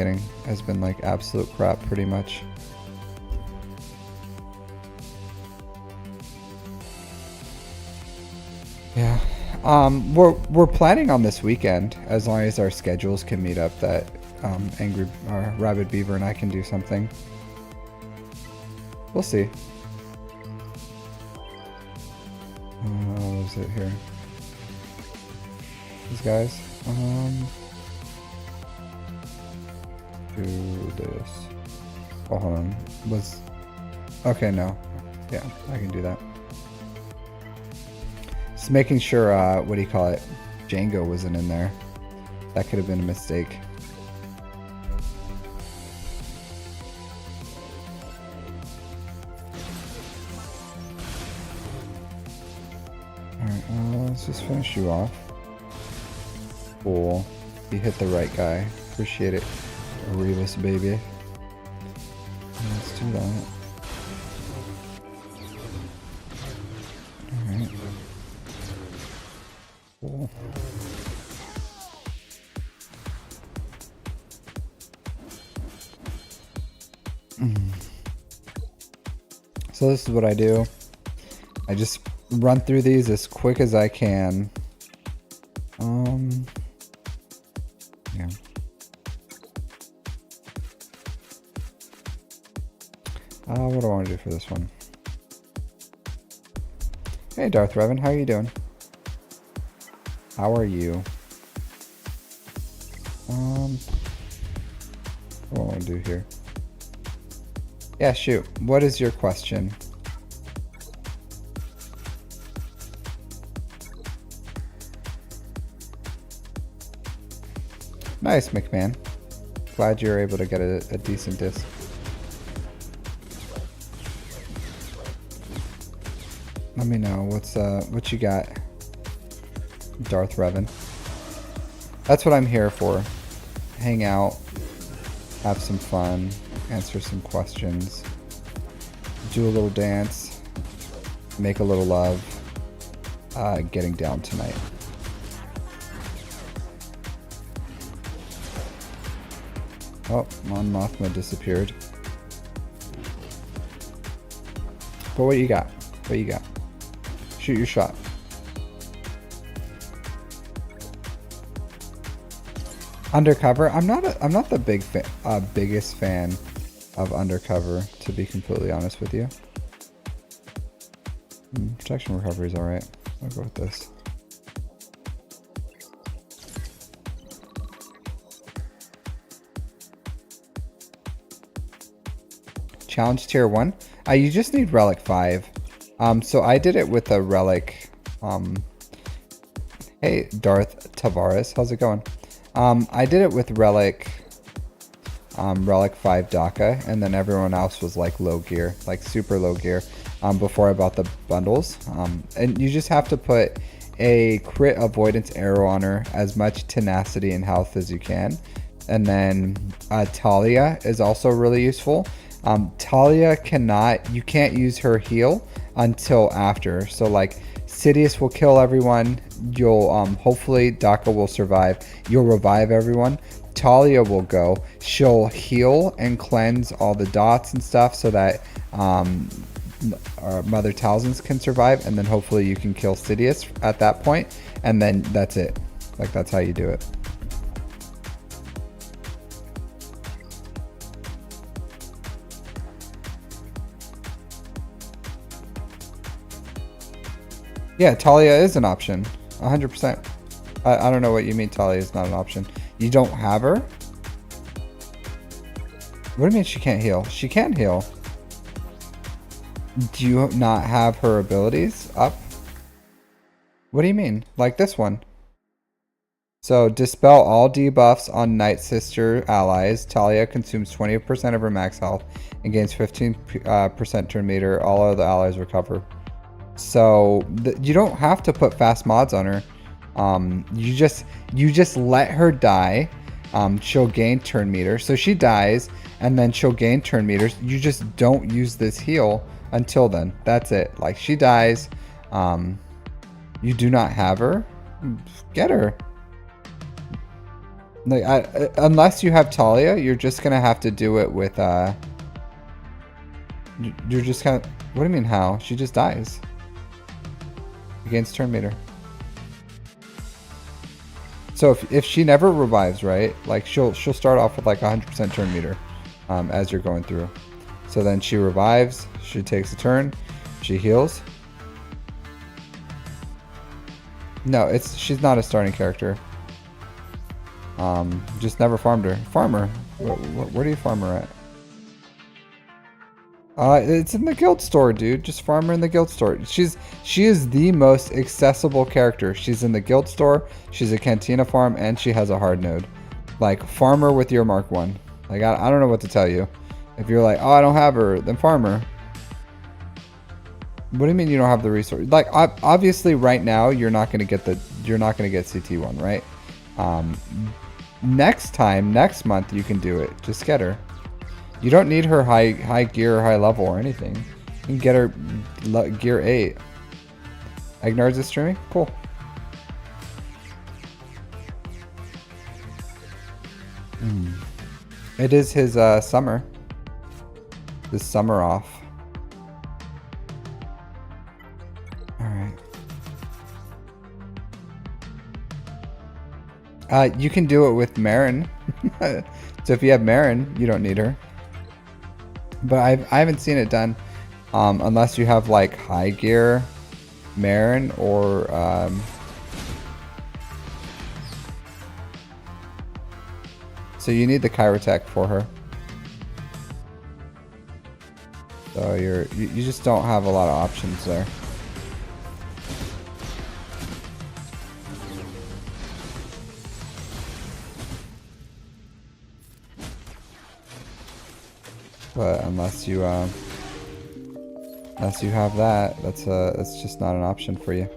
like absolute crap pretty much. Yeah. We're planning on this weekend, as long as our schedules can meet up, that Rabid Beaver and I can do something. We'll see. What is it here? These guys. Do this. Oh, hold on. Okay, no. Yeah, I can do that. Just making sure, what do you call it? Django wasn't in there. That could have been a mistake. Alright, let's just finish you off. Cool. You hit the right guy. Appreciate it. Revis, baby. Let's do that. Alright. Cool. So this is what I do. I just run through these as quick as I can. Yeah. What do I want to do for this one? Hey, Darth Revan, how are you doing? How are you? What do I want to do here? Yeah, shoot. What is your question? Nice, McMahon. Glad you're able to get a decent disc. Let me know what you got, Darth Revan. That's what I'm here for. Hang out, have some fun, answer some questions, do a little dance, make a little love. Getting down tonight. Oh, Mon Mothma disappeared. But what you got? What you got? Shoot your shot. Undercover. I'm not the biggest fan of Undercover, to be completely honest with you. Protection recovery is all right. I'll go with this. Challenge tier 1. You just need relic 5. So I did it with a relic. Hey, Darth Tavares, how's it going? I did it with relic 5 DACA, and then everyone else was like low gear, like super low gear, before I bought the bundles. And you just have to put a crit avoidance arrow on her, as much tenacity and health as you can. And then Talia is also really useful. Talia you can't use her heal until after. So like Sidious will kill everyone. You'll hopefully DACA will survive. You'll revive everyone. Talia will go. She'll heal and cleanse all the dots and stuff so that our Mother Talzins can survive, and then hopefully you can kill Sidious at that point, and then that's it. Like, that's how you do it. Yeah, Talia is an option. 100%. I don't know what you mean Talia is not an option. You don't have her? What do you mean she can't heal? She can heal. Do you not have her abilities up? What do you mean? Like this one. So, dispel all debuffs on Night Sister allies. Talia consumes 20% of her max health and gains 15% turn meter. All other allies recover. So, you don't have to put fast mods on her. You just let her die. She'll gain turn meter. So she dies, and then she'll gain turn meters. You just don't use this heal until then. That's it. Like, she dies. You do not have her. Get her. Like, unless you have Talia, you're just gonna have to do it with you're just kind of. What do you mean how? She just dies. Against turn meter. So if she never revives, right? Like she'll start off with like 100% turn meter as you're going through. So then she revives, she takes a turn, she heals. No, she's not a starting character. Just never farmed her. Farmer. Where do you farm her at? It's in the guild store, dude. Just farm her in the guild store. She is the most accessible character. She's in the guild store. She's a Cantina farm, and she has a hard node. Like, farm her with your Mark 1. Like, I don't know what to tell you. If you're like, oh, I don't have her, then farm her. What do you mean you don't have the resource? Like, obviously, right now you're not gonna get CT1, right? Next month you can do it. Just get her. You don't need her high gear or high level or anything. You can get her gear 8. Agnards is streaming? Cool. It is his summer. His summer off. Alright. You can do it with Marin. So if you have Marin, you don't need her. But I haven't seen it done unless you have like high gear Marin or so you need the Chirotech for her. So you just don't have a lot of options there. But unless Unless you have that, that's just not an option for you.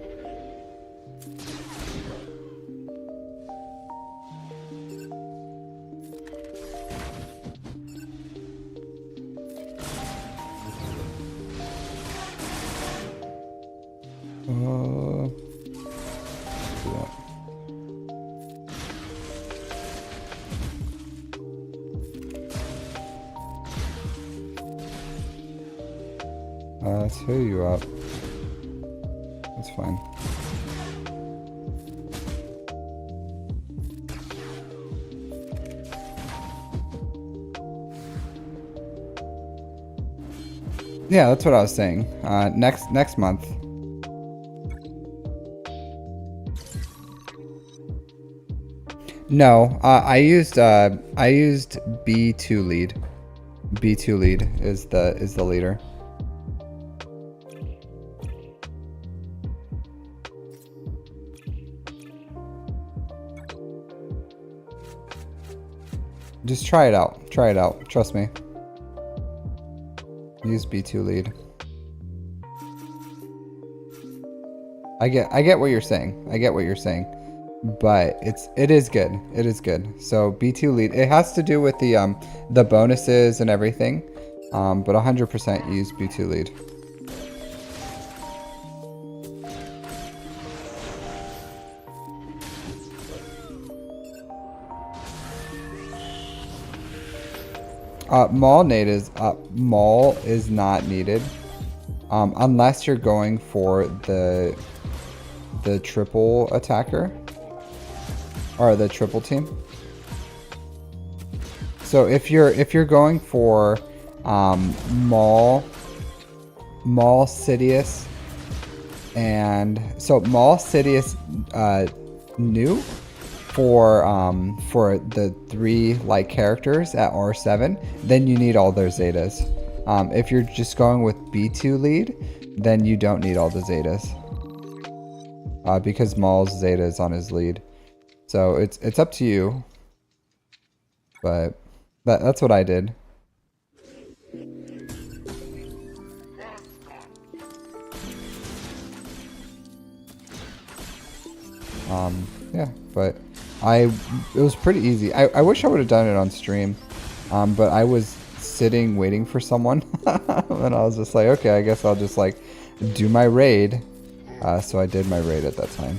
Let's heal you up. That's fine. Yeah, that's what I was saying. Next month. No, I used B2 lead. B2 lead is the leader. Just try it out. Try it out. Trust me. Use B2 lead. I get what you're saying. I get what you're saying. But it is good. It is good. So B2 lead. It has to do with the bonuses and everything. But 100% use B2 lead. Maul is not needed, unless you're going for the triple attacker or the triple team. So if you're going for Maul, Sidious, and so Maul, Sidious, new. For the 3 like characters at R7, then you need all their Zetas. If you're just going with B2 lead, then you don't need all the Zetas. Because Maul's Zeta is on his lead. So it's up to you. But that's what I did. Yeah, but it was pretty easy. I wish I would have done it on stream, but I was sitting waiting for someone, and I was just like, okay, I guess I'll just like do my raid. So I did my raid at that time.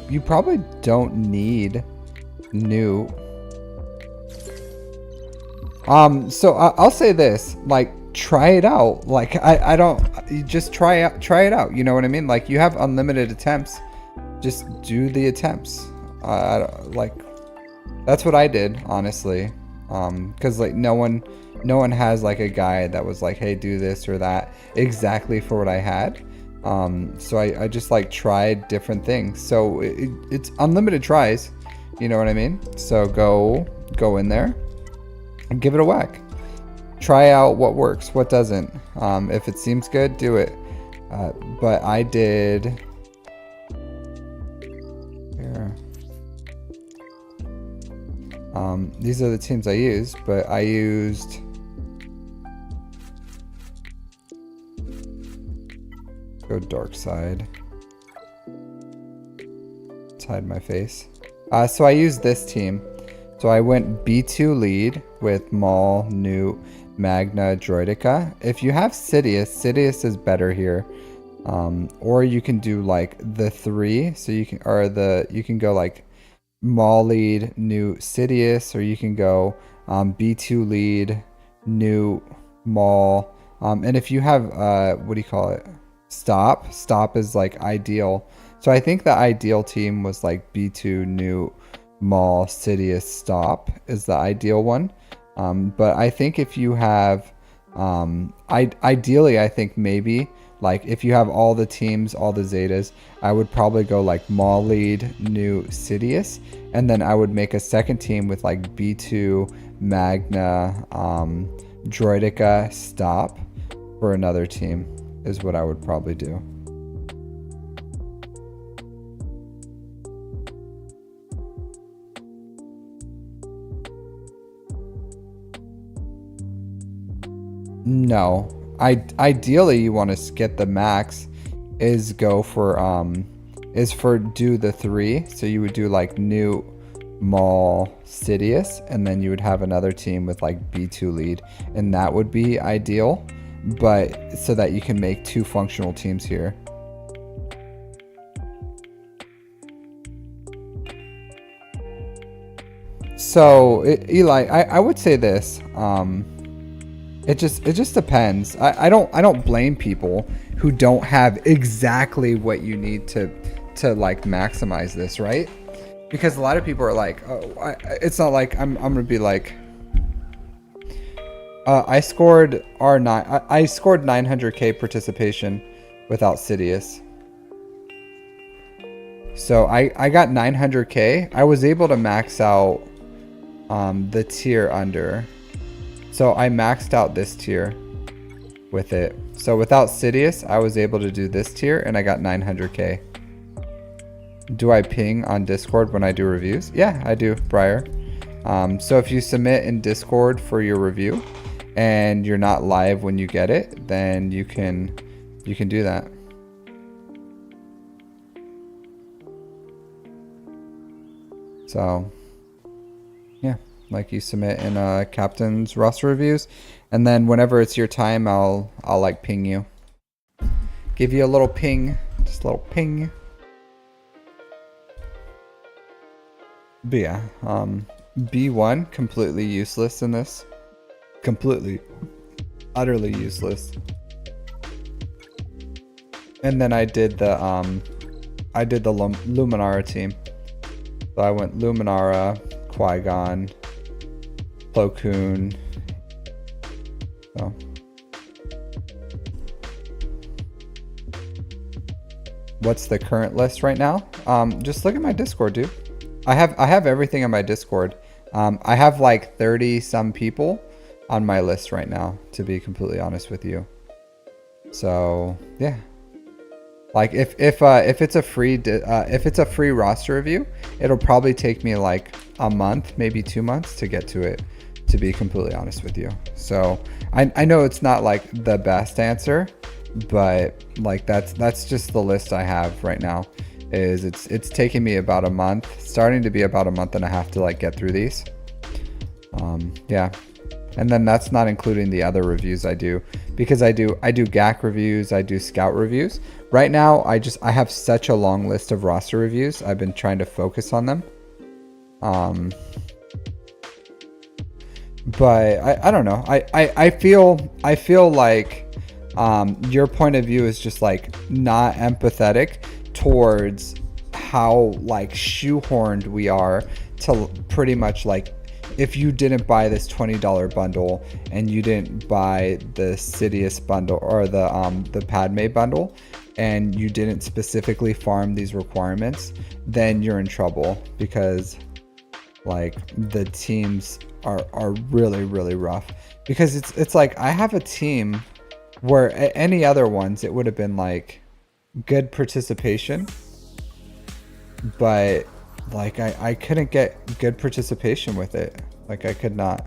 You probably don't need new. So I'll say this, like, try it out. Like, I don't, you just try it out. You know what I mean? Like, you have unlimited attempts. Just do the attempts. Like, that's what I did, honestly. Cause like no one has like a guide that was like, hey, do this or that exactly for what I had. So I just like tried different things. So it's unlimited tries, you know what I mean? So go in there and give it a whack. Try out what works, what doesn't. If it seems good, do it. But I did here. These are the teams I used, but I used go dark side. Let's hide my face. So I used this team. So I went B2 lead with Maul, Newt, Magna, Droidica. If you have Sidious is better here. Or you can do like the 3. So you can go like Maul lead, Newt, Sidious, or you can go B2 lead, Newt, Maul. And if you have what do you call it? Stop is like ideal. So I think the ideal team was like B2, Newt, Maul, Sidious, Stop is the ideal one. But I think if you have ideally, I think maybe Like if you have all the teams, all the Zetas, I would probably go like Maul Lead, New Sidious, and then I would make a second team with like B2, Magna, Droidica, Stop for another team is what I would probably do. No. Ideally you want to get the max is go for do the 3. So you would do like New, Maul, Sidious, and then you would have another team with like B2 lead, and that would be ideal, but so that you can make 2 functional teams here. So Eli, I would say this. It just depends. I don't blame people who don't have exactly what you need to like maximize this, right? Because a lot of people are like, oh, it's not like I'm gonna be like, I scored R9. I scored 900k participation without Sidious. So I got 900k. I was able to max out the tier under. So I maxed out this tier with it. So without Sidious, I was able to do this tier and I got 900k. Do I ping on Discord when I do reviews? Yeah, I do, Briar. So if you submit in Discord for your review and you're not live when you get it, then you can do that. So yeah, like you submit in Captain's Roster Reviews, and then whenever it's your time, I'll like ping you, give you a little ping, just a little ping. But yeah, B1 completely useless in this, completely, utterly useless. And then I did the Luminara team. So I went Luminara, Qui-Gon, Plo Koon. So what's the current list right now? Just look at my Discord, dude. I have everything on my Discord. I have like 30 some people on my list right now, to be completely honest with you. So yeah, like if it's a free roster review, it'll probably take me like a month, maybe 2 months to get to it, to be completely honest with you. So I know it's not like the best answer, but like that's just the list I have right now. Is it's taking me about a month, starting to be about a month and a half to like get through these. Yeah, and then that's not including the other reviews I do, because I do GAC reviews, I do Scout reviews. Right now I have such a long list of roster reviews. I've been trying to focus on them. But I don't know. I feel like your point of view is just like not empathetic towards how like shoehorned we are to pretty much like, if you didn't buy this $20 bundle and you didn't buy the Sidious bundle or the Padme bundle, and you didn't specifically farm these requirements, then you're in trouble, because like the teams are really, really rough. Because it's like, I have a team where any other ones it would have been like good participation, but like I couldn't get good participation with it. Like I could not.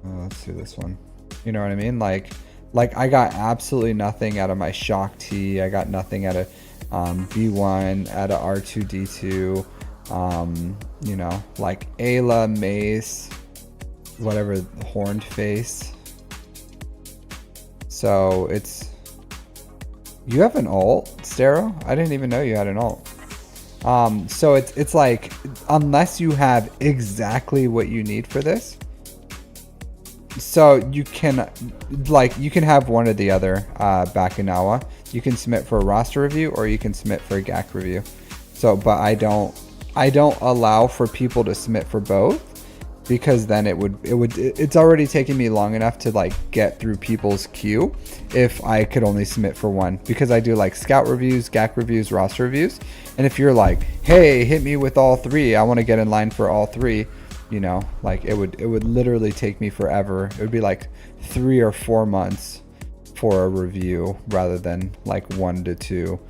Oh, let's do this one. You know what I mean? Like I got absolutely nothing out of my Shock T. I got nothing out of B1, out of R2D2. You know, like Ayla, Mace, whatever, Horned Face. So it's, you have an ult, Stero? I didn't even know you had an ult. So it's like, unless you have exactly what you need for this, so you can have one or the other. Back in Awa, you can submit for a roster review or you can submit for a GAC review. So, but I don't allow for people to submit for both, because then it's already taken me long enough to like get through people's queue if I could only submit for one, because I do like scout reviews, GAC reviews, roster reviews. And if you're like, hey, hit me with all three, I want to get in line for all three, you know, like it would literally take me forever. It would be like 3 or 4 months for a review rather than like 1 to 2.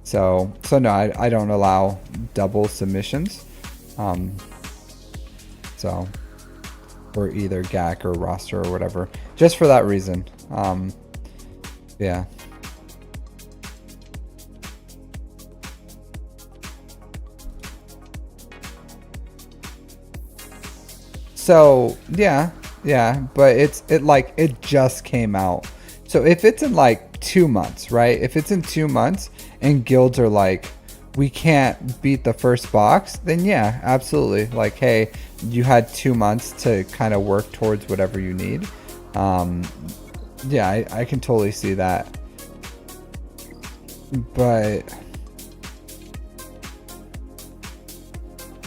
So no, I don't allow double submissions. So, or either GAC or roster or whatever, just for that reason. Yeah. So yeah, but it just came out. So if it's in like 2 months, right? If it's in 2 months and guilds are like, we can't beat the first box, then yeah, absolutely. Like, hey, you had 2 months to kind of work towards whatever you need. Yeah, I can totally see that. But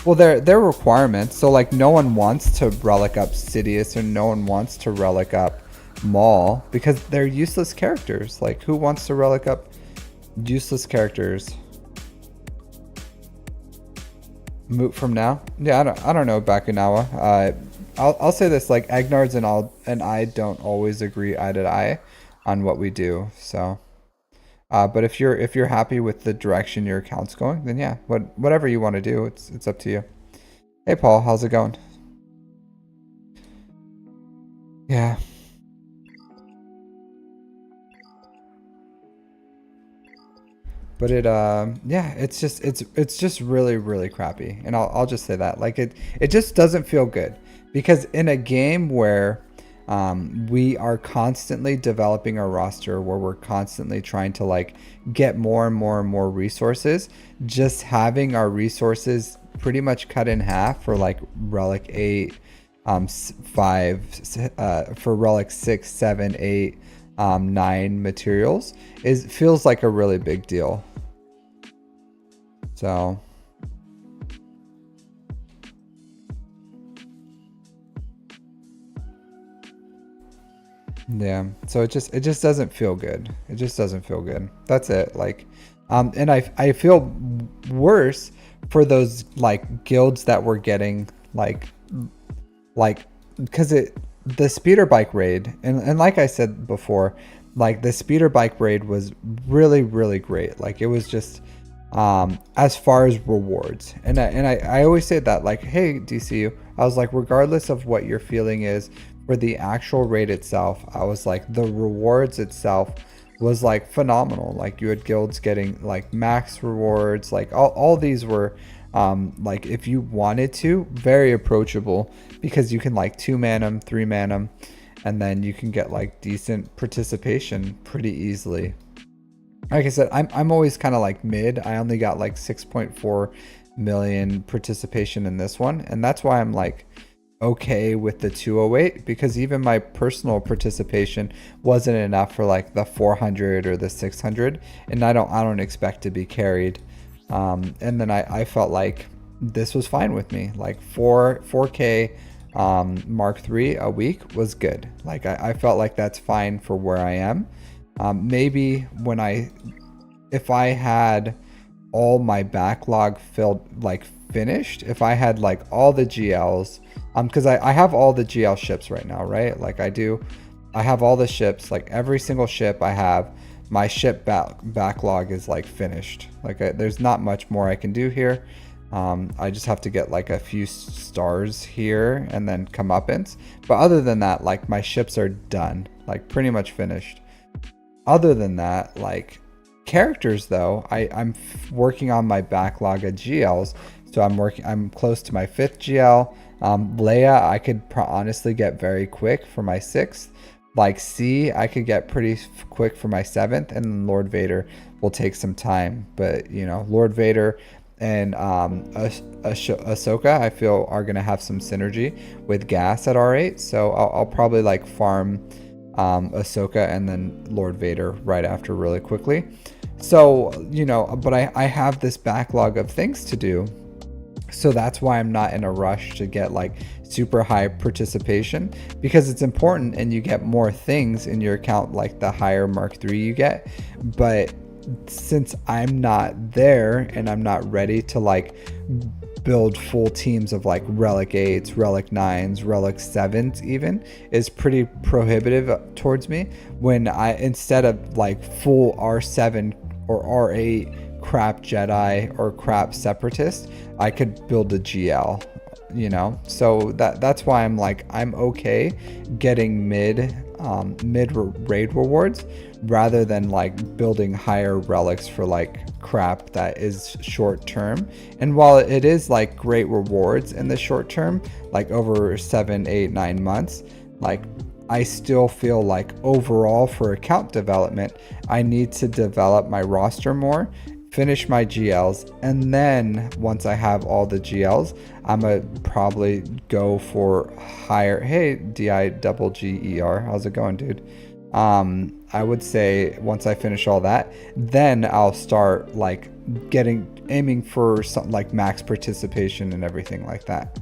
well, they're requirements. So like, no one wants to relic up Sidious, or no one wants to relic up Maul, because they're useless characters. Like, who wants to relic up useless characters? Moot from now? Yeah, I don't know, Bakunawa. I'll say this, like, Agnards and I don't always agree eye to eye on what we do. So, but if you're happy with the direction your account's going, then yeah, whatever you want to do, it's up to you. Hey Paul, how's it going? Yeah. But yeah, it's just really crappy, and I'll just say that, like, it just doesn't feel good, because in a game where we are constantly developing our roster, where we're constantly trying to like get more and more resources, just having our resources pretty much cut in half for like relic 8, 5, for relic 6, 7, 8, 9 materials feels like a really big deal. So yeah, so it just doesn't feel good. It just doesn't feel good. That's it. Like, and I feel worse for those like guilds that were getting like because the speeder bike raid, and like I said before, like the speeder bike raid was really great. Like, it was just as far as rewards, and I always say that, like, hey DCU, I was like, regardless of what your feeling is for the actual raid itself, I was like, the rewards itself was like phenomenal. Like, you had guilds getting like max rewards, like all these were like, if you wanted to, very approachable, because you can like 2-man them, 3-man them, and then you can get like decent participation pretty easily. Like I said, I'm always kind of like mid. I only got like 6.4 million participation in this one, and that's why I'm like okay with the 208, because even my personal participation wasn't enough for like the 400 or the 600, and I don't expect to be carried. And then I felt like this was fine with me. Like 4K Mark III a week was good. Like, I felt like that's fine for where I am. Maybe if I had all my backlog finished, if I had like all the GLs, because I have all the GL ships right now, right? Like, I have all the ships, like every single ship I have, my ship backlog is like finished. Like, there's not much more I can do here. I just have to get like a few stars here and then comeuppance. But other than that, like, my ships are done, like pretty much finished. Other than that, like, characters though, I'm working on my backlog of GLs. So I'm close to my 5th GL. Leia, I could honestly get very quick for my 6th. Like, C, I could get pretty quick for my 7th, and Lord Vader will take some time. But, you know, Lord Vader and Ahsoka, I feel, are going to have some synergy with gas at R8. So I'll probably like farm Ahsoka and then Lord Vader right after really quickly. So, you know, but I have this backlog of things to do. So that's why I'm not in a rush to get like super high participation, because it's important and you get more things in your account like the higher Mark III you get. But since I'm not there and I'm not ready to like build full teams of like relic 8s, relic 9s, relic 7s even, is pretty prohibitive towards me, when I, instead of like full R7 or R8 crap Jedi or crap Separatist, I could build a GL, you know. So that's why I'm like, I'm okay getting mid raid rewards rather than like building higher relics for like crap that is short term. And while it is like great rewards in the short term, like over 7, 8, 9 months, like I still feel like overall for account development, I need to develop my roster more, finish my GLs, and then once I have all the GLs, I'm gonna probably go for higher. Hey, DIGGER, how's it going, dude? I would say once I finish all that, then I'll start like aiming for something like max participation and everything like that.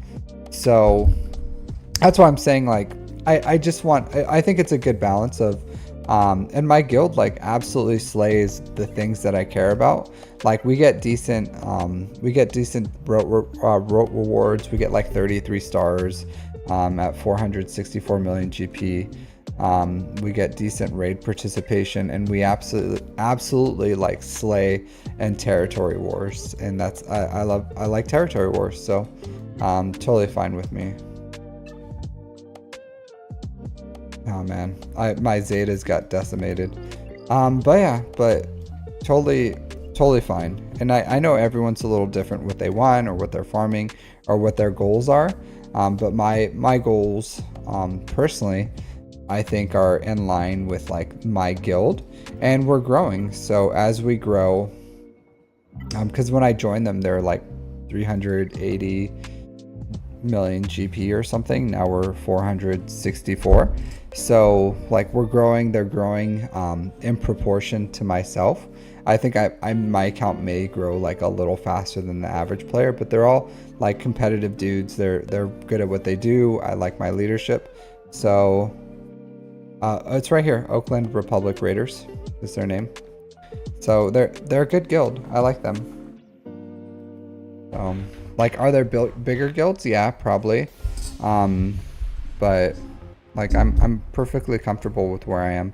So that's why I'm saying like I think it's a good balance of and my guild like absolutely slays the things that I care about. Like we get decent rote rewards. We get like 33 stars at 464 million GP. We get decent raid participation, and we absolutely like slay in territory wars, and that's I like territory wars, so totally fine with me. Oh man, my Zetas got decimated. But totally fine. And I know everyone's a little different what they want or what they're farming or what their goals are. But my goals, personally, I think are in line with like my guild, and we're growing. So as we grow, because when I joined them, they're like 380 million GP or something. Now we're 464. So like we're growing, they're growing in proportion to myself. I think my account may grow like a little faster than the average player, but they're all like competitive dudes. They're good at what they do. I like my leadership. So it's right here, Oakland Republic Raiders is their name. So they're a good guild. I like them. Like, are there bigger guilds? Yeah, probably. But like I'm perfectly comfortable with where I am.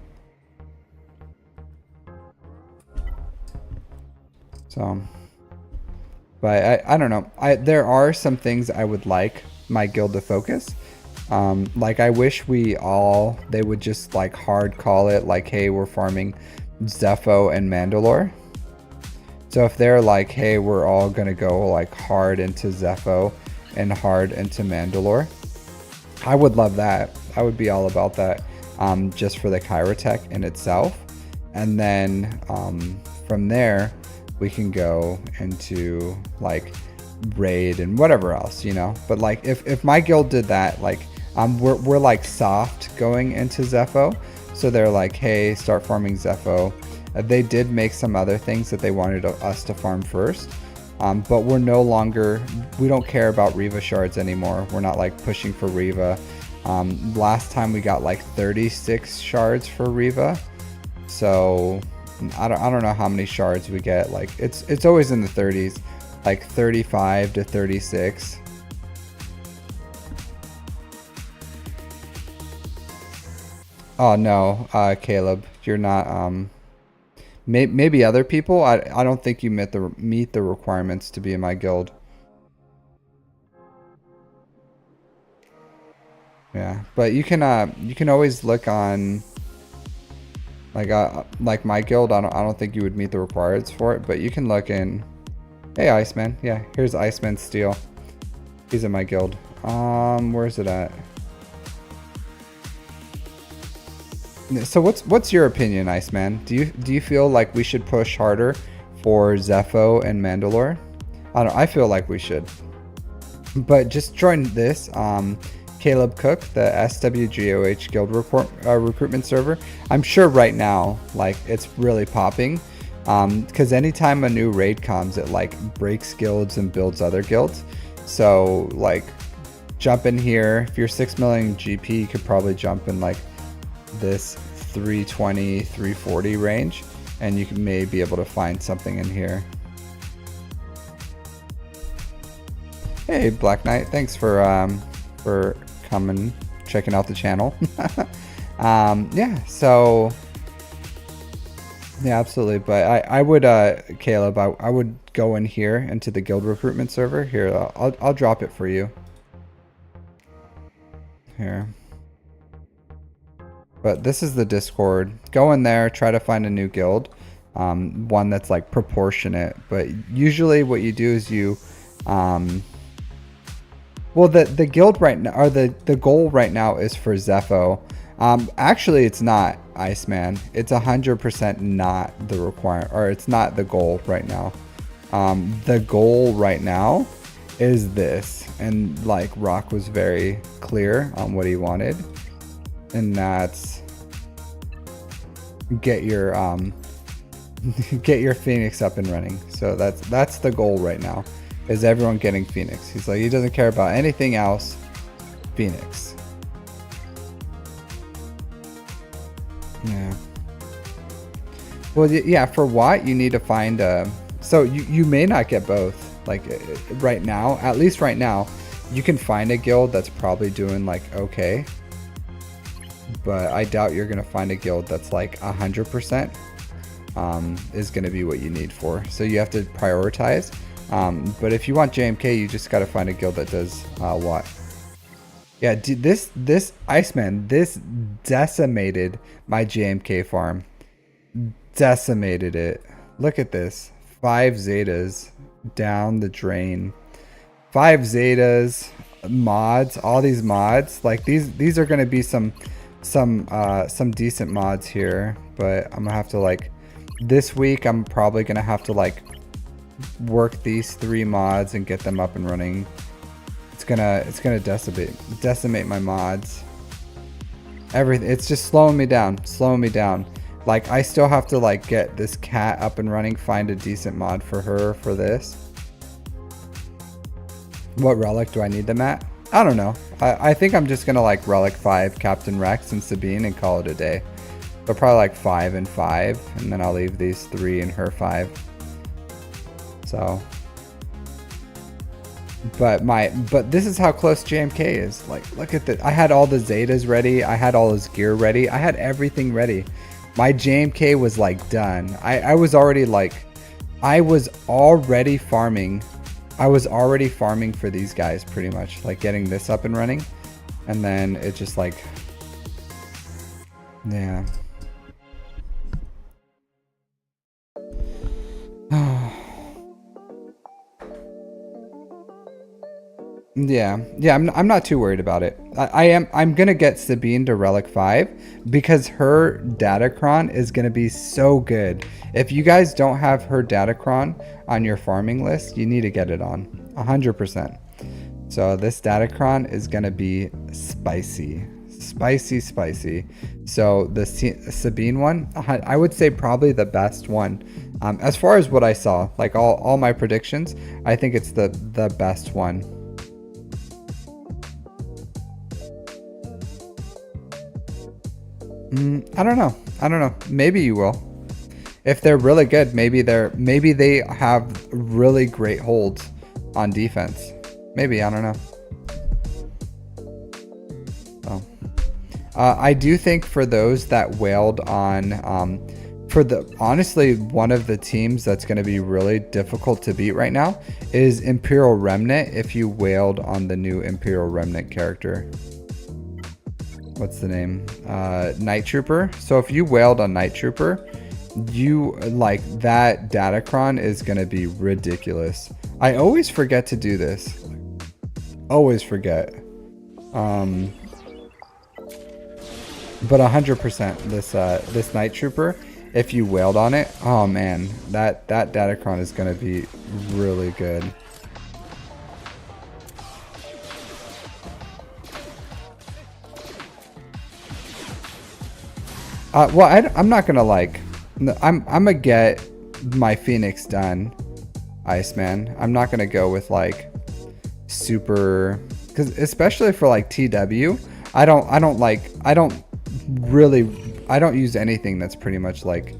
So, but I don't know. There are some things I would like my guild to focus. Like I wish they would just like hard call it like, hey, we're farming Zepho and Mandalore. So if they're like, hey, we're all gonna go like hard into Zepho and hard into Mandalore, I would love that. I would be all about that, just for the Chirotech in itself. And then from there, we can go into like raid and whatever else, you know. But like if my guild did that, like we're like soft going into Zepho. So they're like, hey, start farming Zepho. They did make some other things that they wanted us to farm first. But we're no longer, we don't care about Riva shards anymore. We're not like pushing for Riva. Last time we got like 36 shards for Riva. So I don't know how many shards we get. Like it's always in the 30s, like 35 to 36. Oh no, Caleb, you're not. Maybe other people. I don't think you meet the requirements to be in my guild. Yeah, but you can always look on like my guild. I don't think you would meet the requirements for it, but you can look in. Hey, Iceman. Yeah, here's Iceman Steel. He's in my guild. Where's it at? So what's your opinion, Iceman? Do you feel like we should push harder for Zepho and Mandalore? I feel like we should. But just join this Caleb Cook, the SWGOH guild recruitment server. I'm sure right now like it's really popping, because anytime a new raid comes, it like breaks guilds and builds other guilds. So like jump in here. If you're 6 million GP, you could probably jump in like this 320, 340 range, and you may be able to find something in here. Hey Black Knight, thanks for coming, checking out the channel. Yeah, so yeah, absolutely. But I would Caleb, I would go in here into the guild recruitment server. Here, I'll drop it for you. Here. But this is the Discord. Go in there, try to find a new guild. One that's like proportionate. But usually what you do is you well, the guild right now, or the goal right now is for Zepho. Actually, it's not, Iceman. It's 100% not the requirement, or it's not the goal right now. The goal right now is this, and like Rock was very clear on what he wanted, and that's get your get your Phoenix up and running. So that's the goal right now. Is everyone getting Phoenix? He's like, he doesn't care about anything else. Phoenix. Yeah. Well, yeah, for what you need to find so you may not get both. Like right now, at least right now, you can find a guild that's probably doing like okay. But I doubt you're gonna find a guild that's like 100% is gonna be what you need for. So you have to prioritize. But if you want JMK, you just got to find a guild that does what? Yeah, dude, this Iceman, this decimated my JMK farm. Decimated it. Look at this. 5 Zetas down the drain. 5 Zetas, mods, all these mods. Like these are going to be some decent mods here, but I'm gonna have to like this week. I'm probably gonna have to like work these 3 mods and get them up and running. It's gonna decimate my mods. Everything. It's just slowing me down. Like I still have to like get this cat up and running, find a decent mod for her for this. What relic do I need them at? I don't know. I think I'm just gonna like relic 5 Captain Rex and Sabine and call it a day. But probably like 5 and 5, and then I'll leave these 3 and her 5. So, but this is how close JMK is. Like, look at that. I had all the Zetas ready. I had all his gear ready. I had everything ready. My JMK was like done. I was already farming. I was already farming for these guys pretty much, like getting this up and running. And then it just like, yeah. Yeah, I'm not too worried about it. I'm gonna get Sabine to relic 5 because her Datacron is gonna be so good. If you guys don't have her Datacron on your farming list, you need to get it on 100%. So this Datacron is gonna be spicy. So the Sabine one, I would say probably the best one. As far as what I saw, like all my predictions, I think it's the best one. I don't know. Maybe you will. If they're really good, maybe they have really great holds on defense. Maybe, I don't know. So, I do think for those that wailed on, honestly, one of the teams that's going to be really difficult to beat right now is Imperial Remnant. If you wailed on the new Imperial Remnant character. What's the name? Night Trooper. So if you wailed on Night Trooper, you like that Datacron is gonna be ridiculous. I always forget to do this. Always forget. But 100% this Night Trooper, if you wailed on it, oh man, that Datacron is gonna be really good. Well, I'm not gonna like. I'm gonna get my Phoenix done, Iceman. I'm not gonna go with like super, because especially for like TW, I don't use anything that's pretty much like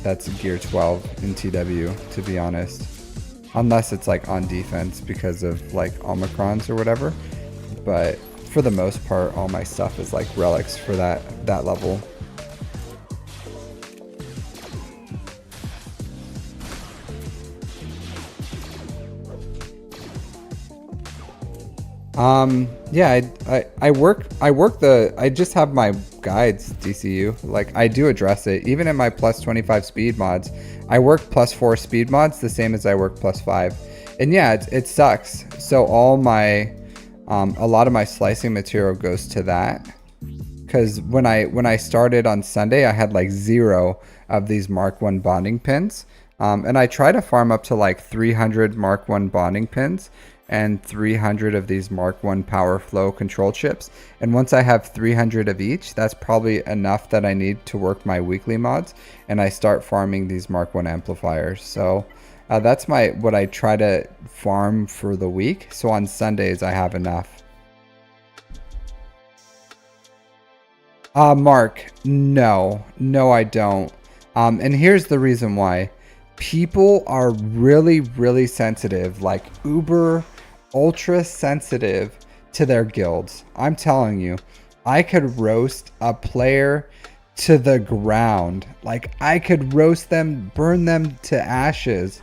that's gear 12 in TW, to be honest, unless it's like on defense because of like Omicrons or whatever. But for the most part, all my stuff is like relics for that level. Yeah, I just have my guides DCU. Like, I do address it. Even in my plus 25 speed mods, I work plus 4 speed mods the same as I work plus 5. And yeah, it sucks. So all my, a lot of my slicing material goes to that. Because when I started on Sunday, I had like 0 of these Mark 1 bonding pins. And I try to farm up to like 300 Mark 1 bonding pins and 300 of these Mark 1 power flow control chips. And once I have 300 of each, that's probably enough that I need to work my weekly mods. And I start farming these Mark 1 amplifiers. So that's what I try to farm for the week. So on Sundays, I have enough. Mark, no, I don't. And here's the reason why. People are really sensitive, like uber ultra sensitive to their guilds. I'm telling you, I could roast a player to the ground. Like, I could roast them, burn them to ashes.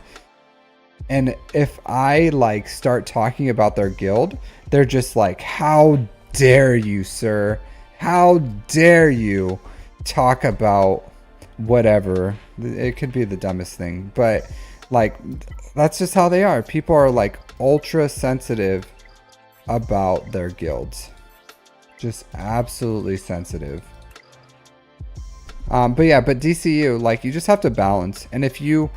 And if I like start talking about their guild, they're just like, how dare you, sir? How dare you talk about whatever? It could be the dumbest thing, but like, that's just how they are. People are like ultra sensitive about their guilds, just absolutely sensitive. But DCU, like, you just have to balance. And if you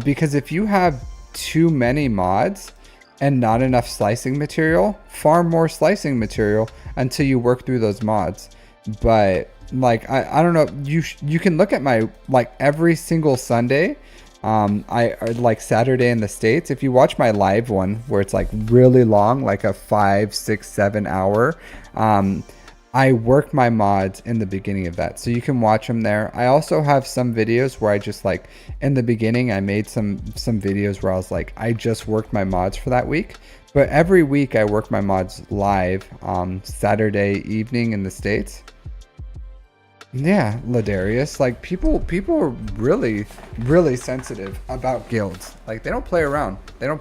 because if you have too many mods and not enough slicing material, farm more slicing material until you work through those mods. But like, I don't know, you can look at my, like, every single Sunday, like Saturday in the States, if you watch my live one where it's like really long, like a 5, 6, 7 hour, I work my mods in the beginning of that, so you can watch them there. I also have some videos where I just, like, in the beginning, I made some videos where I was like, I just worked my mods for that week. But every week I work my mods live, Saturday evening in the States. Yeah, Ladarius, like, people are really sensitive about guilds. Like, they don't play around. They're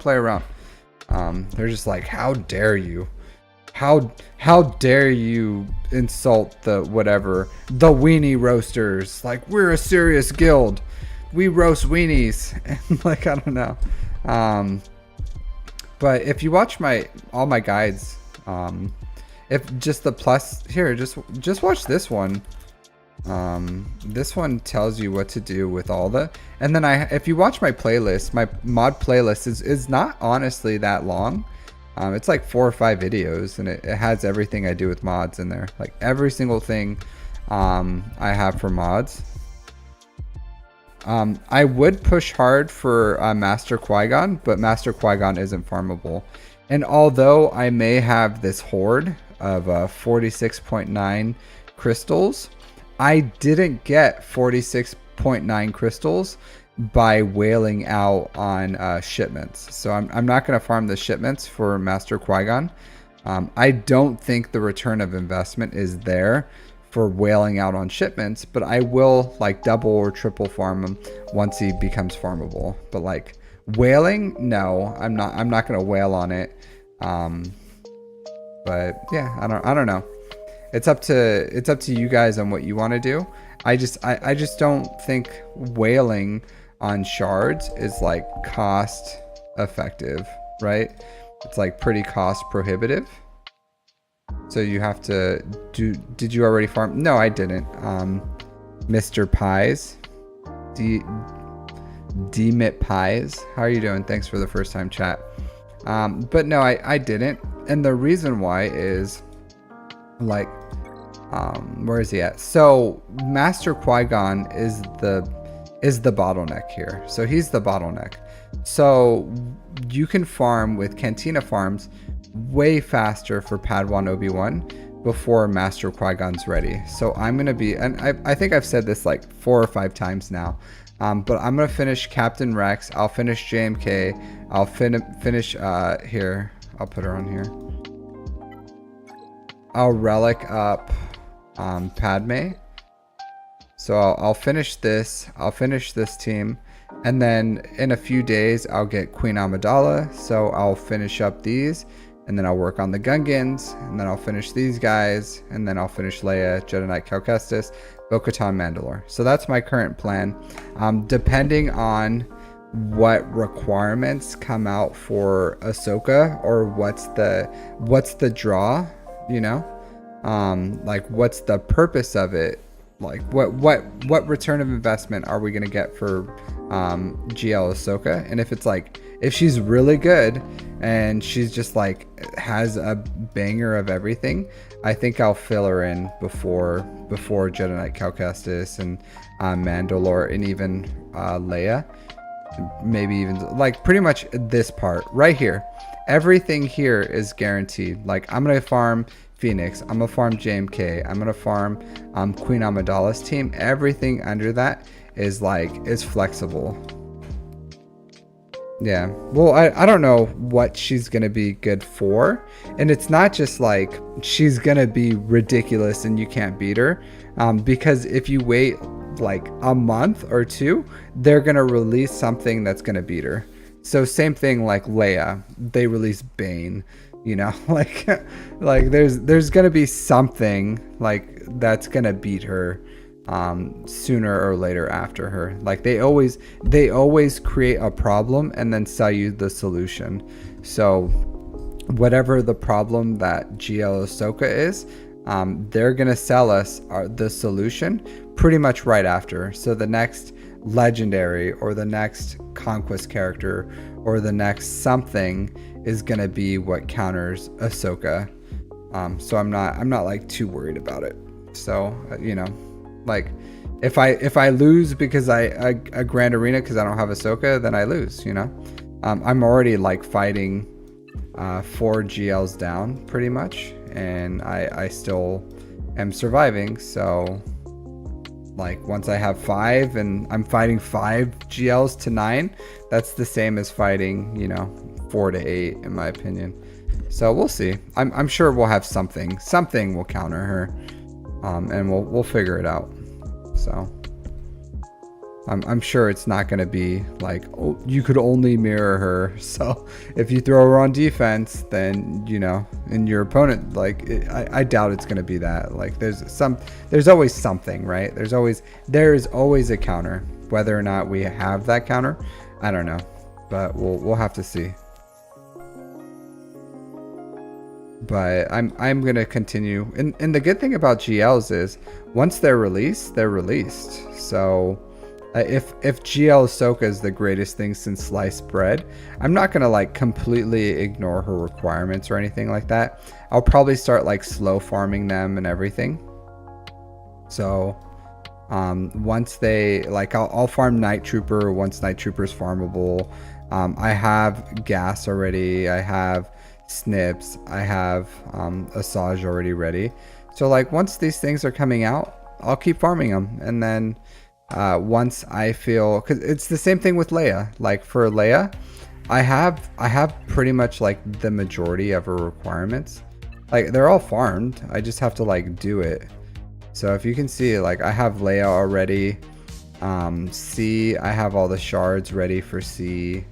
just like, how dare you? How dare you insult the weenie roasters? Like, we're a serious guild. We roast weenies. And like, I don't know. But if you watch all my guides, if just the plus here, just watch this one. This one tells you what to do with all the, and then if you watch my playlist, my mod playlist is not honestly that long. It's like 4 or 5 videos, and it has everything I do with mods in there, like every single thing I have for mods. I would push hard for Master Qui-Gon, but Master Qui-Gon isn't farmable. And although I may have this horde of 46.9 crystals, I didn't get 46.9 crystals by whaling out on shipments. So I'm not going to farm the shipments for Master Qui-Gon. I don't think the return of investment is there for whaling out on shipments, but I will like double or triple farm him once he becomes farmable. But like whaling, no, I'm not going to whale on it. But yeah, I don't know. It's up to you guys on what you want to do. I just don't think whaling on shards is like cost effective, right? It's like pretty cost prohibitive. So you have to did you already farm? No, I didn't. Mr. Pies. Demit Pies. How are you doing? Thanks for the first time chat. But no, I didn't. And the reason why is like, where is he at? So Master Qui-Gon is the bottleneck here. So he's the bottleneck. So you can farm with Cantina farms way faster for Padawan Obi-Wan before Master Qui-Gon's ready. So I'm going to be, and I think I've said this like 4 or 5 times now, but I'm going to finish Captain Rex. I'll finish JMK. I'll finish here. I'll put her on here. I'll relic up Padme. So I'll finish this. I'll finish this team. And then in a few days, I'll get Queen Amidala. So I'll finish up these. And then I'll work on the Gungans. And then I'll finish these guys. And then I'll finish Leia, Jedi Knight Cal Kestis, Bo-Katan, Mandalore. So that's my current plan. Depending on what requirements come out for Ahsoka, or what's the draw, you know, like what's the purpose of it, like what return of investment are we gonna get for GL Ahsoka. And if it's like, if she's really good and she's just like has a banger of everything, I think I'll fill her in before Jedi Knight Cal Kestis and Mandalore, and even Leia. Maybe even like pretty much this part right here. Everything here is guaranteed. Like I'm gonna farm Phoenix, I'm gonna farm JMK, I'm gonna farm Queen Amidala's team. Everything under that is flexible. Yeah, well, I don't know what she's gonna be good for, and it's not just like she's gonna be ridiculous and you can't beat her, because if you wait like a month or 2, they're gonna release something that's gonna beat her. So same thing like Leia, they release Bane, you know, like there's gonna be something like that's gonna beat her sooner or later after her. Like they always create a problem and then sell you the solution. So whatever the problem that GL Ahsoka is, they're gonna sell us the solution pretty much right after. So the next legendary or the next conquest character or the next something is gonna be what counters Ahsoka. So I'm not like too worried about it. So you know, like if I lose because I Grand Arena because I don't have Ahsoka, then I lose. You know, I'm already like fighting 4 GLs down pretty much, and I still am surviving. So like once I have 5 and I'm fighting 5 GLs to 9, that's the same as fighting, you know, 4 to 8 in my opinion. So we'll see. I'm sure we'll have something will counter her, and we'll figure it out. So I'm sure it's not going to be like, oh, you could only mirror her. So if you throw her on defense, then, you know, and your opponent, like, I doubt it's going to be that. Like, there's always something, right? There's always a counter. Whether or not we have that counter, I don't know, but we'll have to see. But I'm gonna continue. And the good thing about GLs is once they're released, they're released. So if GL Ahsoka is the greatest thing since sliced bread, I'm not gonna like completely ignore her requirements or anything like that. I'll probably start like slow farming them and everything. So once they like, I'll farm Night Trooper once Night Trooper is farmable. I have gas already. I have Snips. I have Asajj already ready. So like once these things are coming out, I'll keep farming them, and then once I feel, because it's the same thing with Leia. Like for Leia, I have pretty much like the majority of her requirements. Like they're all farmed. I just have to like do it. So if you can see, like I have Leia already. C, I have all the shards ready for C.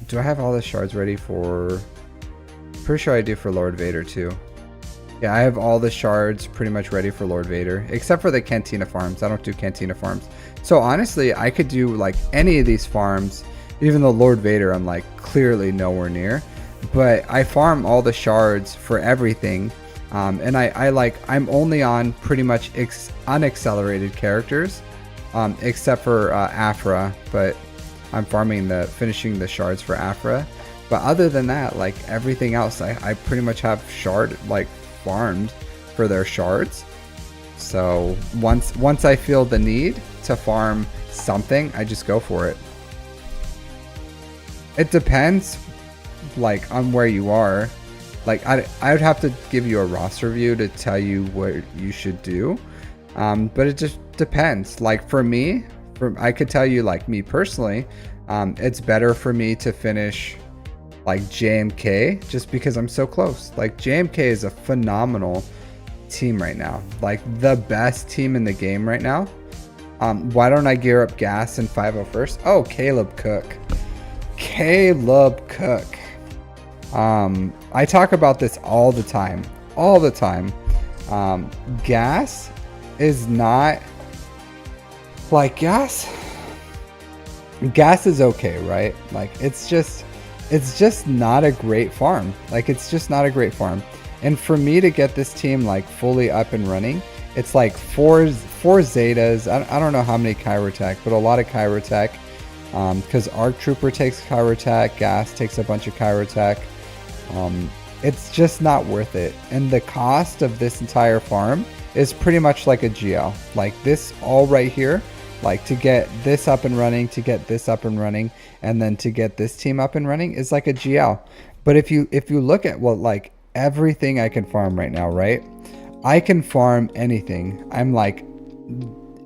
Do I have all the shards ready for? Pretty sure I do for Lord Vader too. Yeah, I have all the shards pretty much ready for Lord Vader, except for the Cantina farms. I don't do Cantina farms. So honestly, I could do like any of these farms, even though Lord Vader I'm like clearly nowhere near. But I farm all the shards for everything. And I'm only on pretty much unaccelerated characters, except for Afra, but I'm finishing the shards for Afra. But other than that, like everything else, I pretty much have farmed for their shards. So once I feel the need to farm something, I just go for it. It depends, like, on where you are. Like, I would have to give you a roster review to tell you what you should do. But it just depends. Like, for me, I could tell you, like, me personally, it's better for me to finish like JMK just because I'm so close. Like, JMK is a phenomenal team right now, like the best team in the game right now. Why don't I gear up gas and 5-0 first? Oh, Caleb Cook. I talk about this all the time. Gas is not like gas is okay, right? Like, it's just not a great farm. Like, it's just not a great farm. And for me to get this team like fully up and running, it's like four Zetas. I don't know how many Chirotech, but a lot of Chirotech. Because Arc Trooper takes Chirotech, Gas takes a bunch of Chirotech. It's just not worth it. And the cost of this entire farm is pretty much like a GL. Like, this all right here, like, to get this up and running, to get this up and running, and then to get this team up and running is like a GL. But if you look at, well, like, everything I can farm right now, right? I can farm anything. I'm like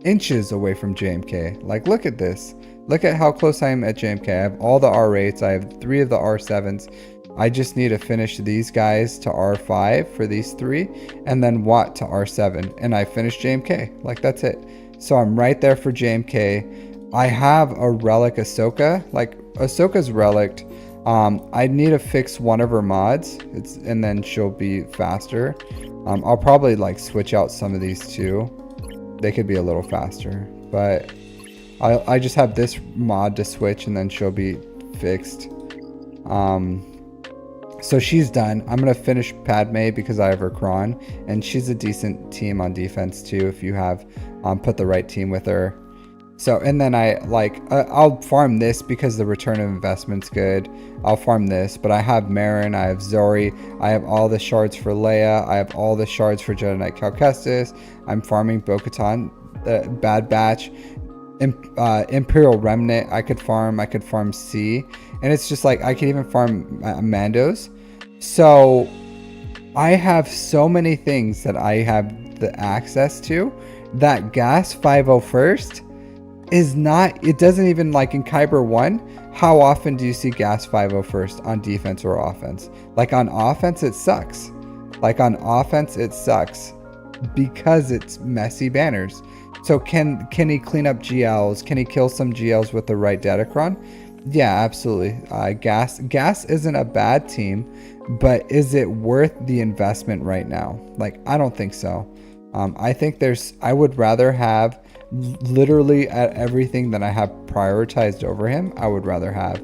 inches away from JMK. Like, look at this. Look at how close I am at JMK. I have all the R8s. I have 3 of the R7s. I just need to finish these guys to R5 for these 3, and then Watt to R7, and I finished JMK. Like, that's it. So I'm right there for JMK. I have a relic Ahsoka. Like, Ahsoka's relic. I need to fix one of her mods, and then she'll be faster. I'll probably like switch out some of these too. They could be a little faster, but I just have this mod to switch, and then she'll be fixed. So she's done. I'm gonna finish Padme because I have her Kron, and she's a decent team on defense too if you have put the right team with her. So, and then I'll farm this because the return of investment's good. I'll farm this, but I have Marin, I have Zori, I have all the shards for Leia, I have all the shards for Jedi Knight Cal Kestis. I'm farming Bo-Katan, Bad Batch, Imperial Remnant. I could farm C, and it's just like I could even farm Mandos. So I have so many things that I have the access to that gas 5-0 first is not, it doesn't even, like in Kyber 1, how often do you see gas 5-0 first on defense or offense? Like, on offense it sucks. Like, on offense it sucks because it's messy banners. So can he clean up GLs? Can he kill some GLs with the right Datacron? Yeah, absolutely. Gas isn't a bad team, but is it worth the investment right now? Like, I don't think so. I think I would rather have literally at everything that I have prioritized over him. I would rather have,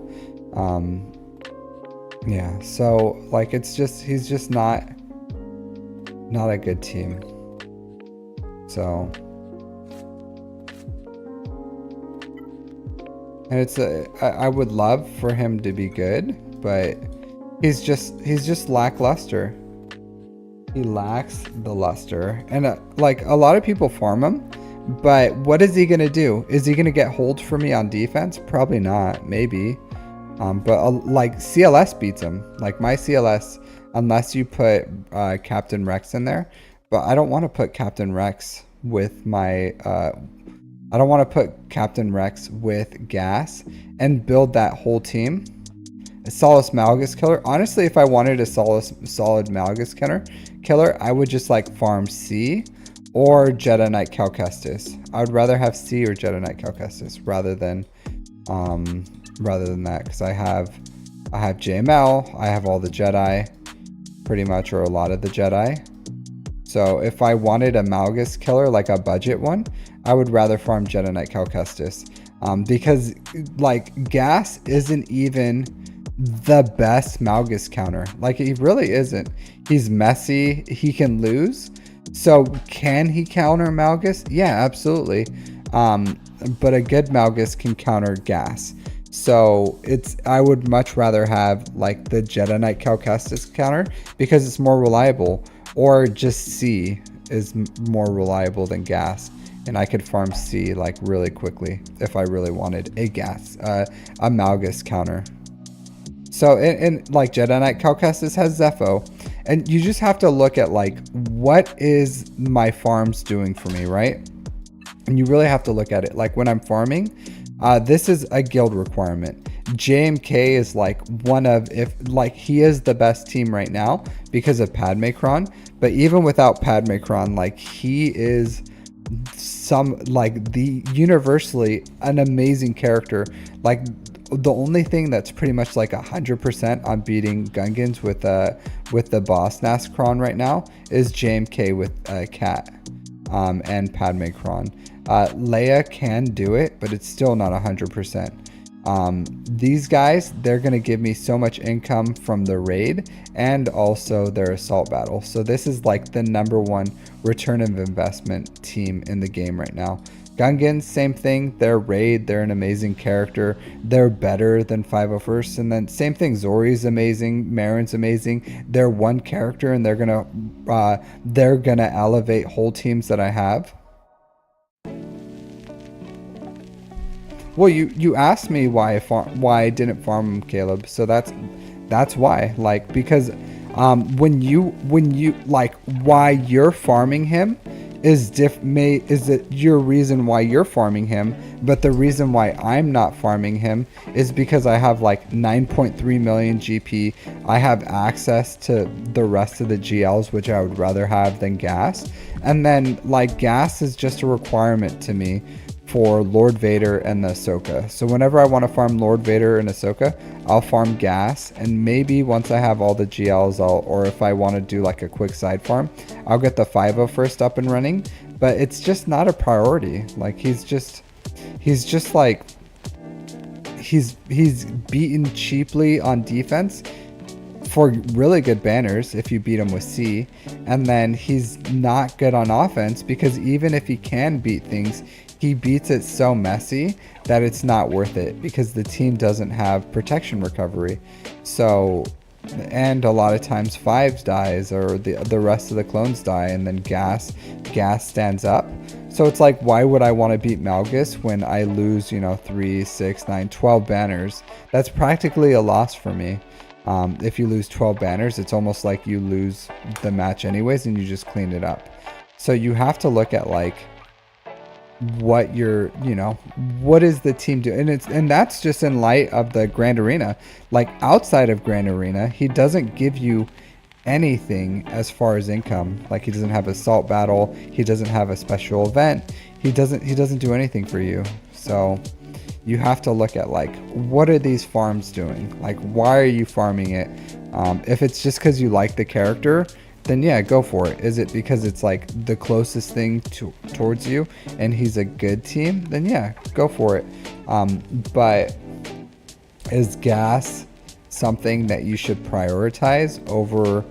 yeah. So like, he's just not a good team. So, and I would love for him to be good, but he's just lackluster. He lacks the luster, and like, a lot of people farm him, but what is he gonna do? Is he gonna get hold for me on defense? Probably not. Maybe, but like, CLS beats him. Like, my CLS, unless you put Captain Rex in there, but I don't want to put Captain Rex with my I don't want to put Captain Rex with gas and build that whole team. A Solus Malgus killer. Honestly, if I wanted a solid Malgus killer, I would just like farm C or Jedi Knight Cal Kestis. I would rather have C or Jedi Knight Cal Kestis rather than that, because I have JML, I have all the Jedi, pretty much, or a lot of the Jedi. So if I wanted a Malgus killer, like a budget one, I would rather farm Jedi Knight Cal Kestis, because like, gas isn't even the best Malgus counter. Like, he really isn't. He's messy, he can lose. So can he counter Malgus? Yeah, absolutely. But a good Malgus can counter gas. So I would much rather have like the Jedi Knight Cal Kestis counter because it's more reliable, or just C is more reliable than gas, and I could farm C like really quickly if I really wanted a gas, a Malgus counter. So in like Jedi Knight Calcastus has Zepho, and you just have to look at like what is my farms doing for me, right? And you really have to look at it like when I'm farming. This is a guild requirement. JMK is like one of, if like he is the best team right now because of Padmecron, but even without Padmecron, like he is some like the universally an amazing character. Like the only thing that's pretty much like 100% on beating Gungans with the boss Nascron right now is JMK with Cat and Padmecron. Leia can do it, but it's still not 100%. These guys, they're going to give me so much income from the raid and also their assault battle. So this is like the #1 return of investment team in the game right now. Gungans, same thing. They're raid. They're an amazing character. They're better than 501st. And then same thing. Zori's amazing. Marin's amazing. They're one character, and they're gonna elevate whole teams that I have. Well, you asked me why I didn't farm him, Caleb. So that's why. Like because when you like why you're farming him is it your reason why you're farming him, but the reason why I'm not farming him is because I have like 9.3 million GP. I have access to the rest of the GLs, which I would rather have than gas. And then like gas is just a requirement to me for Lord Vader and the Ahsoka. So whenever I want to farm Lord Vader and Ahsoka, I'll farm gas, and maybe once I have all the GLs, or if I want to do like a quick side farm, I'll get the 501st up and running. But it's just not a priority. Like he's just like he's beaten cheaply on defense for really good banners if you beat him with C, and then he's not good on offense because even if he can beat things, he beats it so messy that it's not worth it because the team doesn't have protection recovery. So, and a lot of times Fives dies or the rest of the clones die, and then gas stands up. So it's like, why would I want to beat Malgus when I lose, 3, 6, 9, 12 banners? That's practically a loss for me. If you lose 12 banners, it's almost like you lose the match anyways, and you just clean it up. So you have to look at like what what is the team doing, and that's just in light of the Grand Arena. Like outside of Grand Arena, he doesn't give you anything as far as income. Like he doesn't have assault battle, he doesn't have a special event, he doesn't do anything for you. So you have to look at like, what are these farms doing? Like, why are you farming it? If it's just because you like the character, then yeah, go for it. Is it because it's like the closest thing towards you and he's a good team? Then yeah, go for it. But is gas something that you should prioritize over,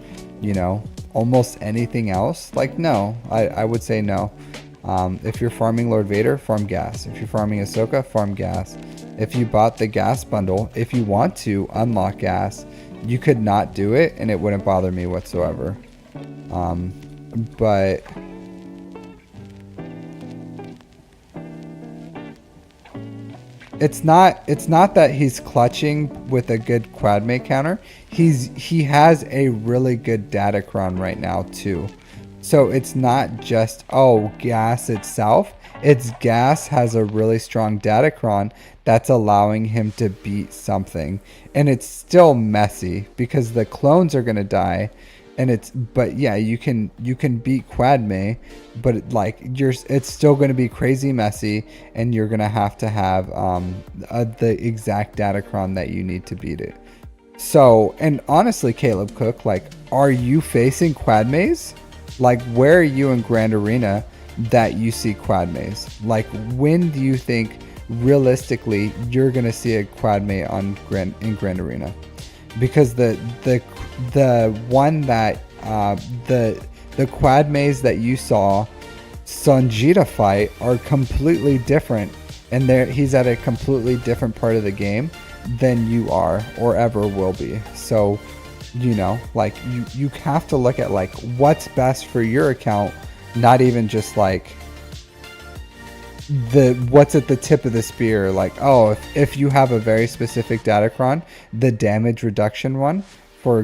almost anything else? Like, no, I would say no. If you're farming Lord Vader, farm gas. If you're farming Ahsoka, farm gas. If you bought the gas bundle, if you want to unlock gas, you could not do it and it wouldn't bother me whatsoever. But it's not that he's clutching with a good quadmate counter. He has a really good datacron right now too. So it's not just gas itself. It's gas has a really strong datacron that's allowing him to beat something, and it's still messy because the clones are gonna die. But yeah, you can beat Quadme, but it's still going to be crazy messy, and you're going to have the exact datacron that you need to beat it. So, and honestly, Caleb Cook, like, are you facing Quadmes? Like, where are you in Grand Arena that you see Quadmes? Like, when do you think realistically you're going to see a Quadme in Grand Arena? Because the one that the quad maze that you saw Sanjita fight are completely different, and he's at a completely different part of the game than you are or ever will be. So like you have to look at like what's best for your account, not even just like what's at the tip of the spear. Like, oh, if you have a very specific datacron, the damage reduction one for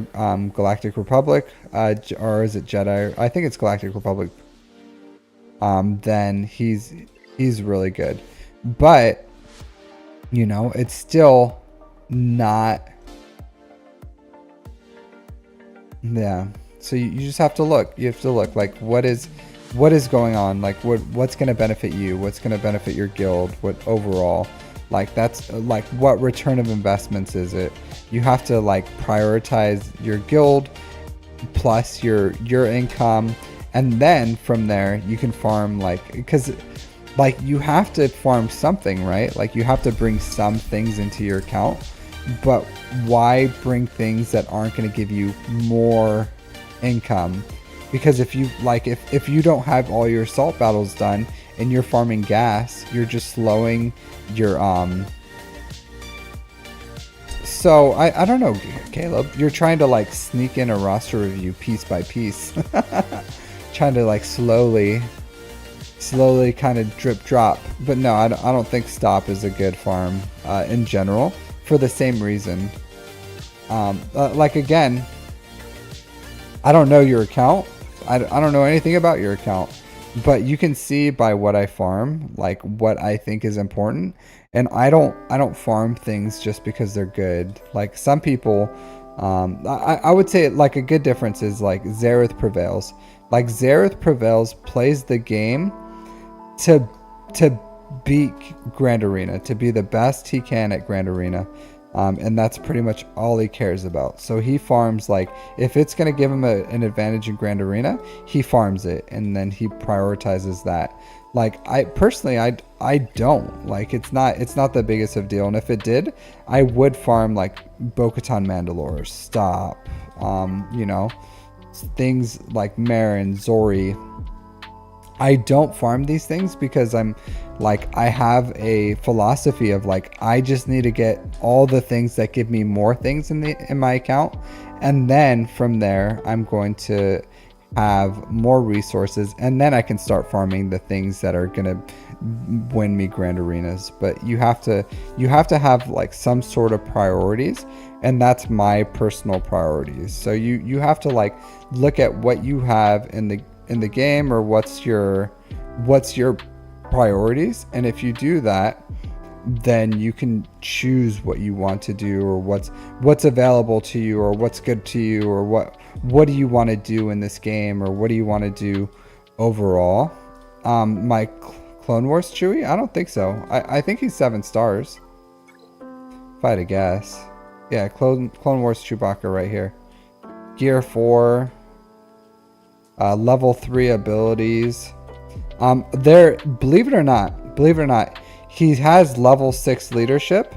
Galactic Republic, or is it Jedi? I think it's Galactic Republic. Then he's really good, but you know, it's still not. Yeah. So you just have to look. You have to look like what is going on, like what's going to benefit you, what's going to benefit your guild, what overall, like that's like what return of investments is it. You have to like prioritize your guild plus your income, and then from there you can farm, like, because like you have to farm something, right? Like you have to bring some things into your account, but why bring things that aren't going to give you more income? Because if you like, if you don't have all your assault battles done and you're farming gas, you're just slowing your so I don't know, Caleb, you're trying to like sneak in a roster review piece by piece. Trying to like slowly kind of drip drop. But no, I don't think stop is a good farm in general, for the same reason. Like again, I don't know your account. I don't know anything about your account, but you can see by what I farm, like what I think is important. And I don't farm things just because they're good. Like some people, I would say like a good difference is like Zareth Prevails. Like Zareth Prevails plays the game to beat Grand Arena, to be the best he can at Grand Arena. And that's pretty much all he cares about. So he farms, like, if it's going to give him an advantage in Grand Arena, he farms it, and then he prioritizes that. Like, I personally, I don't. Like, it's not the biggest of deal. And if it did, I would farm, like, Bo-Katan Mandalore, Stop, you know, things like Marin, Zori. I don't farm these things because I'm like, I have a philosophy of like, I just need to get all the things that give me more things in my account, and then from there I'm going to have more resources, and then I can start farming the things that are gonna win me Grand Arenas. But you have to have like some sort of priorities, and that's my personal priorities. So you have to like look at what you have in the game, or what's your priorities, and if you do that, then you can choose what you want to do, or what's available to you, or what's good to you, or what do you want to do in this game, or what do you want to do overall. My Clone Wars Chewie, I don't think so. I think he's 7 stars if I had to guess. Yeah, Clone Wars Chewbacca right here, gear 4, level 3 abilities. There, believe it or not, he has level 6 leadership,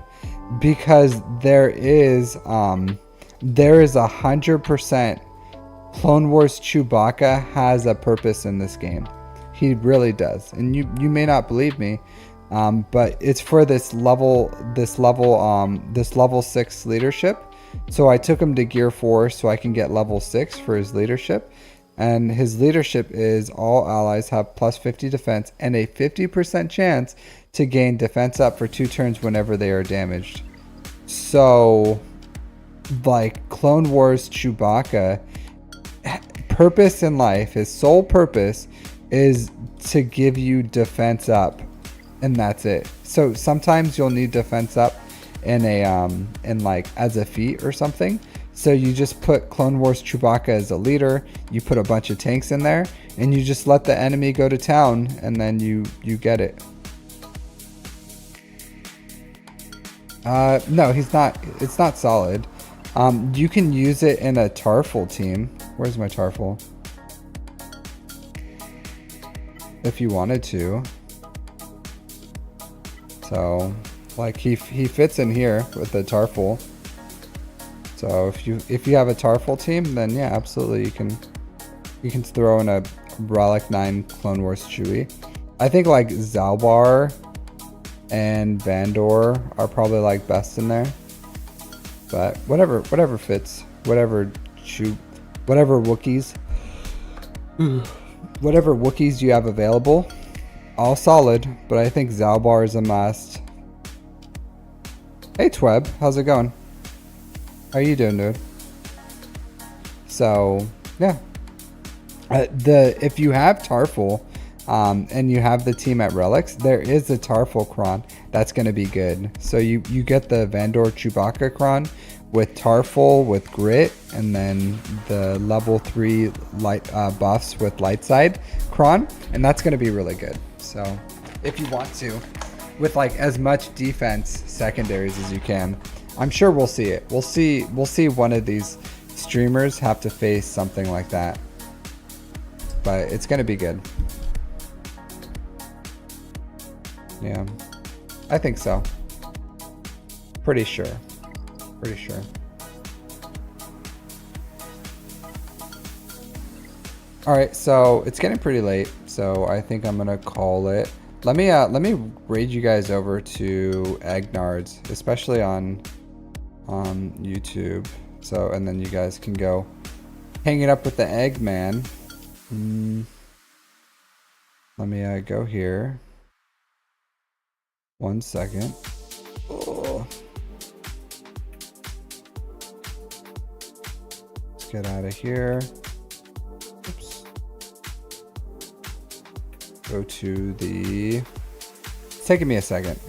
because there is 100% Clone Wars Chewbacca has a purpose in this game. He really does, and you may not believe me, but it's for this level 6 leadership. So I took him to gear 4 so I can get level 6 for his leadership. And his leadership is all allies have plus 50 defense and a 50% chance to gain defense up for 2 turns whenever they are damaged. So, like, Clone Wars Chewbacca, purpose in life, his sole purpose is to give you defense up, and that's it. So sometimes you'll need defense up in like as a feat or something. So you just put Clone Wars Chewbacca as a leader, you put a bunch of tanks in there, and you just let the enemy go to town, and then you get it. No, he's not. It's not solid. You can use it in a Tarful team. Where's my Tarful? If you wanted to. So, like, he fits in here with the Tarful. So if you have a Tarful team, then yeah, absolutely you can throw in a Relic 9 Clone Wars Chewie. I think like Zalbar and Vandor are probably like best in there. But whatever fits, whatever Wookiees you have available, all solid, but I think Zalbar is a must. Hey Tweb, how's it going? How you doing, dude? So yeah, if you have Tarful, and you have the team at Relics, there is a Tarful Cron that's going to be good. So you get the Vandor Chewbacca Cron with Tarful with Grit, and then the level 3 light buffs with Light Side Cron, and that's going to be really good. So if you want to, with like as much defense secondaries as you can, I'm sure we'll see it. We'll see one of these streamers have to face something like that, but it's going to be good. Yeah, I think so. Pretty sure. All right, so it's getting pretty late, so I think I'm gonna call it. Let me raid you guys over to Agnards, especially on YouTube. So, and then you guys can go hang it up with the Eggman. Let me go here. 1 second. Oh. Let's get out of here. Oops. Go to the. It's taking me a second.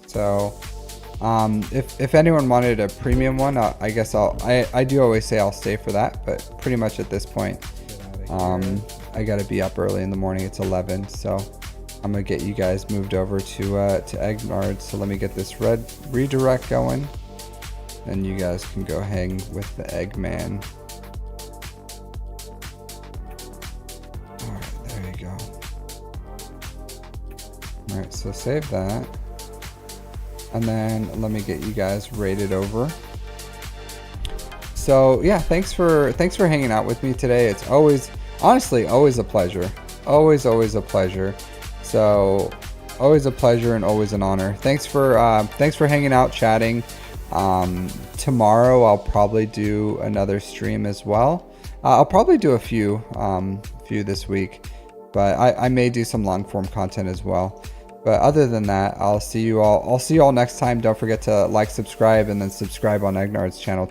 So, if anyone wanted a premium one, I guess I do always say I'll stay for that, but pretty much at this point, I gotta be up early in the morning. It's 11, so I'm gonna get you guys moved over to Egnard. So let me get this red redirect going, and you guys can go hang with the Eggman. All right, there you go. All right, so save that, and then let me get you guys rated over. So yeah, thanks for hanging out with me today. It's honestly always a pleasure. Always a pleasure. So always a pleasure and always an honor. Thanks for hanging out, chatting. Tomorrow I'll probably do another stream as well. I'll probably do a few this week, but I may do some long form content as well. But other than that, I'll see you all next time. Don't forget to like, subscribe, and then subscribe on Egnard's channel.